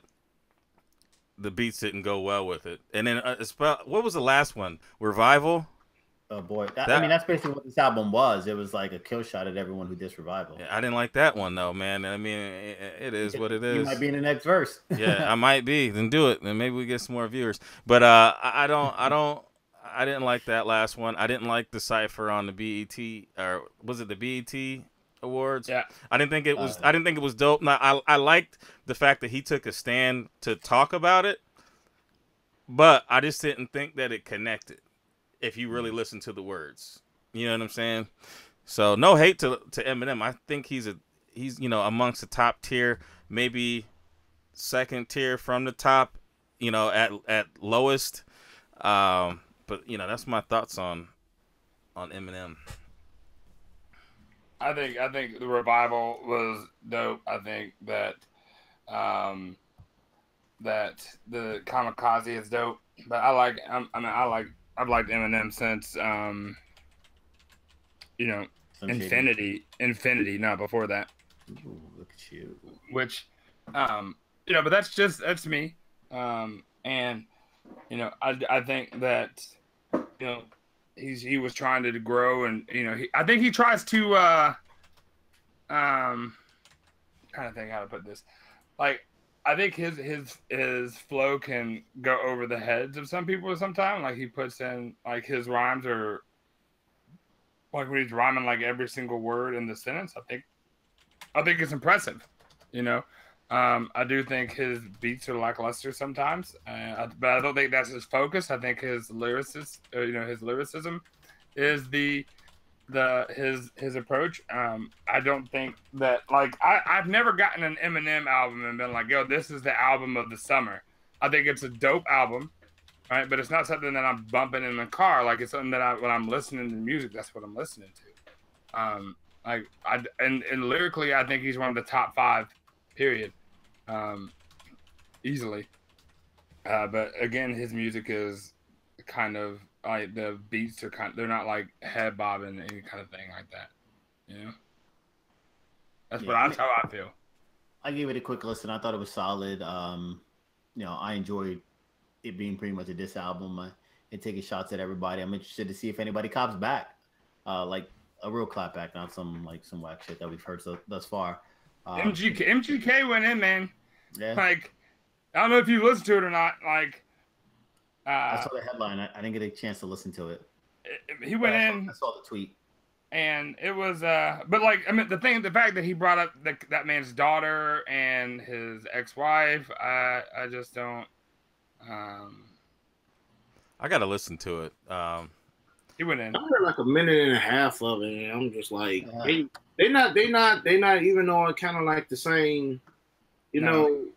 the beats didn't go well with it. And then what was the last one? Revival. Oh boy, I mean that's basically what this album was. It was like a kill shot at everyone who dissed Revival. Yeah, I didn't like that one thow, man. I mean, it is what it is. You might be in the next verse. Yeah, I might be. Then do it. Then maybe we get some more viewers. But I didn't like that last one. I didn't like the cipher on the BET, or was it the BET Awards? Yeah. I didn't think it was dope. Now, I liked the fact that he took a stand to talk about it, but I just didn't think that it connected. If you really listen to the words, you know what I'm saying? So no hate to Eminem. I think he's amongst the top tier, maybe second tier from the top, at lowest. But that's my thoughts on Eminem. I think the Revival was dope. I think that that the Kamikaze is dope. But I've liked Eminem since Infinity, not before that. Ooh, look at you. Which but that's me. And I think that he was trying to grow, and I think he tries to trying to think how to put this. Like, I think his flow can go over the heads of some people sometimes. Like, he puts in, like, his rhymes are, like, when he's rhyming, like, every single word in the sentence, I think it's impressive, I do think his beats are lackluster sometimes, but I don't think that's his focus. I think his lyricism is his approach. I don't think that, like, I've never gotten an Eminem album and been like, yo, this is the album of the summer. I think it's a dope album, right? But it's not something that I'm bumping in the car. Like, it's something that when I'm listening to music, that's what I'm listening to. And lyrically, I think he's one of the top 5, period, easily. But again, his music is kind of, like, the beats are they're not like head bobbing, any kind of thing like that. That's how I feel. I gave it a quick listen. I thought it was solid. I enjoyed it being pretty much a diss album and taking shots at everybody. I'm interested to see if anybody cops back, like a real clap back, not some whack shit that we've heard thus far. MGK went in, man. Yeah. Like, I don't know if you listened to it or not. Like, I saw the headline. I didn't get a chance to listen to it. He went in. I saw the tweet, and it was. But, like, I mean, the fact that he brought up that man's daughter and his ex-wife, I just don't. I gotta listen to it. He went in. I heard like a minute and a half of it, and I'm just like, they not even on kind of like the same,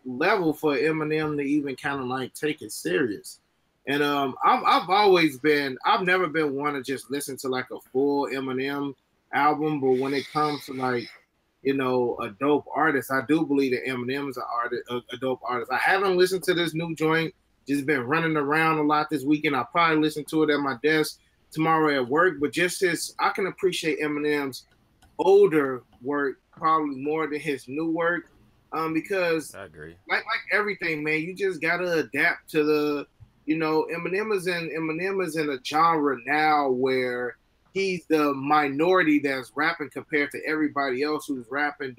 level for Eminem to even kind of like take it serious. And I've never been one to just listen to like a full Eminem album, but when it comes to like, a dope artist, I do believe that Eminem is a dope artist. I haven't listened to this new joint, just been running around a lot this weekend. I probably listened to it at my desk, tomorrow at work, but just I can appreciate Eminem's older work probably more than his new work, because I agree. Like everything, man, you just gotta adapt to the, Eminem is in a genre now where he's the minority that's rapping compared to everybody else who's rapping,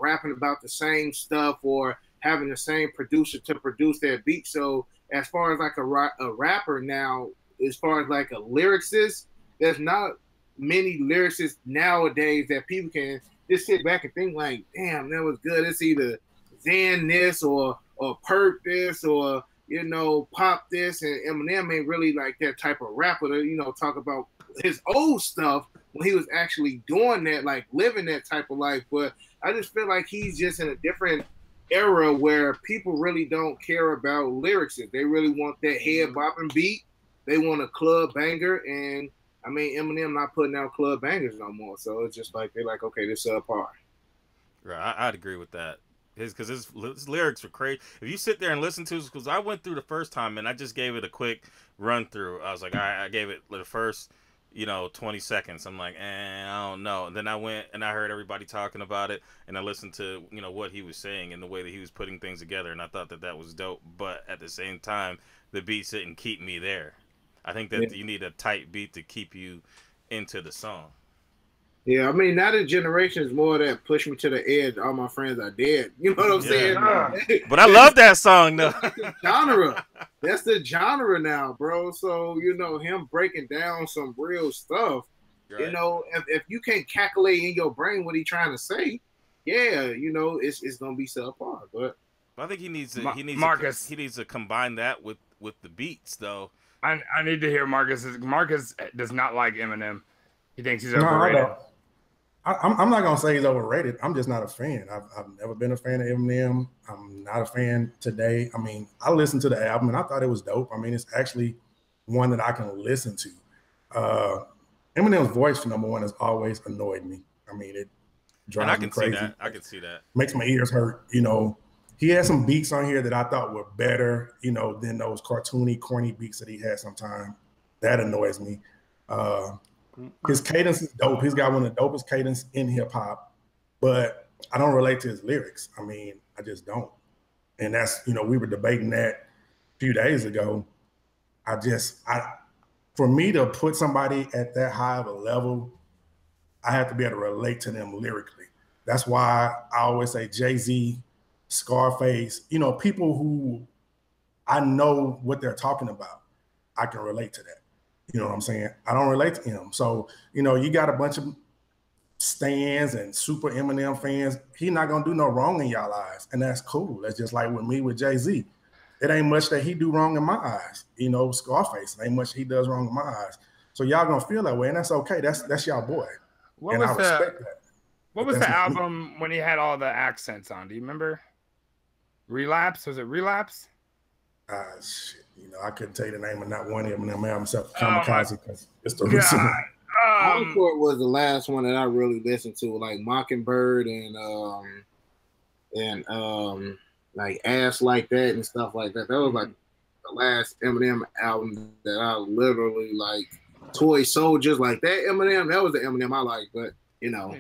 rapping about the same stuff or having the same producer to produce their beat. So as far as like a rapper now, as far as like a lyricist, there's not many lyricists nowadays that people can just sit back and think like, damn, that was good. It's either Zan this or Perk this or, Pop this. And Eminem ain't really like that type of rapper to, talk about his old stuff when he was actually doing that, like living that type of life. But I just feel like he's just in a different era where people really don't care about lyrics. They really want that head bopping beat. They want a club banger, and I mean Eminem not putting out club bangers no more. So it's just like they're like, okay, this is subpar. Right, I'd agree with that. Because his lyrics were crazy. If you sit there and listen to it, because I went through the first time and I just gave it a quick run through. I was like, I gave it the first 20 seconds. I'm like, I don't know. And then I went and I heard everybody talking about it, and I listened to, what he was saying and the way that he was putting things together, and I thought that was dope. But at the same time, the beats didn't keep me there. I think that you need a tight beat to keep you into the song. Yeah, I mean, now the generation is more that push me to the edge. All my friends are dead. You know what I'm saying? But I love that song, though. That's the genre. That's the genre now, bro. So, him breaking down some real stuff, right. If you can't calculate in your brain what he's trying to say, it's going to be subpar. But I think he needs Marcus. He needs to combine that with the beats, though. I need to hear Marcus. Marcus does not like Eminem. He thinks he's overrated. No, I'm not gonna say he's overrated. I'm just not a fan. I've never been a fan of Eminem. I'm not a fan today. I mean, I listened to the album and I thought it was dope. I mean, it's actually one that I can listen to. Eminem's voice, for number one, has always annoyed me. I mean, it drives me crazy. I can see that. Makes my ears hurt. He had some beats on here that I thought were better, than those cartoony, corny beats that he had sometimes. That annoys me. His cadence is dope. He's got one of the dopest cadence in hip hop, but I don't relate to his lyrics. I mean, I just don't. And that's, we were debating that a few days ago. For me to put somebody at that high of a level, I have to be able to relate to them lyrically. That's why I always say Jay-Z, Scarface, people who I know what they're talking about. I can relate to that. You know what I'm saying? I don't relate to him. So, you got a bunch of stans and super Eminem fans. He not going to do no wrong in y'all eyes. And that's cool. That's just like with me with Jay-Z. It ain't much that he do wrong in my eyes. Scarface, it ain't much he does wrong in my eyes. So y'all going to feel that way. And that's okay. That's y'all boy. I respect that. What was the album when he had all the accents on? Do you remember? Relapse? Was it Relapse? Shit. I couldn't tell you the name of not one of them himself, Kamikaze, because it's the recent. Encore was the last one that I really listened to, like Mockingbird and like Ass Like That and stuff like that. That was like the last Eminem album that I literally like. Toy Soldiers, like that Eminem. That was the Eminem I like, but I don't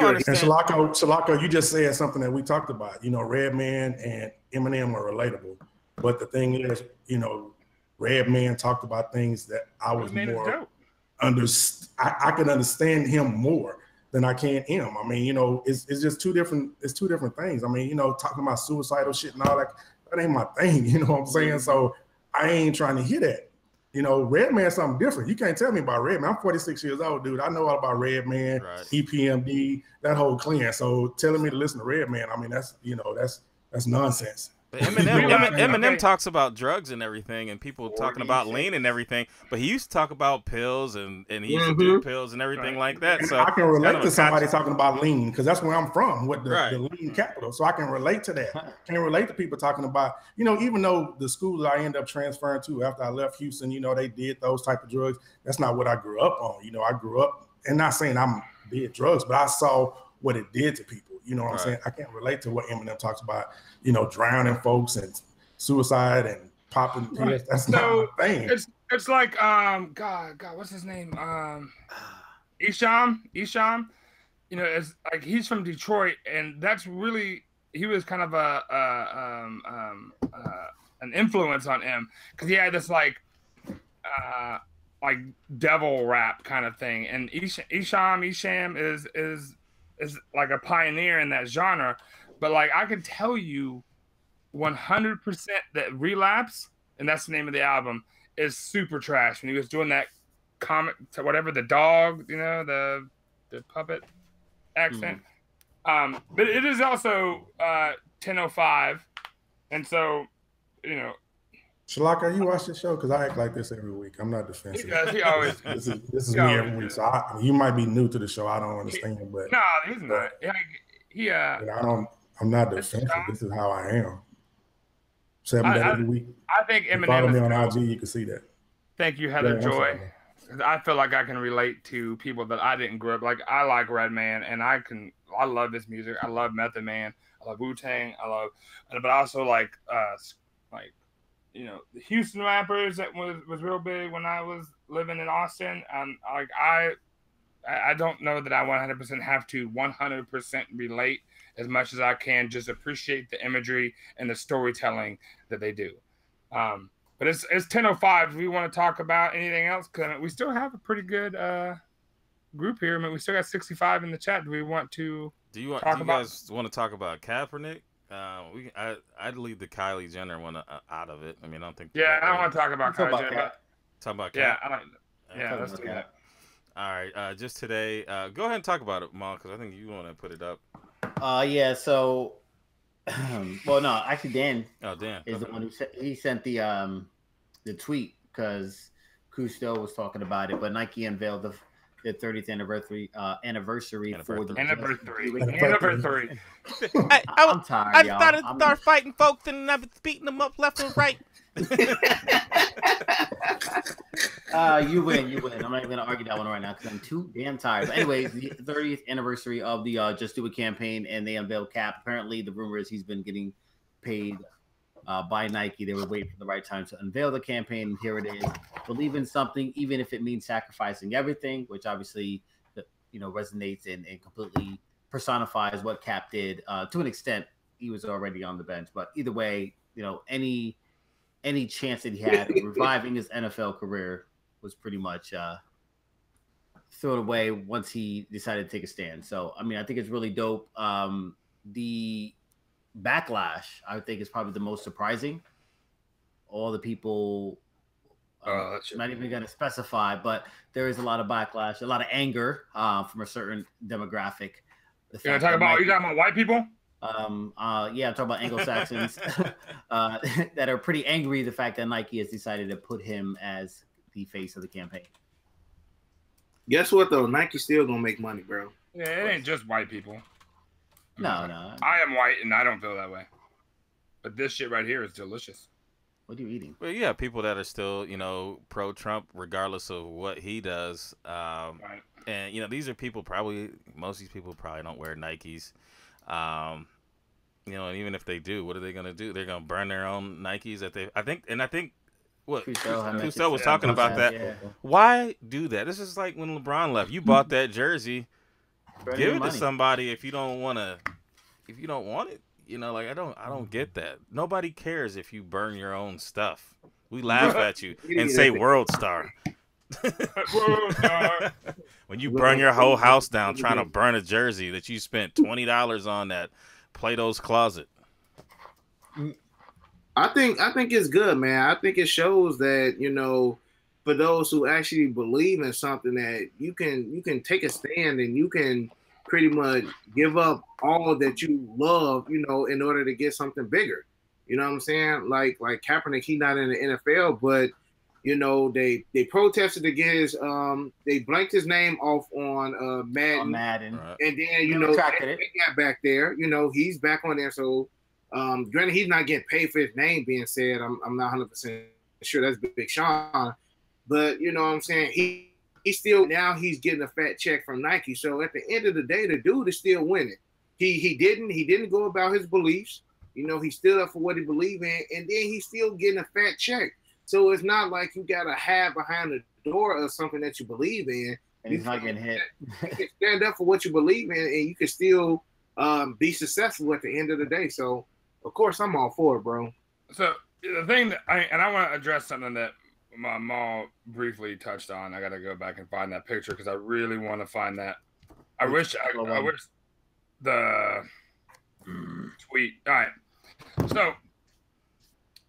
understand. And Shalako, you just said something that we talked about. Redman and Eminem are relatable. But the thing is, Redman talked about things that I was more I could understand him more than I can him. I mean, it's just two different things. I mean, talking about suicidal shit and all that ain't my thing, you know what I'm saying? So I ain't trying to hear that. Redman's something different. You can't tell me about Redman. I'm 46 years old, dude. I know all about Redman, right. EPMD, that whole clan. So telling me to listen to Redman, I mean, that's nonsense. But Eminem talks about drugs and everything, and people talking about lean and everything. But he used to talk about pills, and he used to do pills and everything like that. So I can relate to somebody talking about lean because that's where I'm from, with the lean capital. So I can relate to that. Can relate to people talking about, even though the schools I end up transferring to after I left Houston, they did those type of drugs. That's not what I grew up on. I grew up, and not saying I'm did drugs, but I saw what it did to people. You know what I'm saying? I can't relate to what Eminem talks about, drowning folks and suicide and popping. That's not my thing. It's like God, what's his name? Isham. You know, it's like he's from Detroit, and that's really he was kind of an influence on him because he had this like devil rap kind of thing, and Isham is like a pioneer in that genre. But like I can tell you 100% that Relapse, and that's the name of the album, is super trash. When he was doing that comic to whatever, the dog, you know, the puppet accent. But it is also 10:05, and so, you know. Shalaka, you watch the show? Because I act like this every week. I'm not defensive. He always. This is me every week. So you might be new to the show. I don't understand, but no, he's not. I'm not defensive. This is how I am. 7 days a week. I think Eminem. Follow me on IG. You can see that. Thank you, Heather Joy. I feel like I can relate to people that I didn't grow up like. I like Redman, and I love his music. I love Method Man. I love Wu-Tang. But I also like you know, the Houston rappers that was real big when I was living in Austin. I don't know that I 100% have to 100% relate as much as I can. Just appreciate the imagery and the storytelling that they do. But it's 10:05. Do we want to talk about anything else? Because we still have a pretty good group here. I mean, we still got 65 in the chat. Do we want to? Do you guys want to talk about Kaepernick? I'd leave the Kylie Jenner one out of it. I mean, I don't think. Yeah, I don't want to talk about Kylie Jenner. Talk about Cap. Yeah, let's do that. All right, just today. Go ahead and talk about it, Mal, because I think you want to put it up. Yeah. So, well, no, actually, Dan. Oh, Dan is the one who sent the tweet because Cousteau was talking about it, but Nike unveiled the 30th anniversary for the anniversary. I'm tired. I started to start fighting folks, and I've been beating them up left and right. You win. I'm not even gonna argue that one right now because I'm too damn tired. But anyways, the 30th anniversary of the Just Do It campaign, and they unveiled Cap. Apparently, the rumor is he's been getting paid by Nike. They were waiting for the right time to unveil the campaign. Here it is. Believe in something, even if it means sacrificing everything, which obviously, resonates and completely personifies what Cap did. To an extent, he was already on the bench, but either way, any chance that he had of reviving his NFL career was pretty much thrown away once he decided to take a stand. So, I mean, I think it's really dope. The backlash, I think, is probably the most surprising. All the people, not even going to specify, but there is a lot of backlash, a lot of anger from a certain demographic. You talking about white people? I'm talking about Anglo-Saxons that are pretty angry the fact that Nike has decided to put him as the face of the campaign. Guess what though? Nike's still gonna make money, bro. Yeah, it ain't just white people. No. I am white and I don't feel that way. But this shit right here is delicious. What are you eating? Well, yeah, people that are still, pro-Trump, regardless of what he does. Right. And these are people most of these people probably don't wear Nikes. And even if they do, what are they gonna do? They're gonna burn their own Nikes I think what Cousteau was talking about that. Yeah. Why do that? This is like when LeBron left. You bought that jersey, give it to somebody if you don't want it. I don't get that. Nobody cares if you burn your own stuff. We laugh at you and say World Star. When you burn your whole house down trying to burn a jersey that you spent $20 on at Plato's Closet. I think it's good, man. I think it shows that, for those who actually believe in something, that you can take a stand and you can pretty much give up all that you love, in order to get something bigger. You know what I'm saying? Like Kaepernick, he's not in the NFL, but they protested against they blanked his name off on Madden. Right. And then they got back there. He's back on there. So granted, he's not getting paid for his name being said. I'm not 100% sure that's Big Sean, but you know what I'm saying. He still now he's getting a fat check from Nike. So at the end of the day, the dude is still winning. He didn't go about his beliefs. He stood up for what he believed in, and then he's still getting a fat check. So it's not like you gotta have behind the door of something that you believe in. And he's not getting hit. You can stand up for what you believe in, and you can still be successful at the end of the day. So, of course, I'm all for it, bro. So the thing that I want to address something that my mom briefly touched on. I got to go back and find that picture because I really want to find that. I wish the tweet. All right. So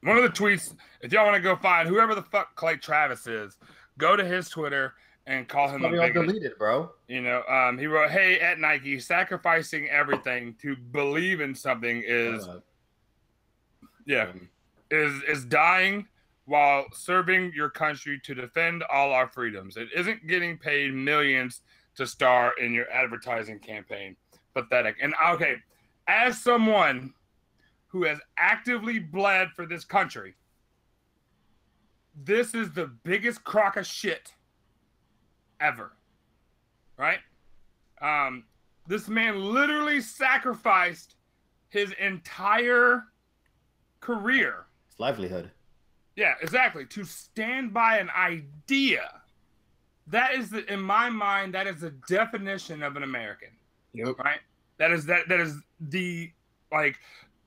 one of the tweets, if y'all want to go find whoever the fuck Clay Travis is, go to his Twitter and call him a bigot. Deleted, bro. You know, he wrote, "Hey, at Nike, sacrificing everything to believe in something is dying while serving your country to defend all our freedoms. It isn't getting paid millions to star in your advertising campaign. Pathetic." And okay, as someone who has actively bled for this country, this is the biggest crock of shit ever, right? This man literally sacrificed his entire career, his livelihood. Yeah, exactly, to stand by an idea. That is in my mind, that is the definition of an American. Yep. Right? That is the like,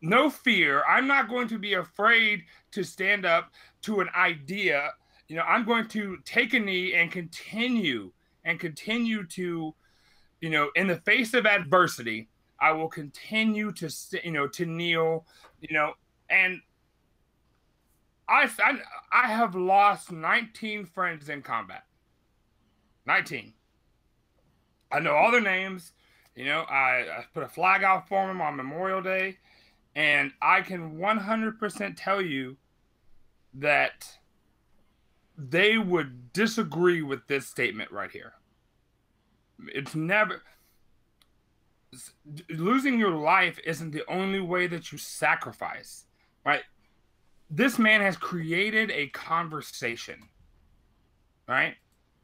no fear. I'm not going to be afraid to stand up to an idea. You know, I'm going to take a knee and continue to, you know, in the face of adversity, I will continue to, you know, to kneel, you know, and I have lost 19 friends in combat. 19. I know all their names. You know, I put a flag out for them on Memorial Day, and I can 100% tell you that they would disagree with this statement right here. It's never... Losing your life isn't the only way that you sacrifice, right? This man has created a conversation, right?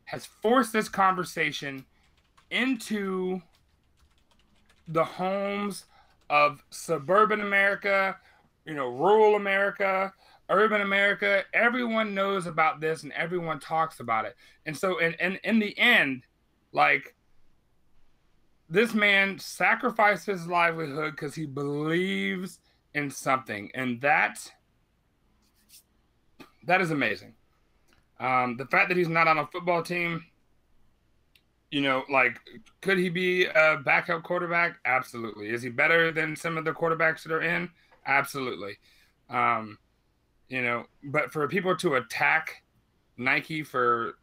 Has forced this conversation into the homes of suburban America, you know, rural America, urban America. Everyone knows about this and everyone talks about it. And so in the end, like, this man sacrificed his livelihood because he believes in something. And that is amazing. The fact that he's not on a football team, you know, like, could he be a backup quarterback? Absolutely. Is he better than some of the quarterbacks that are in? Absolutely. You know, but for people to attack Nike for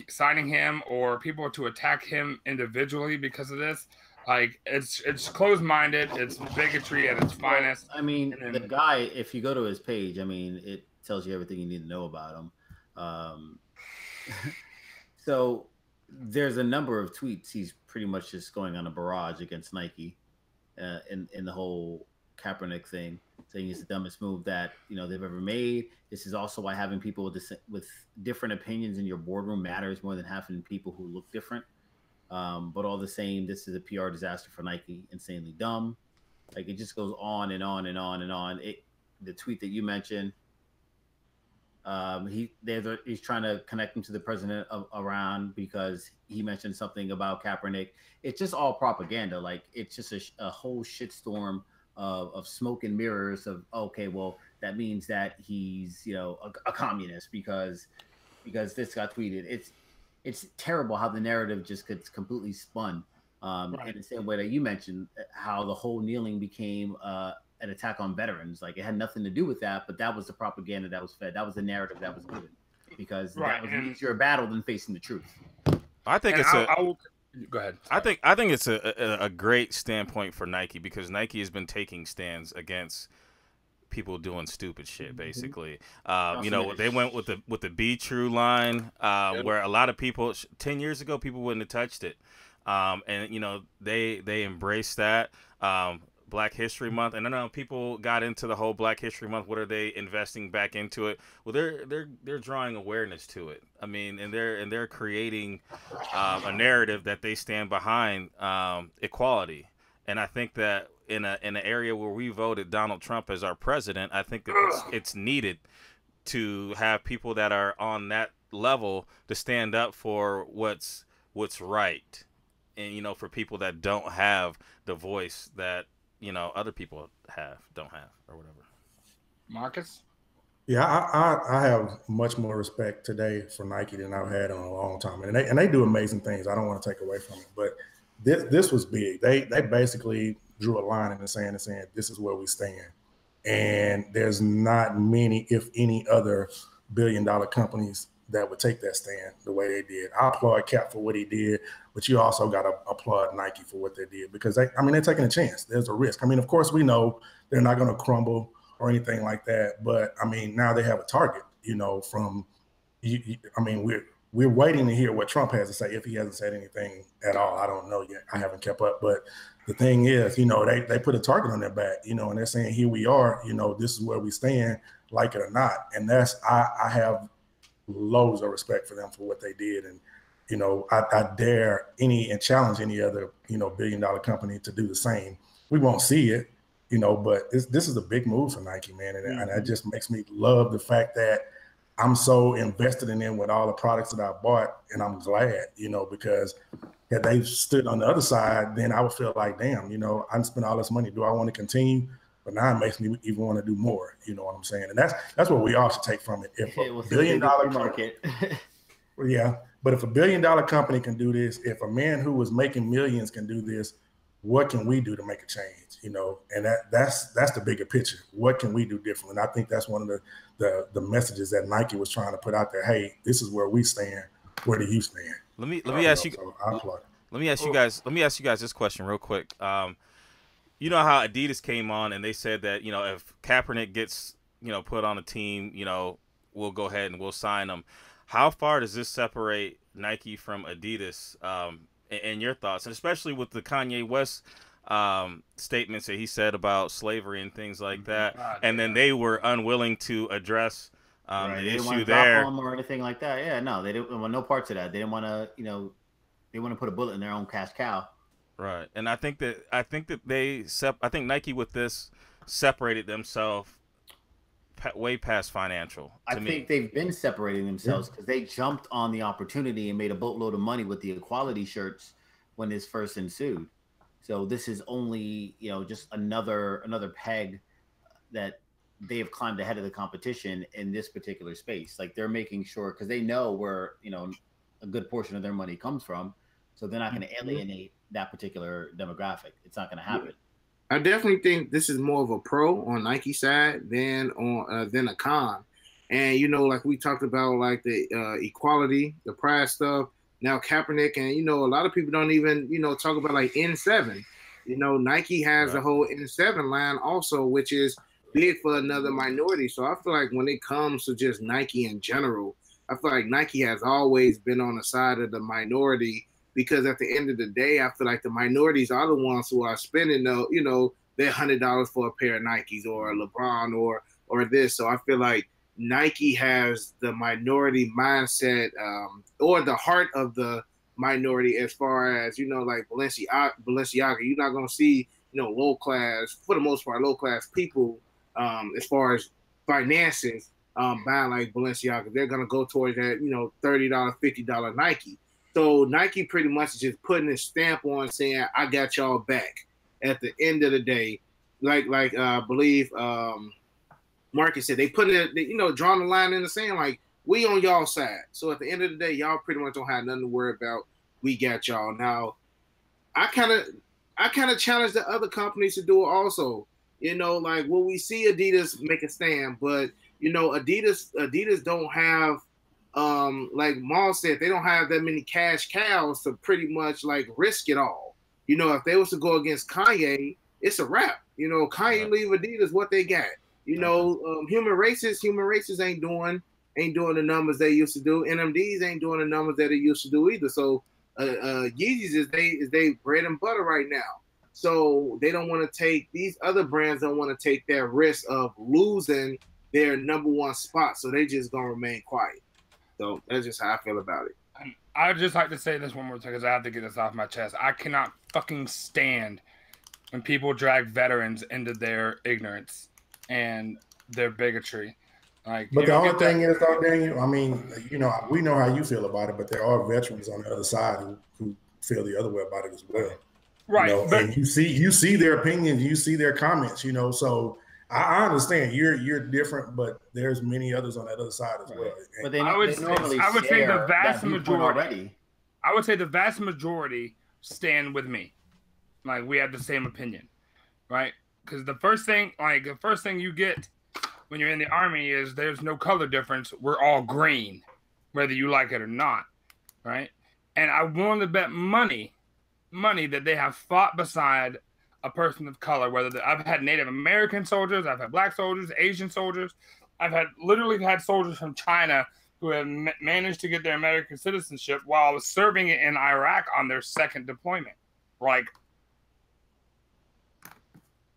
signing him, or people to attack him individually because of this, like, it's closed-minded, it's bigotry at its finest. I mean, the guy, if you go to his page, I mean, it tells you everything you need to know about him. So there's a number of tweets. He's pretty much just going on a barrage against Nike in the whole Kaepernick thing, saying it's the dumbest move that, you know, they've ever made. This is also why having people with different opinions in your boardroom matters more than having people who look different. But all the same, this is a PR disaster for Nike. Insanely dumb. Like, it just goes on and on and on and on. The tweet that you mentioned, he's trying to connect him to the president of Iran because he mentioned something about Kaepernick. It's just all propaganda. Like, it's just a whole shitstorm of smoke and mirrors of, okay, well, that means that he's, you know, a communist because this got tweeted. It's terrible how the narrative just gets completely spun. In the same way that you mentioned how the whole kneeling became an attack on veterans. Like, it had nothing to do with that, but that was the propaganda that was fed. That was the narrative that was given, because that was an easier battle than facing the truth. I think go ahead. I think it's a great standpoint for Nike, because Nike has been taking stands against people doing stupid shit, basically. You know, they went with the Be True line, where a lot of people 10 years ago, people wouldn't have touched it. And, you know, they embraced that. Black History Month, and I know people got into the whole Black History Month. What are they investing back into it? Well, they're drawing awareness to it. I mean, and they're creating a narrative that they stand behind, equality. And I think that in an area where we voted Donald Trump as our president, I think that it's needed to have people that are on that level to stand up for what's right, and you know, for people that don't have the voice that, you know, other people don't have or whatever. Marcus? Yeah, I have much more respect today for Nike than I've had in a long time, and they do amazing things. I don't want to take away from it, but this was big. They basically drew a line in the sand and saying this is where we stand, and there's not many, if any, other billion-dollar companies that would take that stand the way they did. I applaud Cap for what he did, but you also got to applaud Nike for what they did, because they're taking a chance. There's a risk. I mean, of course, we know they're not going to crumble or anything like that, but I mean, now they have a target. You know, we're waiting to hear what Trump has to say, if he hasn't said anything at all. I don't know yet. I haven't kept up, but the thing is, you know, they put a target on their back, you know, and they're saying, here we are, you know, this is where we stand, like it or not. And that's, I have loads of respect for them for what they did. And, you know, I dare and challenge any other, you know, billion-dollar company to do the same. We won't see it, you know, but this is a big move for Nike, man. And that just makes me love the fact that I'm so invested in them with all the products that I bought, and I'm glad, you know, because had they stood on the other side, then I would feel like, damn, you know, I spent all this money. Do I want to continue? But now it makes me even want to do more. You know what I'm saying? And that's what we all should take from it. If a billion-dollar market, yeah, but if a billion-dollar company can do this, if a man who was making millions can do this, what can we do to make a change? You know, and that's the bigger picture. What can we do differently? And I think that's one of the messages that Nike was trying to put out there. Hey, this is where we stand. Where do you stand? Let me ask you. So let me ask you guys. Let me ask you guys this question real quick. You know how Adidas came on and they said that, you know, if Kaepernick gets, you know, put on a team, you know, we'll go ahead and we'll sign him. How far does this separate Nike from Adidas? And your thoughts, and especially with the Kanye West statements that he said about slavery and things like that, and then they were unwilling to address the issue there or anything like that. Yeah, no, they didn't want no parts of that. They didn't want to, you know, they want to put a bullet in their own cash cow. Right, and I think that I think Nike with this separated themselves way past financial. I think they've been separating themselves because they jumped on the opportunity and made a boatload of money with the equality shirts when this first ensued. So this is only, you know, just another peg that they have climbed ahead of the competition in this particular space. Like, they're making sure, because they know where, you know, a good portion of their money comes from. So they're not going to alienate that particular demographic. It's not going to happen. I definitely think this is more of a pro on Nike side than a con. And, you know, like we talked about, like the equality, the pride stuff. Now Kaepernick, and, you know, a lot of people don't even, you know, talk about like N7. You know, Nike has the whole N7 line also, which is big for another minority. So I feel like when it comes to just Nike in general, I feel like Nike has always been on the side of the minority, because at the end of the day, I feel like the minorities are the ones who are spending, you know, their $100 for a pair of Nikes or a LeBron or this. So I feel like Nike has the minority mindset or the heart of the minority, as far as, you know, like Balenciaga. You're not going to see, you know, low class, for the most part, low class people as far as finances buying like Balenciaga. They're going to go towards that, you know, $30, $50 Nike. So Nike pretty much is just putting a stamp on saying, I got y'all back at the end of the day. Like I believe Marcus said, they put it, you know, drawing the line in the sand, like, we on y'all side. So at the end of the day, y'all pretty much don't have nothing to worry about. We got y'all. Now, I kind of challenge the other companies to do it also. You know, like, well, we see Adidas make a stand, but, you know, Adidas don't have, like Maul said, they don't have that many cash cows to pretty much like risk it all. You know, if they was to go against Kanye, it's a wrap. You know, Kanye leave Adidas, what they got. You know, human races ain't doing the numbers they used to do. NMDs ain't doing the numbers that they used to do either. So Yeezys is they bread and butter right now. So they don't want to take, these other brands don't want to take that risk of losing their number one spot. So they just gonna remain quiet. So that's just how I feel about it. I'd just like to say this one more time because I have to get this off my chest. I cannot fucking stand when people drag veterans into their ignorance and their bigotry. Like, but the only thing is, though, Daniel, I mean, we know how you feel about it, but there are veterans on the other side who feel the other way about it as well. Right. And you see their opinions, you see their comments, so I understand you're different, but there's many others on that other side as well. But I would say the vast majority. I would say the vast majority stand with me. Like, we have the same opinion, right? Because the first thing you get when you're in the Army is there's no color difference. We're all green, whether you like it or not, right? And I willing to bet money that they have fought beside a person of color. I've had Native American soldiers, I've had black soldiers, Asian soldiers, I've literally had soldiers from China who have managed to get their American citizenship while I was serving in Iraq on their second deployment. Like,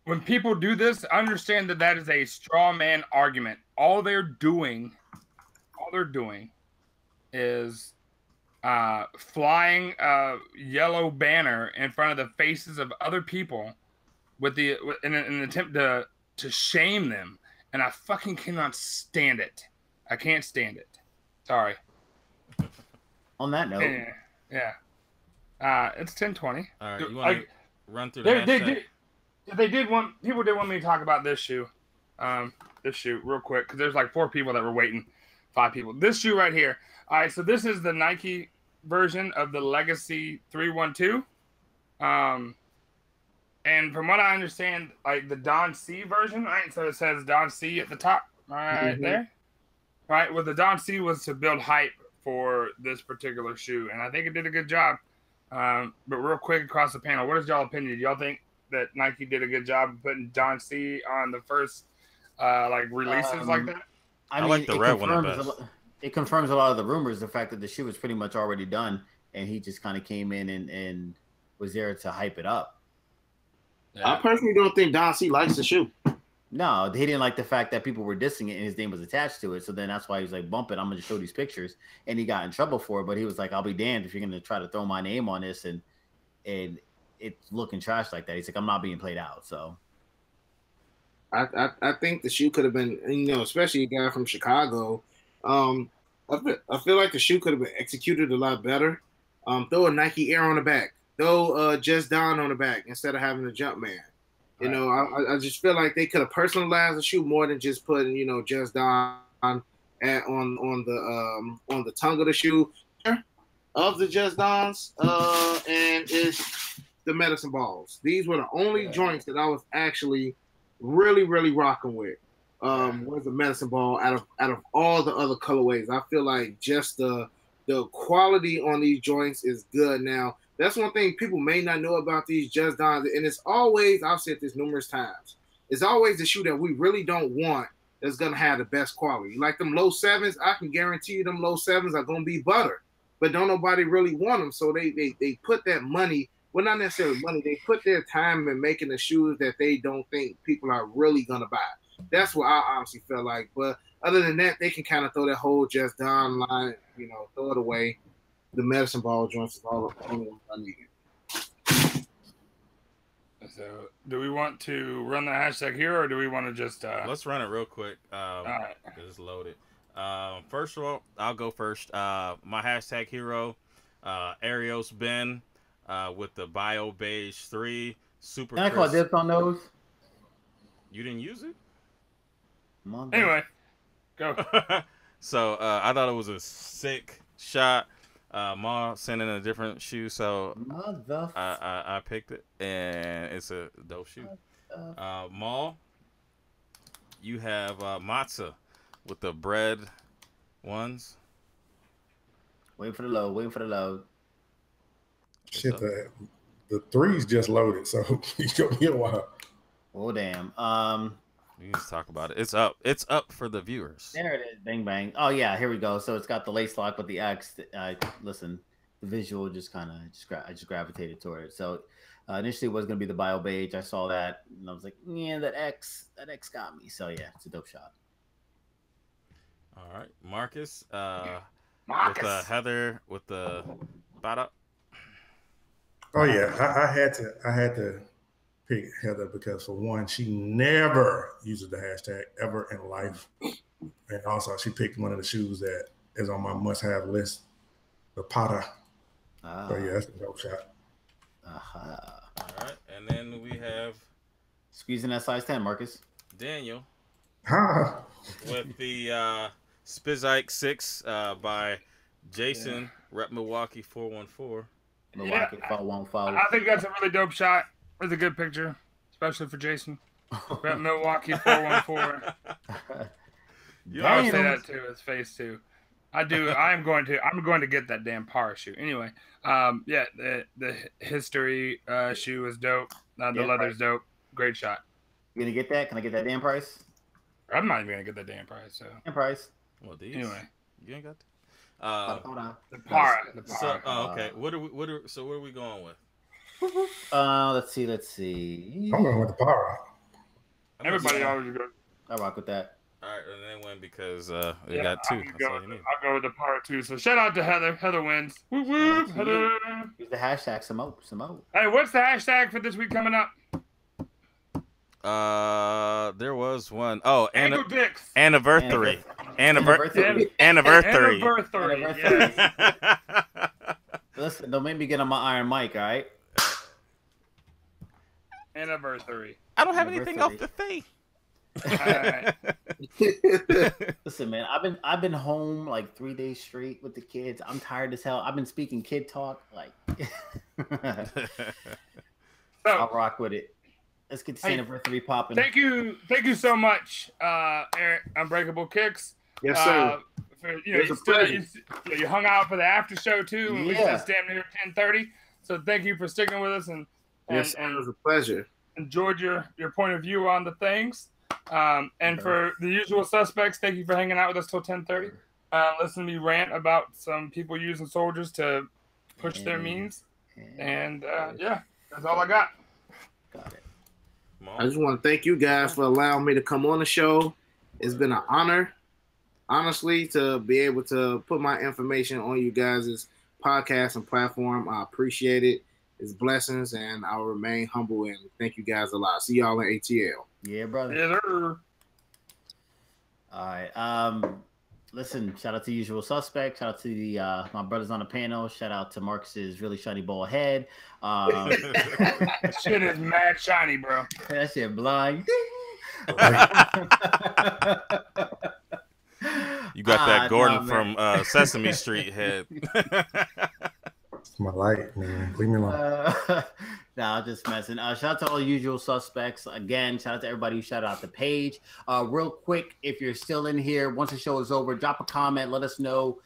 when people do this, understand that is a straw man argument. All they're doing is flying a yellow banner in front of the faces of other people in an attempt to shame them. And I fucking cannot stand it. I can't stand it. Sorry. On that note. Yeah. It's 10:20. All right, you want to run through the hashtag? People did want me to talk about this shoe. This shoe real quick, because there's like 4 people that were waiting. 5 people. This shoe right here. All right, so this is the Nike version of the Legacy 312. And from what I understand, like the Don C version, right? So it says Don C at the top, right there. Right? Well, the Don C was to build hype for this particular shoe, and I think it did a good job. But real quick across the panel, what is y'all opinion? Do y'all think that Nike did a good job of putting Don C on the first releases like that? I mean, like the red one the best. It confirms a lot of the rumors, the fact that the shoe was pretty much already done, and he just kind of came in and was there to hype it up. Yeah. I personally don't think Don C likes the shoe. No, he didn't like the fact that people were dissing it and his name was attached to it. So then that's why he was like, bump it, I'm going to show these pictures. And he got in trouble for it, but he was like, I'll be damned if you're going to try to throw my name on this and it's looking trash like that. He's like, I'm not being played out. So I think the shoe could have been, especially a guy from Chicago. I feel like the shoe could have been executed a lot better. Throw a Nike Air on the back. Throw Just Don on the back instead of having a Jumpman. I just feel like they could have personalized the shoe more than just putting, Just Don on the tongue of the shoe of the Just Dons, and it's the medicine balls. These were the only joints that I was actually really, really rocking with. Was the medicine ball out of all the other colorways. I feel like just the quality on these joints is good. Now, that's one thing people may not know about these Just Dons, and it's always, I've said this numerous times, it's always the shoe that we really don't want that's going to have the best quality. Like them low 7s, I can guarantee you them low 7s are going to be butter, but don't nobody really want them, so they put that money, well, not necessarily money, they put their time in making the shoes that they don't think people are really going to buy. That's what I honestly feel like, but other than that, they can kind of throw that whole Just Don line, throw it away. The medicine ball joints is all the only ones I need. So, do we want to run the hashtag here, or do we want to just? Let's run it real quick. All right, it's loaded. First of all, I'll go first. My hashtag hero, Arios Ben, with the Bio Beige 3 super. Can I call dibs on those? You didn't use it. Anyway, go. So I thought it was a sick shot. Ma sent in a different shoe, so I picked it, and it's a dope shoe. Ma, you have matzo with the bread ones. Wait for the load. Shit, the 3's just loaded, so you go get a while. Oh damn. We can just talk about it. It's up. It's up for the viewers. There it is. Bang bang. Oh yeah, here we go. So it's got the lace lock with the X. Listen, the visual just kind of I just gravitated toward it. So initially it was gonna be the Bio Beige. I saw that and I was like, yeah, that X got me. So yeah, it's a dope shot. All right, Marcus. With Heather with the bada. Oh yeah, I had to pick Heather because for one, she never uses the hashtag ever in life. And also, she picked one of the shoes that is on my must-have list, the Pata. So yeah, that's a dope shot. All right, and then we have squeezing that size 10, Marcus. Daniel Huh. with the Spizike 6 by Jason, Rep Milwaukee 414. Milwaukee 414. I think that's a really dope shot. It's a good picture, especially for Jason. Rep Milwaukee 414. I would say that to his face too. I do. I'm going to get that damn Para shoe. Anyway, yeah, the history shoe is dope. The leather's dope. Great shot. You gonna get that? Can I get that damn price? I'm not even gonna get that damn price. So damn price. Well, these. Anyway, you ain't got that. The Para. So, okay. What are we going with? Let's see. I'm going with the Para. Everybody always goes. I rock with that. All right, and then win because we got two. I'll go with the Para too. So shout out to Heather. Heather wins. Woo woo. Heather. Use the hashtag some more. Hey, what's the hashtag for this week coming up? There was one. Oh, anniversary. Anniversary. Yes. Listen, don't make me get on my iron mic, all right? Anniversary. I don't have anything else to say. Right. Listen, man, I've been home like 3 days straight with the kids. I'm tired as hell. I've been speaking kid talk. Like, I'll rock with it. Let's get this anniversary popping. Thank you so much, Eric, Unbreakable Kicks. Yes, sir. You hung out for the after show too, and we just damn near 10:30. So thank you for sticking with us, and it was a pleasure. Enjoyed your point of view on the things. And for the usual suspects, thank you for hanging out with us till 10:30. Listen to me rant about some people using soldiers to push their means, and that's all I got. Got it. I just want to thank you guys for allowing me to come on the show. It's been an honor, honestly, to be able to put my information on you guys' podcast and platform. I appreciate it. It's blessings, and I'll remain humble, and thank you guys a lot. See y'all in ATL. Yeah, brother. Yes, sir. All right. Listen, shout out to Usual Suspect. Shout out to the my brothers on the panel. Shout out to Marcus's really shiny bald head. That shit is mad shiny, bro. That shit blind. You got that Gordon from Sesame Street head. It's my light, man. Leave me alone. Nah, I'm just messing. Shout out to all the Usual Suspects. Again, shout out to everybody who shouted out the page. Real quick, if you're still in here, once the show is over, drop a comment. Let us know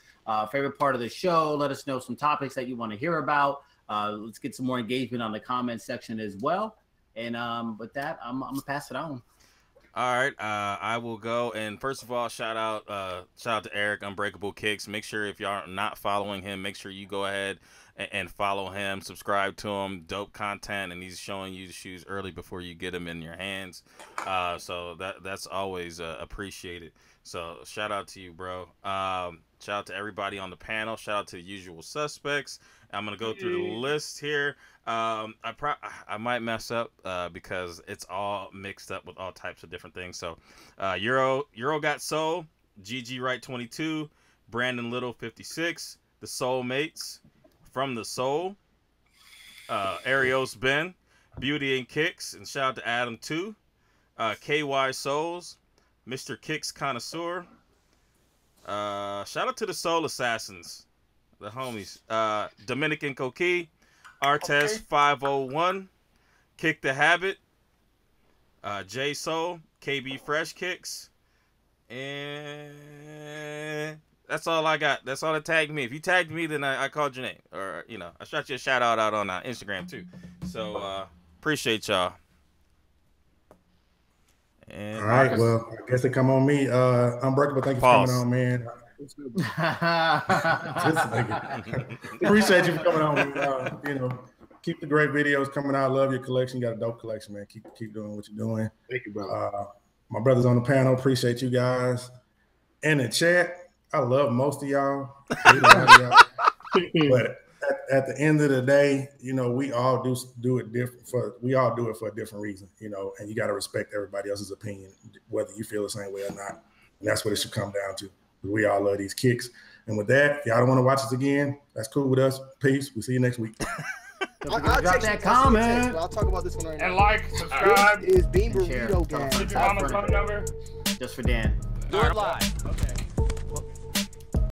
favorite part of the show. Let us know some topics that you want to hear about. Let's get some more engagement on the comment section as well. And with that, I'm going to pass it on. All right, I will go. And first of all, shout out to Eric, Unbreakable Kicks. Make sure if y'all are not following him, make sure you go ahead and follow him, subscribe to him. Dope content, and he's showing you the shoes early before you get them in your hands. So that's always appreciated. So shout out to you, bro. Shout out to everybody on the panel. Shout out to the Usual Suspects. I'm gonna go through the list here. I might mess up because it's all mixed up with all types of different things. So Euro Got Soul, GG Wright 22, Brandon Little 56, The Soulmates, From the Soul, Arios Ben, Beauty and Kicks, and shout out to Adam too, KY Souls, Mr. Kicks Connoisseur, shout out to the Soul Assassins, the homies, Dominican Coquille, Artes 501, Kick the Habit, J Soul, KB Fresh Kicks, and that's all I got. That's all that tagged me. If you tagged me, then I called your name, or I shot you a shout out on Instagram too. So appreciate y'all. And all right, well, I guess it come on me. Unbreakable, thank you for coming on, man. Appreciate you for coming on. Keep the great videos coming out. Love your collection. You got a dope collection, man. Keep doing what you're doing. Thank you, brother. My brothers on the panel, appreciate you guys. In the chat, I love most of y'all. But at the end of the day, we all do it different. We all do it for a different reason, and you got to respect everybody else's opinion, whether you feel the same way or not. And that's what it should come down to. We all love these kicks. And with that, if y'all don't want to watch us again, that's cool with us. Peace. We'll see you next week. I'll drop that comment. I'll talk about this one right now. And like, subscribe. This is Bean Burrito Gang. Put your mama's phone number. Just for Dan. Do it live. Okay.